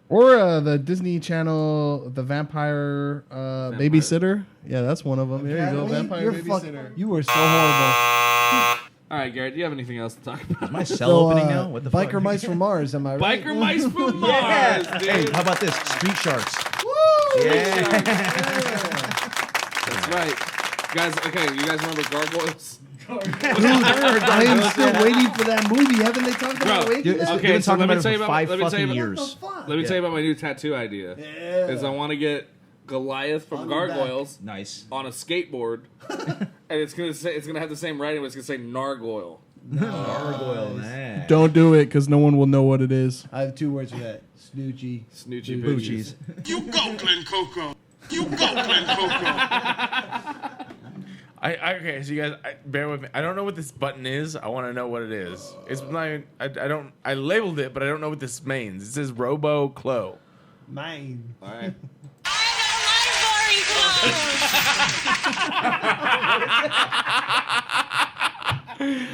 Or the Disney Channel, the Vampire Babysitter. Yeah, that's one of them. There you go, Vampire You're Babysitter. You were so horrible. All right, Garrett, do you have anything else to talk about? Is my cell opening now? What the Biker fuck? Mice from Mars, am I right? Biker Mice from Mars, Yeah. dude. Hey, how about this? Street Sharks. Woo! Yeah. That's right. Guys, okay, you guys remember Gargoyles? I am still waiting for that movie. Haven't they talked about Bro, it? Dude, Okay, they've been so talking let me about tell it you for about- 5 let me tell you fucking about- years. Let me tell you about my new tattoo idea. Yeah. Is I want to get Goliath from On your back. Gargoyles Nice. on a skateboard, and it's gonna have the same writing, but it's gonna say Nargoyle. Gargoyle, man. Don't do it because no one will know what it is. I have 2 words for that. Snoochie. Snoochie Boochies. You go, Glen Coco. You go, Glen Coco. Okay, so you guys, bear with me. I don't know what this button is. I want to know what it is. It's not. I labeled it, but I don't know what this means. It says Robo Clo. Mine. All right.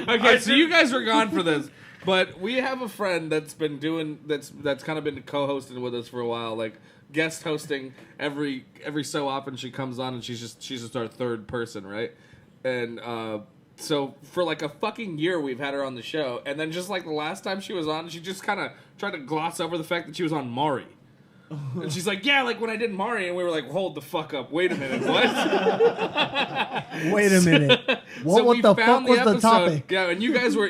Okay, so you guys were gone for this, but we have a friend that's been doing that's kind of been co-hosting with us for a while, like guest hosting every so often. She comes on and she's just our third person, right? And so for like a fucking year we've had her on the show, and then just like the last time she was on, she just kind of tried to gloss over the fact that she was on Maury. And she's like, yeah, like when I did Mari, and we were like, hold the fuck up, wait a minute, what? Wait a minute. What the fuck was the topic? Yeah, and you guys were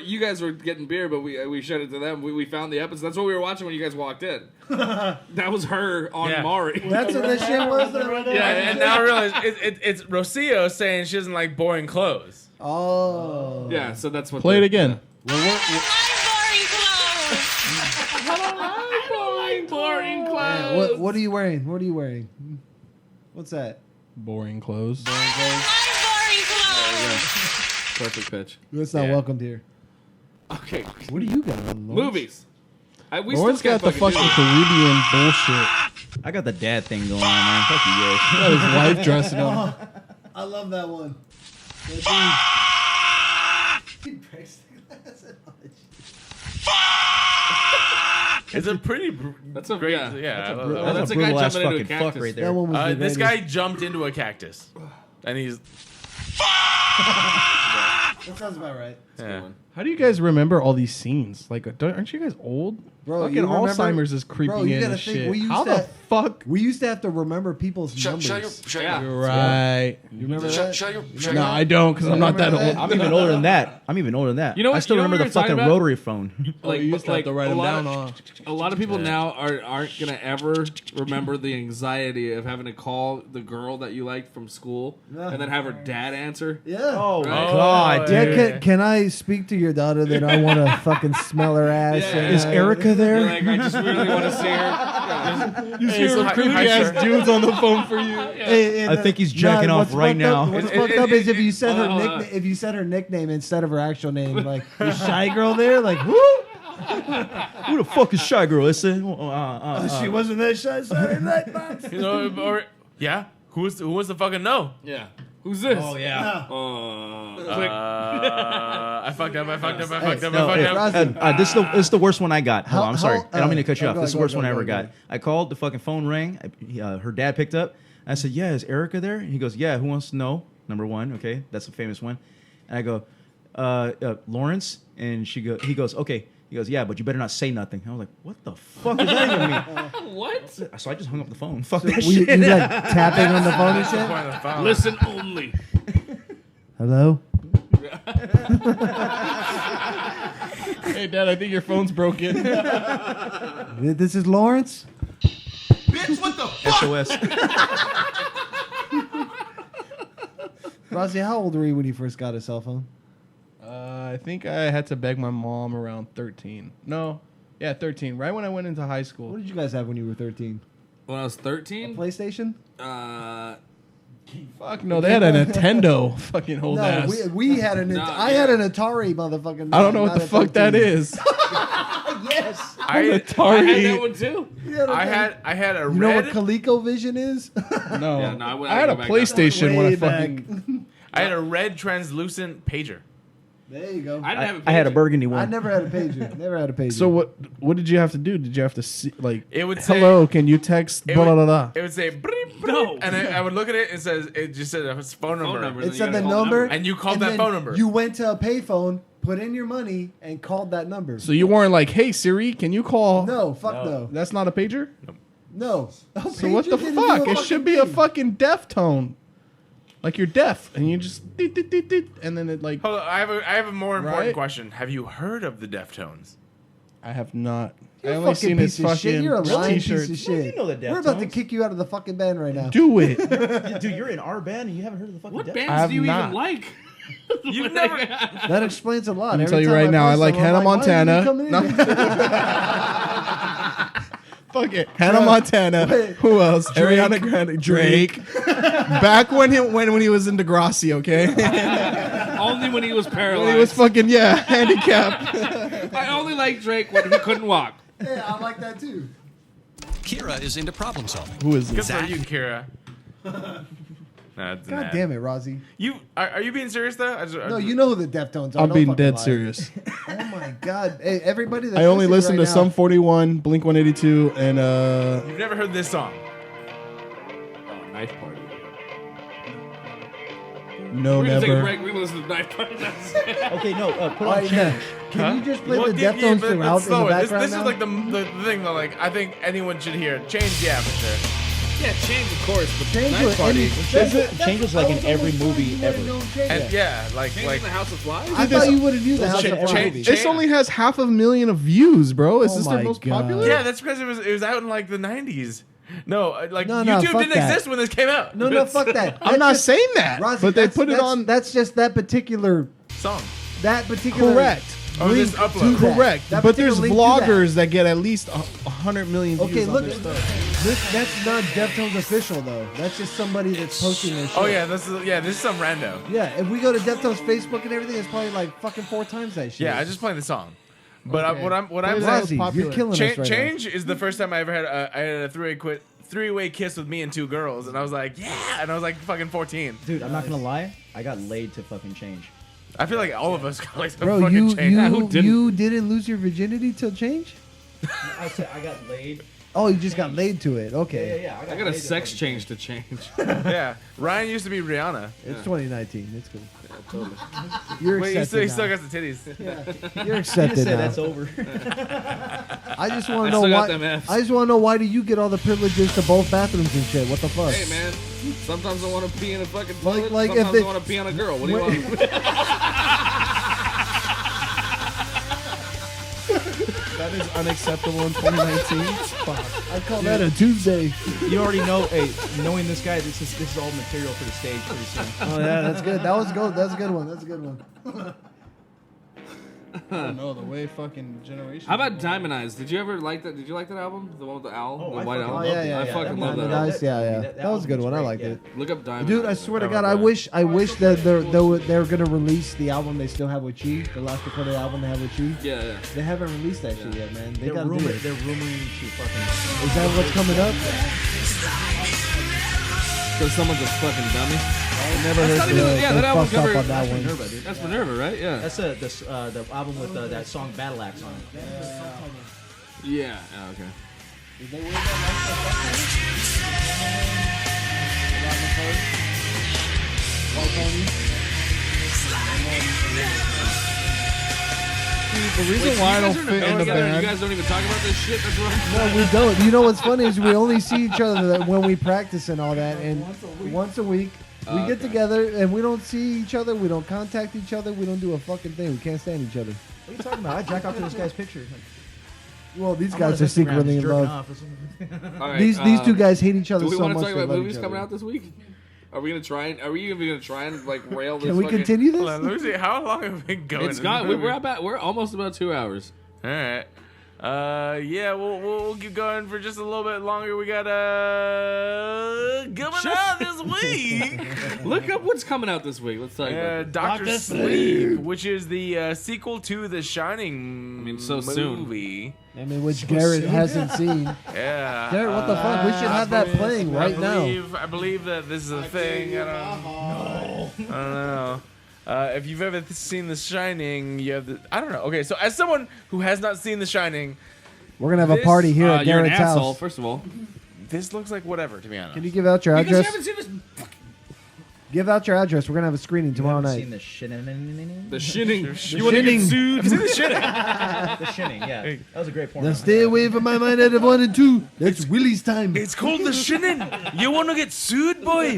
getting beer, but we showed it to them. We found the episode. That's what we were watching when you guys walked in. That was her on Mari. That's what this shit was. Yeah, and now I realize it's Rocio saying she doesn't like boring clothes. Oh. Yeah, so that's what. Play it again. Boring clothes. Yeah, what are you wearing? What are you wearing? What's that? Boring clothes. Boring clothes. Perfect pitch. That's not welcomed here. Okay. What do you got on? Movies. Lawrence got the fucking Caribbean bullshit. I got the dad thing going on, man. Fuck you guys. Got his wife dressing him. I love that one. He breaks the glass at lunch. It's a pretty. That's a great. yeah. I love that. That's a guy brutal ass jumping into a fucking fuck cactus. right there. That one was the This greatest. guy jumped into a cactus, and he's. That sounds about right. Yeah. How do you guys remember all these scenes? Like, aren't you guys old? Bro, fucking you remember- Alzheimer's is creeping Bro, you in gotta and think, shit. we used How to- the fuck? We used to have to remember people's numbers. Shut your Yeah. You're right. You remember Shut that? shut your No, I don't, because I'm not that Remember old. that? I'm even older than that. You know what- I still you know what remember we the were talking fucking about? rotary phone. Like, you used to have to write a them lot down. of- A lot of people now aren't gonna ever remember the anxiety of having to call the girl that you liked from school and then have her dad answer. Yeah. Oh, Right? God, Yeah, dude. can I speak to your daughter that I want to fucking smell her ass? Yeah. Is Erica You're there? like, I just really want to see her. Yeah. You see some creepy ass dudes on the phone for you. I think he's jacking off what's right fucked now. Up, what's fucked up is if you said her Hold on. nickname, if you said her nickname instead of her actual name, like the shy girl there, like who? Who the fuck is Shy Girl? It's She wasn't that shy. Sorry, that box. You know, yeah. Who was the fucking no? Yeah. Who's this? Oh, yeah. Click. I fucked up. This is the worst one I got. Hold on, I'm sorry. I don't mean to cut you go off. This is the ahead, worst go one I ahead, ever go got. ahead. I called, the fucking phone rang. Her dad picked up. I said, yeah, is Erica there? And he goes, yeah, who wants to know? Number one, okay, that's a famous one. And I go, Lawrence? And he goes, okay. He goes, yeah, but you better not say nothing. I was like, what the fuck does that even mean? What? So I just hung up the phone. Fuck that You shit. like tapping on the phone and shit? Listen only. Hello. Hey, Dad, I think your phone's broken. This is Lawrence. Bitch, what the fuck? SOS. Rossi, how old were you when you first got a cell phone? I think I had to beg my mom around 13. No, yeah, 13. Right when I went into high school. What did you guys have when you were 13? When I was 13, PlayStation? Fuck no, they had a Nintendo. Fucking old No, ass. we had an. I had an Atari, motherfucking. I don't know what the fuck that is. Yes. I had that Atari. one too. I had a You know what red. ColecoVision is? No, Yeah, no, I had a go back PlayStation when I Way fucking. I had a red translucent pager. There you go. I didn't have a I had a pager. burgundy I one. never had a pager. Never had a pager. So what did you have to do? Did you have to see like? It would say- hello, can you text? It Blah would, blah blah. it would say "Breep, breep," No. and I would look at it and it just said a phone number. number. It You said gotta the call the number, number. And you called and that then phone number. You went to a payphone, put in your money, and called that number. So you weren't like, hey Siri, can you call? No, fuck no. That's not a pager. No. So what the fuck? It should be a fucking deaf tone. Like you're deaf, and you just deet, deet, deet, deet, and then it like. Hold on, I have a more important Right? question. Have you heard of the Deftones? I have not. You're I a only fucking seen his piece of shit. fucking You're a lying t-shirts. piece of shit. You know the We're about to Deftones. kick you out of the fucking band right now. Do it. Dude, you're in our band and you haven't heard of the fucking What Deftones? bands have do you not. even like? You've never. That explains a lot. Let me Every tell you time right now, I post like something, Hannah I'm "Why are you Montana." coming in?" Fuck it. Hannah Montana. Wait. Who else? Drake. Ariana Grande. Drake. Back when he was in Degrassi, okay? Only when he was paralyzed. When he was fucking, handicapped. I only like Drake when he couldn't walk. Yeah, I like that too. Kira is into problem solving. Who is Good this? for you, Kira. God damn it, Rozzy. Are you being serious though? No, you know who the Deftones are. I'm Don't being fucking dead lie. serious. Oh my god. Hey, everybody that's I only listening listen to right Sum 41, Blink 182, and You've never heard this song? Oh, Knife Party. no, We're gonna take a never. break. We're gonna listen to Knife Party. Okay, no, put now. on change. Can you just play Well, the yeah, Deftones but throughout in the slow it. background This now? is like the thing that like I think anyone should hear. Change, yeah, for sure. Yeah, change of course, but Change Knife with Party. any- Change was like in every movie ever. And like Change in the House of Flies. I thought you would have used the House Cha- of cha- Flies. cha- This only has 500,000 views, bro. Is Oh this their my most God. popular? yeah, that's because it was out in like the 90s. No, like No, YouTube fuck didn't that. exist when this came out. No, fuck that. I'm not saying that, Rozzy, but they that's- put it that's- on. That's just that particular. Song. That particular. Correct. Or this link upload. to that. Correct. That But there's particular link to that. vloggers that get at least 100 million views. Okay, on look. their stuff. That's not Deftones official though. That's just somebody that's posting their shit. Oh yeah, this is some rando. Yeah, if we go to Deftones Facebook and everything, it's probably like fucking 4 times that shit. Yeah, I just played the song. But Okay. what I'm Play that. saying, Rozzy, you're killing us right now. Change is the first time I ever had a three-way kiss with me and 2 girls, and I was like, yeah, and I was like fucking 14. Dude, I'm not gonna lie. I got laid to fucking change. I feel like all of us got like some Bro, fucking change. you didn't lose your virginity till change? I said I got laid. Oh, you just got laid to it. Okay. Yeah. I got a sex change to change. Yeah, Ryan used to be Rihanna. It's 2019. It's good. Totally. You're Wait, accepted he still now. got the titties. You're accepted now. That's over. I just want I to know still got why. them Fs. I just want to know why do you get all the privileges to both bathrooms and shit? What the fuck? Hey man, sometimes I want to pee in a fucking toilet. like if sometimes they- I want to pee on a girl. What do you want? That is unacceptable in 2019. Fuck. I call that a Tuesday. You already know. Hey, knowing this guy, this is all material for the stage pretty soon. Oh yeah, that's good. That was good. That's a good one. That's a good one. I don't know the way fucking generation. How about Diamond Eyes? Did you ever like that? Did you like that album? The one with the owl, the white owl. Oh yeah. I fucking love that. Nice. album. Yeah. That was a good one. I liked it. Look up Diamond Dude, I Eyes. swear to God, I wish that they're gonna release the album they still have with Chi, the last recorded album they have with Chi. Yeah. They haven't released that shit yet, man. They They're gotta do rumoring. it. They're rumoring to fucking. Is that what's coming up? Because someone's a fucking dummy. I never That's not heard. even, yeah, that they album's fucked up never. on that one. Minerva, dude. That's Minerva, right? Yeah. That's the album with that song Battle Axe on it. Yeah. Oh, okay. The reason why I don't fit in the You band. guys don't even talk about this shit. That's wrong. No, we don't. You know what's funny is we only see each other when we practice and all that, and once a week we get together and we don't see each other. We don't contact each other. We don't do a fucking thing. We can't stand each other. What are you talking about? I jack off to this guy's picture. Well, these I'm on guys his are Instagram, secretly just in jerking love. off or something. All right, These two guys hate each other Do we so want much. to talk they about love movies each coming other. out this week? Are we gonna try and? Are we even gonna try and like rail this? Can we fucking- continue Hold on, this? let me see. How long have we been going? It's gone. We're almost about 2 hours. All right. Yeah, we'll keep going for just a little bit longer. We got coming out this week. Look up what's coming out this week. Let's talk about it. Doctor Sleep, which is the sequel to The Shining. I mean, so soon. movie. I mean, which Garrett hasn't seen. Yeah. Garrett, what the fuck? We should have that playing right now. I believe that this is a thing. I don't know. If you've ever seen The Shining, you have the. I don't know. Okay, so as someone who has not seen The Shining, We're gonna have a This- party here at You're an Garrett's asshole, house. first of all. this looks like whatever, to be honest. Can you give out your Because you address? haven't seen this. Give out your address. We're gonna have a screening tomorrow Haven't night. seen the shinning. The shitting. The You want to get shitting. sued? I've seen The Shining. The shinning. Yeah, that was a great porn. Now stay away from my mind at 1 and 2. That's Willie's time. It's called The Shining. You want to get sued, boy?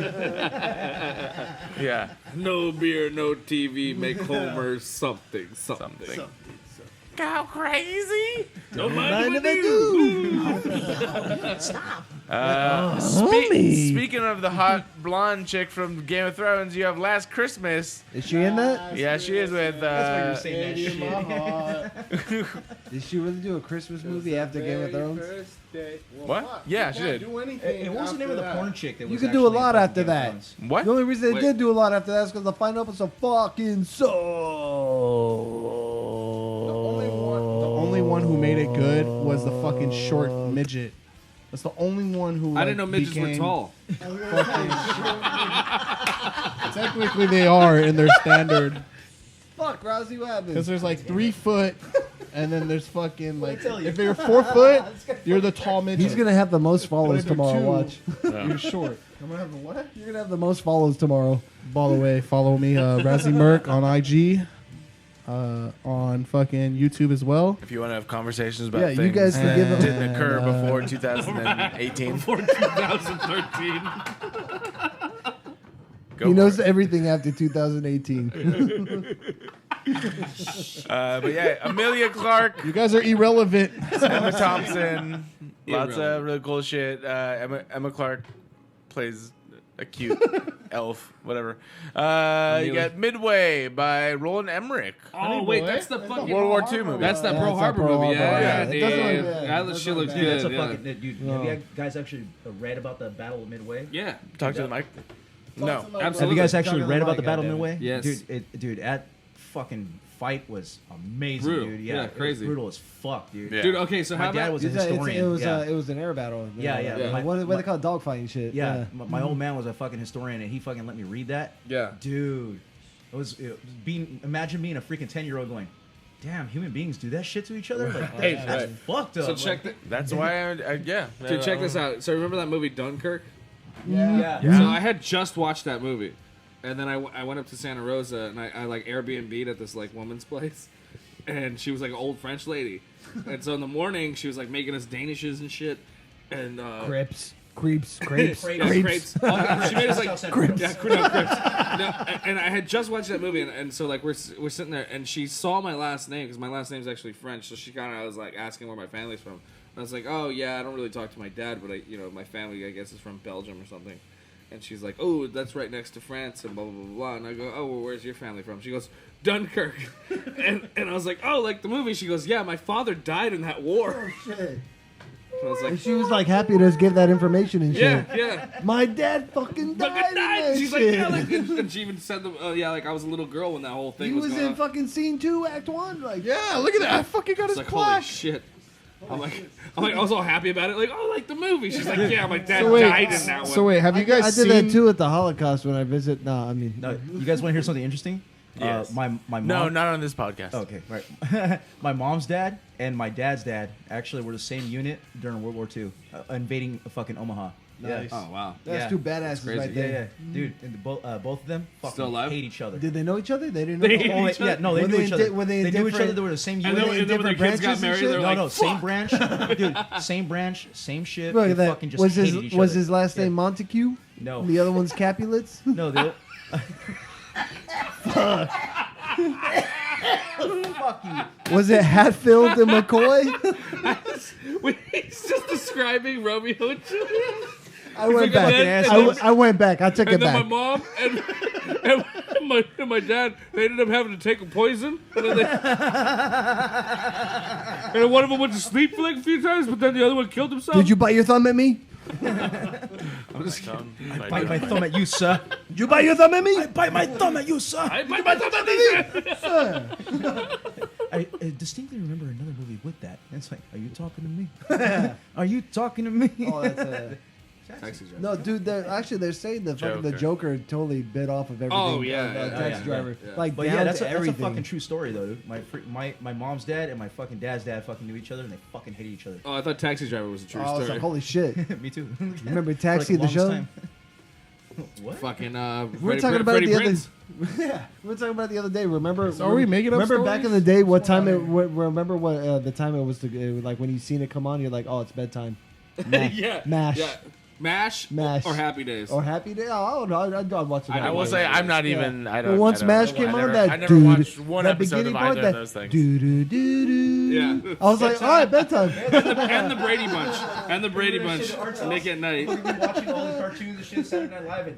Yeah. No beer, no TV, make Homer something. Go crazy. Don't Mind mind if if I I do? Stop. Speaking of the hot blonde chick from Game of Thrones, you have Last Christmas. Is she in that? Yeah, she is with. That's why you're saying that shit. Did she really do a Christmas movie after Game of Thrones? What? Yeah, she did. Hey, what was the name of the porn chick that was You could do a actually lot in after Game of that. Thrones? What? The only reason they did do a lot after that is because the final episode fucking The only one who made it good was the fucking short midget. That's the only one who. I didn't know midgets were tall. Technically, they are in their standard. Fuck, Rosie, what happened? Because there's like 3 foot, and then there's fucking like if you're 4 foot, you're the tall midget. He's gonna have the most follows But if tomorrow. you're Watch. You're short. I'm gonna have the what? You're gonna have the most follows tomorrow. By the way, follow me, Razzie Merc on IG, on fucking YouTube as well. If you want to have conversations about Yeah, things you guys can give that him- didn't occur before 2018. Before 2013. He knows everything after 2018. But yeah, Amelia Clark, You guys are irrelevant. Emma Thompson, lots of really cool shit. Emma Clark plays a cute elf, whatever. You got Midway by Roland Emmerich. Oh wait, that's the fucking World War II movie. That's that Yeah, Pearl that's Harbor that Pearl movie. Harbor. Yeah, Yeah, it doesn't dude. look bad. That It shit looks doesn't Dude, good. that's a Yeah. fucking dude. Have you guys actually read about the Battle of Midway? Yeah. Talk to the mic. No. Absolutely. Have you guys actually Talking read to the about the mic, Battle of goddammit. Midway? Yes. Dude, that fucking fight was amazing, Brutal. dude. Yeah, Yeah, it was crazy. brutal as fuck, dude. Yeah. Dude, okay, so My how dad about was a It was, historian. yeah. it was an air battle. Yeah, yeah. Yeah. My- What my- they call dogfighting shit. Yeah, my old man was a fucking historian, and he fucking let me read that. Yeah. Dude, imagine being a freaking 10-year-old going, damn, human beings do that shit to each other. Like, Hey, that's right. fucked up. So check like, That's why yeah. Dude, check this out. So remember that movie Dunkirk? Yeah. So I had just watched that movie, and then I went up to Santa Rosa and I like Airbnb'd at this like woman's place, and she was like an old French lady, and so in the morning she was like making us Danishes and shit, and Creeps. Yeah, crepes. Oh, she made us like crepes. Yeah, crepes. No, and I had just watched that movie, and so like we're sitting there, and she saw my last name because my last name is actually French, so she kind of was like asking where my family's from. And I was like, oh yeah, I don't really talk to my dad, but my family I guess is from Belgium or something. And she's like, oh, that's right next to France and blah blah blah blah. And I go, oh, well, where's your family from? She goes, Dunkirk. and I was like, oh, like the movie? She goes, yeah, my father died in that war. Oh shit. And I was like, And she was like happy to give that information and shit. yeah. My dad fucking died. Fucking in died. that She's like, shit. yeah, like, and she even said, like I was a little girl when that whole thing He was was going in on. fucking scene 2, act 1. Like, Yeah, look at that. I fucking got It's his like, holy plaque. shit. I'm like, I was all happy about it. Like, oh, like the movie. She's like, yeah, my dad So wait, died in that one. so wait, have you guys I seen? did that too at the Holocaust when I visit. No, I mean, No, you guys want to hear something interesting? Yes. My mom. No, not on this podcast. Okay, right. My mom's dad and my dad's dad actually were the same unit during World War II, invading fucking Omaha. Nice. Oh, wow. that's Yeah. two badasses crazy. right Yeah, there. yeah, dude. And both of them fucking Still alive? hate each other. Did they know each other? They didn't know. They each hate other? each other? Yeah, no, they Were knew they each in other. di- were they in They knew each different- other. They were the same And unit. then when their kids got branches and married, shit? they're No, like, no, same fuck. branch, dude. Same branch, same shit. Look They at that. fucking just Was hated his each was other. his last name Montague? No. The other one's Capulets. No, they. Was it Hatfield and McCoy? Wait, he's just describing Romeo and Juliet. I went like, back. and then- I went back. I took it And then back. my mom and my dad, they ended up having to take a poison. And then, and then one of them went to sleep for like a few times, but then the other one killed himself. Did you bite your thumb at me? I'm just kidding. Bite my thumb at you, sir. Did you bite your thumb at me? Bite my thumb at you, sir. I bite my thumb at these. I distinctly remember another movie with that. And it's like, are you talking to me? Are you talking to me? Oh, that's Taxi driver. no, dude. They're saying the Joker totally bit off of everything. Oh, yeah, taxi yeah, driver. yeah. Like But down yeah, that's to a everything. fucking true story though. Dude. My mom's dad and my fucking dad's dad fucking knew each other and they fucking hated each other. Oh, I thought Taxi Driver was a true Oh, it's story. like holy shit. Me too. Remember For, Taxi like, the longest show? time. What? Fucking We were talking about it the other. Yeah, we were talking about it the other day. Remember? So are we making up Remember back in stories? the day? What time it? Remember what the time it was? Like when you seen it come on, you're like, oh, it's bedtime. Yeah. Mash. Yeah. MASH or Happy Days? Or Happy Days? Oh, no, I'd watch it. I will say I'm not even. I don't. Once MASH came on, I that never dude, watched one that episode beginning of part, either that of those things. Yeah. I was like, all right, bedtime. And the Brady Bunch. And the Brady Bunch. Nick at Night. We've been watching all the cartoons and shit, Saturday Night Live, and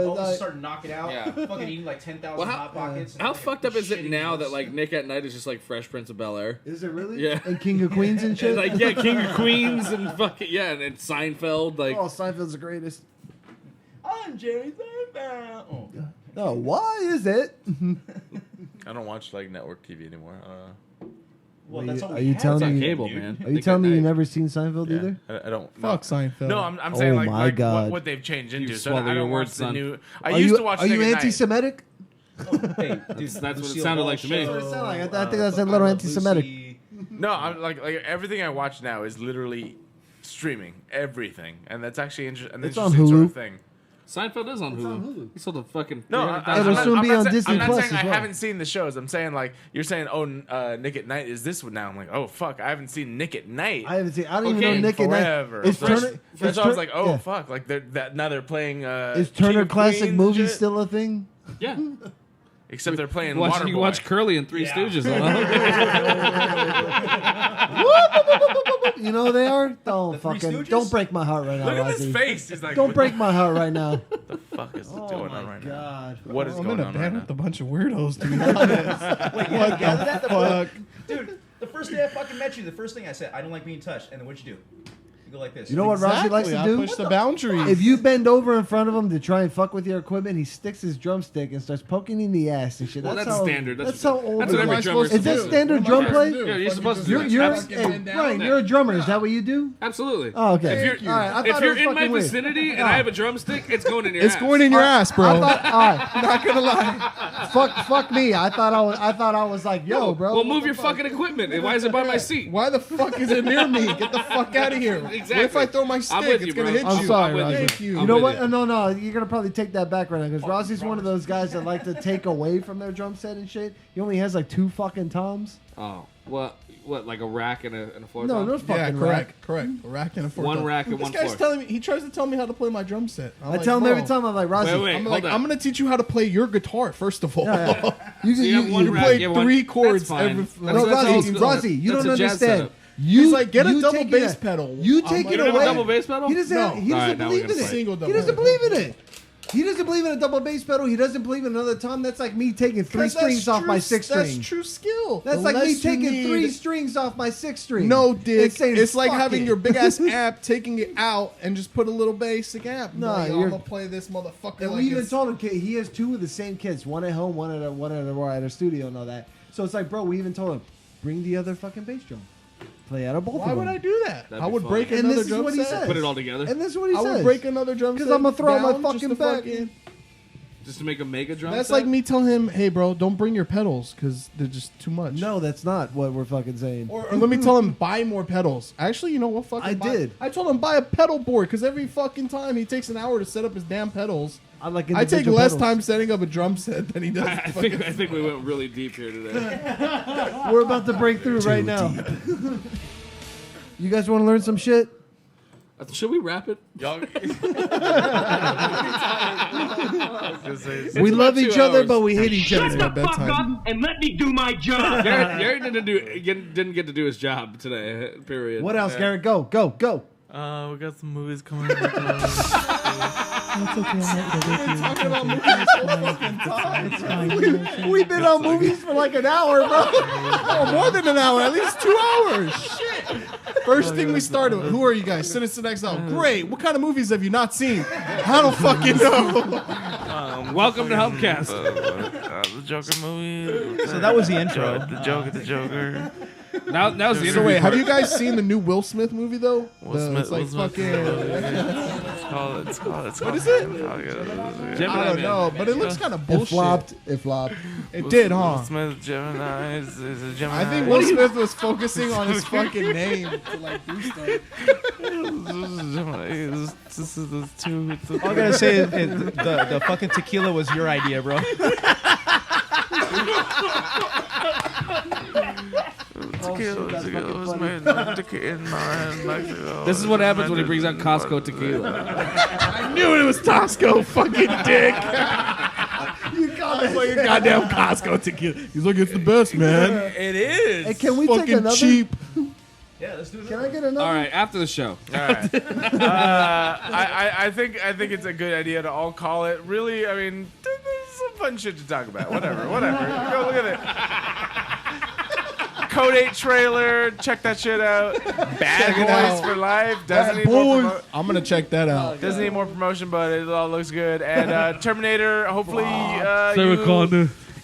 all of a sudden start knocking out. Yeah. Fucking eating like 10,000 Hot Pockets. How fucked up is it now that like Nick at Night is just like Fresh Prince of Bel-Air? Is it really? Yeah. And King of Queens and shit? Like, yeah, King of Queens and fucking, and Seinfeld. Like, oh, Seinfeld's the greatest. I'm Jerry Seinfeld. Oh, why is it? I don't watch like network TV anymore. Well, that's all are you telling me? Cable, man. Are you telling me you've never seen Seinfeld either? I don't. Fuck Seinfeld. No, I'm saying Oh like, my like God. what they've changed into. So swallow I your don't words, watch the son. new. I Are used you, to watch. are you Nick at Night. anti-Semitic? Hey, dude, that's what it Lucille sounded Ball like to me. Show, That's what it sounded like. I think that's a little anti-Semitic. No, I'm like everything I watch now is literally streaming everything, and that's actually an It's on interesting sort Hulu. of thing. Seinfeld is on Hulu. He sold the fucking. No, It'll soon be on Disney I'm not Plus saying as I well. haven't seen the shows. I'm saying like you're saying, Nick at Night is this one now. I'm like, oh fuck, I haven't seen Nick at Night. I haven't seen. I don't even know Nick forever. at Night. Is Turner? That's why I was like, oh fuck, like now they're playing. Is King Turner of Classic Queens Movies shit. still a thing? Yeah. Except they're playing You Waterboy. watch Curly and Three Stooges. You know who they are? Don't break my heart right now, Look at Rozzy. his face. He's like, Don't break my heart right now. What the fuck is going on right now? What is I'm going in a on band right now? with a bunch of weirdos, to be honest. Wait, What the fuck? Dude, the first day I fucking met you, the first thing I said, I don't like being touched. And then what'd you do? You go like this. You know what Rozzy likes to I do? push the boundaries. If you bend over in front of him to try and fuck with your equipment, he sticks his drumstick and starts poking in the ass and shit. Well, that's how, standard. That's how old. That's what it every is. drummer Is that do. standard drum play? Yeah, you're supposed to do that. Ryan, you're a drummer. Is that what you do? Absolutely. Oh, okay. If you're, All right, I if thought you're it was in my fucking weird. vicinity and I have a drumstick, it's going in your ass. It's going in your ass, bro. I thought, all right. Not gonna lie. Fuck me. I thought I was like, yo, bro. Well, move your fucking equipment. Why is it by my seat? Why the fuck is it near me? Get the fuck out of here. Exactly. What if I throw my stick? I'm with It's you, gonna bro. hit I'm you. sorry, with Rozzy. Thank you. You know what? No, you're gonna probably take that back right now because Rozzy's one of those guys that like to take away from their drum set and shit. He only has like 2 fucking toms. Oh, what? Like a rack and a floor No, tom? no fucking Yeah, rack. correct. A rack and a four. One rack and This one guy's floor. telling me. He tries to tell me how to play my drum set. I'm I like, tell him bro, every time. I'm like, Rozzy. Wait, I'm hold like, on. I'm gonna teach you how to play your guitar first of all. Yeah. You, So you have one you rack, play you have one- 3 chords that's fine. every. No, That's old Rozzy, school. Rozzy, you That's don't a jazz understand. setup. He's like, get a you double taking bass it- pedal. You I'm take like, it You don't have a away. double bass pedal? He doesn't. No. He All doesn't right, now we're believe gonna in it. fight. Single He double doesn't pedal. believe in it. He doesn't believe in a double bass pedal. He doesn't believe in another tom. That's like me taking 3 'Cause that's strings off my true- 6 That's string. true skill. That's The like me less you taking need- 3 strings off my 6 string. No, dick. saying, It's like "Fuck having it." your big ass amp, taking it out, and just put a little basic amp. No, Like, you're- I'm gonna play this motherfucker. And like we even it's- told him he has 2 of the same kids, one at home, one at our studio, and all that. So it's like, bro, we even told him, bring the other fucking bass drum, play out of both Why of them. would I do that? That'd I be would fun. break And another this is drum what he set. says. Put it all together And this is what he I says. would break another drum set. 'Cause I'ma throw my down just fucking to back. fucking- Just to make a mega drum That's set? like me telling him, "Hey, bro, don't bring your pedals because they're just too much." No, that's not what we're fucking saying. Or let me tell him buy more pedals. Actually, you know what? Fucking I did. I told him buy a pedal board because every fucking time he takes an hour to set up his damn pedals. I like I take individual less pedals. time setting up a drum set than he does. I think we went really deep here today. We're about to break through right now. You guys want to learn some shit? Should we wrap it? Y'all. We love about each 2 other, hours. but we hate each Shut other. the fuck up and let me do my job. Garrett didn't get to do his job today. Period. What else, Garrett? Go. We got some movies coming up. We've been on movies for like an hour, bro. Oh, more than an hour, at least 2 hours. Shit. First thing we started with, who are you guys? Citizen Exile. Great. What kind of movies have you not seen? I don't fucking know. Welcome to Humpcast. The Joker movie. So that was the intro. The Joker. Now's the So interview. wait, have you guys seen the new Will Smith movie though? Smith- It's like Will Smith. fucking. It's called. What is it? Gemini I don't Man. know, but it looks kind of It bullshit. flopped. It flopped. It did, huh? Will Smith, Gemini. Is a Gemini. I think Will Smith was focusing on his fucking name to like do stuff. Gemini. This is the two. All I gotta say is the fucking tequila was your idea, bro. Tequila was made. in my Mexico. This is what happens when he brings out Costco tequila. I knew it was Tosco, fucking dick. It's like a goddamn Costco tequila. He's like, it's the best, man. It is. Hey, can we Fucking take another? cheap. Yeah, let's do it. Can I get another? All right, after the show. All right. I think it's a good idea to all call it. Really, I mean, there's some fun shit to talk about. Whatever. Go look at it. Code 8 trailer. Check that shit out. Bad Boys for Life. Doesn't need more I'm gonna check that out. Doesn't need more promotion, but it all looks good. And Terminator. Hopefully,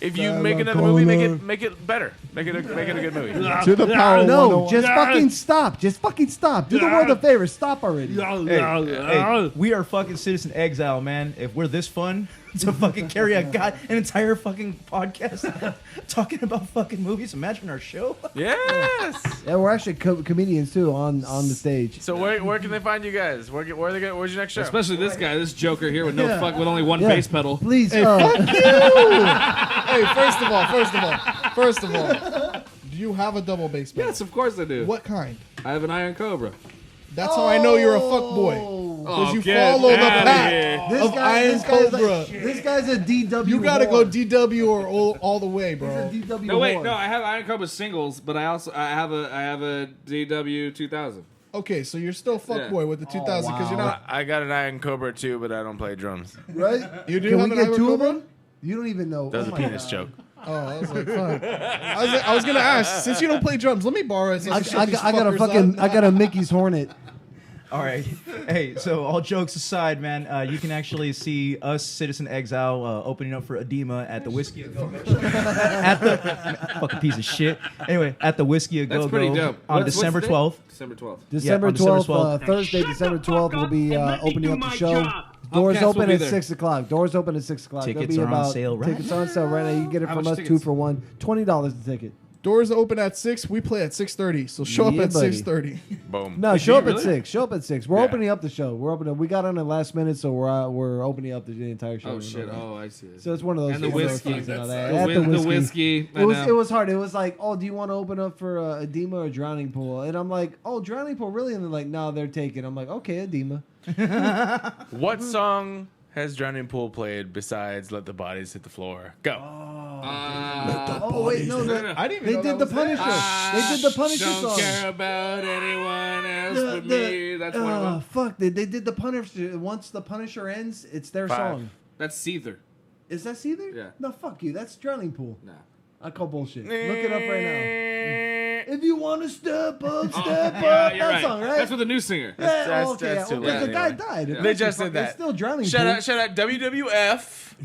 if you make another movie, make it better. Make it a good movie. To the power of No, 101. just fucking stop. Just fucking stop. Do the world a favor. Stop already. Hey, we are fucking Citizen Exile, man. If we're this fun to fucking carry an entire fucking podcast talking about fucking movies, imagine our show. Yes. Yeah, we're actually comedians too on the stage. So where can they find you guys? Where's your next show? Especially this guy, this Joker here with with only one bass pedal. Please, Hey, fuck you! Hey, first of all, do you have a double bass pedal? Yes, of course I do. What kind? I have an Iron Cobra. That's how I know you're a fuckboy. Because you get follow the outta path here. of Iron Cobra. This guy's a DW. You gotta go whore. DW or all the way, bro. He's a DW No, wait, whore. no, I have Iron Cobra singles, but I have a DW 2000. Okay, so you're still fuckboy with the 2000 because you're not. I got an Iron Cobra too, but I don't play drums. Right? You do Can have we an get Iron two of Cobra? them? You don't even know. That was Oh a my penis God. joke. Oh, I was like, fuck. I was gonna ask, since you don't play drums, let me borrow it. I got a Mickey's Hornet. All right. Hey, so all jokes aside, man, you can actually see us, Citizen Exile, opening up for Edema at the Whiskey A Go Go. At the fucking piece of shit. Anyway, at the Whiskey A Go That's pretty Go dope. on What's December the date? 12th. December 12th. December on December 12th, 12th. Thursday, December 12th, we'll be opening up the show. Doors Humpcast will open be at there. 6 o'clock. Doors open at 6 o'clock. Tickets There'll be are on sale right Tickets are on sale right now. You can get it How from much us tickets? 2 for $1. $20 a ticket. Doors open at 6. We play at 6:30. So show Yeah, up at buddy. 6:30. Boom. No, show up really? at 6. Show up at 6. We're Yeah. opening up the show. We got on the last minute, so we're opening up the entire show. Oh shit! Oh, I see. So it's one of those. And the one of those whiskey. things, you know, That's- that- the at whi- the whiskey, I It was know. it was hard. It was like, oh, do you want to open up for Edema or Drowning Pool? And I'm like, oh, Drowning Pool, really? And they're like, no, they're taken. I'm like, okay, Edema. What song has Drowning Pool played besides "Let the Bodies Hit the Floor"? Go. Oh wait, no, I didn't even they know did that the was there. Punisher. They did the Punisher Don't song. care about anyone else but me. That's one of them. Fuck, they did the Punisher. Once the Punisher ends, it's their 5. song. That's Seether. Is that Seether? Yeah. No, fuck you. That's Drowning Pool. Nah. I call bullshit. Look it up right now. If you want to step up, step Yeah, up. you're That right. song, right? That's with the new singer. Yeah, That's- okay. that's too Well, late the guy anyway. died. Yeah. They just did It's that. still Drowning Shout Pool. out WWF.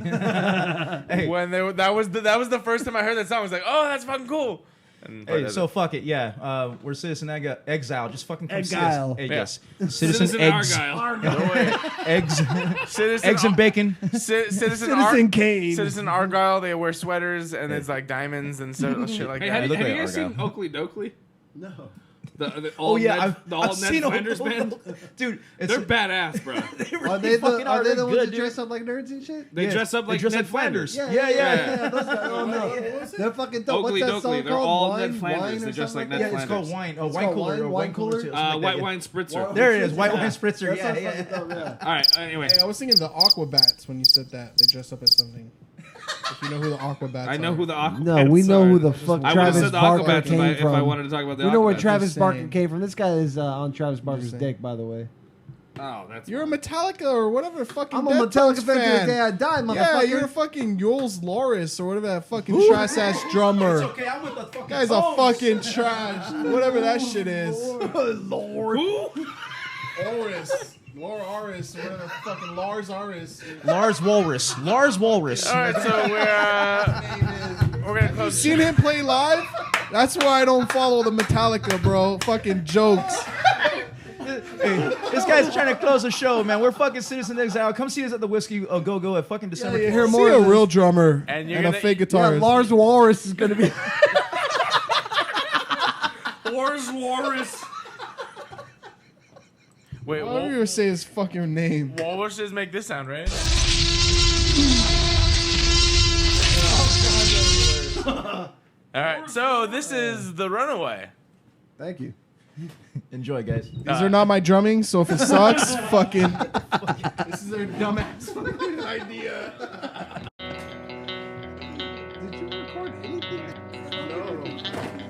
When that was the first time I heard that song. I was like, oh, that's fucking cool. And Hey, so fuck it, yeah. We're Citizen Exile. Just fucking come Exile. see us. Hey, Yeah. yes. Citizen Argyle. Eggs. Citizen Eggs and bacon. Citizen Kane. Citizen Argyle. They wear sweaters and it's like diamonds and so shit like Hey, that. have look you like guys seen Argyle. Oakley Dokley? No. The Oh yeah, the all I've seen Ned Flanders band. Dude, it's They're badass, bro. Are they fucking the, are they the ones good, that dude. dress up like nerds and shit? They dress up like Ned Flanders. Yeah. Those guys. Oh, no. They're fucking dope. Oakley What's that song Dokley. They're called? all Wine, Ned Flanders. Wine They or dress something like that? Ned Yeah, it's called Flanders. wine. Oh, It's wine called cooler. wine, Wine cooler. wine too, something like White that, wine spritzer. There it is. White wine That spritzer. sounds Yeah. fucking dope, yeah. All right. Anyway, Hey, I was thinking the Aquabats when you said that. They dress up as something. If you know who the Aquabats are. I know who the Aquabats No, we know are. who the fuck I would have Travis said the Barker Aquabats came if from. I wanted to talk about the We know where Aquabats. Travis Just Barker saying. came from. This guy is on Travis Barker's saying. dick, by the way. Oh, that's You're a Metallica or whatever fucking I'm a Deftones Metallica fan to the fan. day I die, motherfucker. Yeah, you're a fucking Jules Loris or whatever that fucking trash ass drummer. Okay, I'm with the fucking Guy's a fucking trash. Whatever that shit is. Lord. Oris. Laura Aris, or whatever fucking Lars Aris. Lars Walrus. Lars Walrus. All right, so we're gonna close. Seen him play live? That's why I don't follow the Metallica, bro. Fucking jokes. Hey, this guy's trying to close the show, man. We're fucking Citizen Exile. Come see us at the Whiskey Go Go at fucking December. you 12th. hear See more a of this. real drummer And and, you're a gonna- fake Yeah, guitarist. Lars Walrus is going to be. Lars Walrus. Wait, Why do you say his fucking name? Walruses make this sound, right? All right, so this is The Runaway. Thank you. Enjoy, guys. These are not my drumming, so if it sucks, fucking. This is their dumbass fucking idea. Did you record anything? No.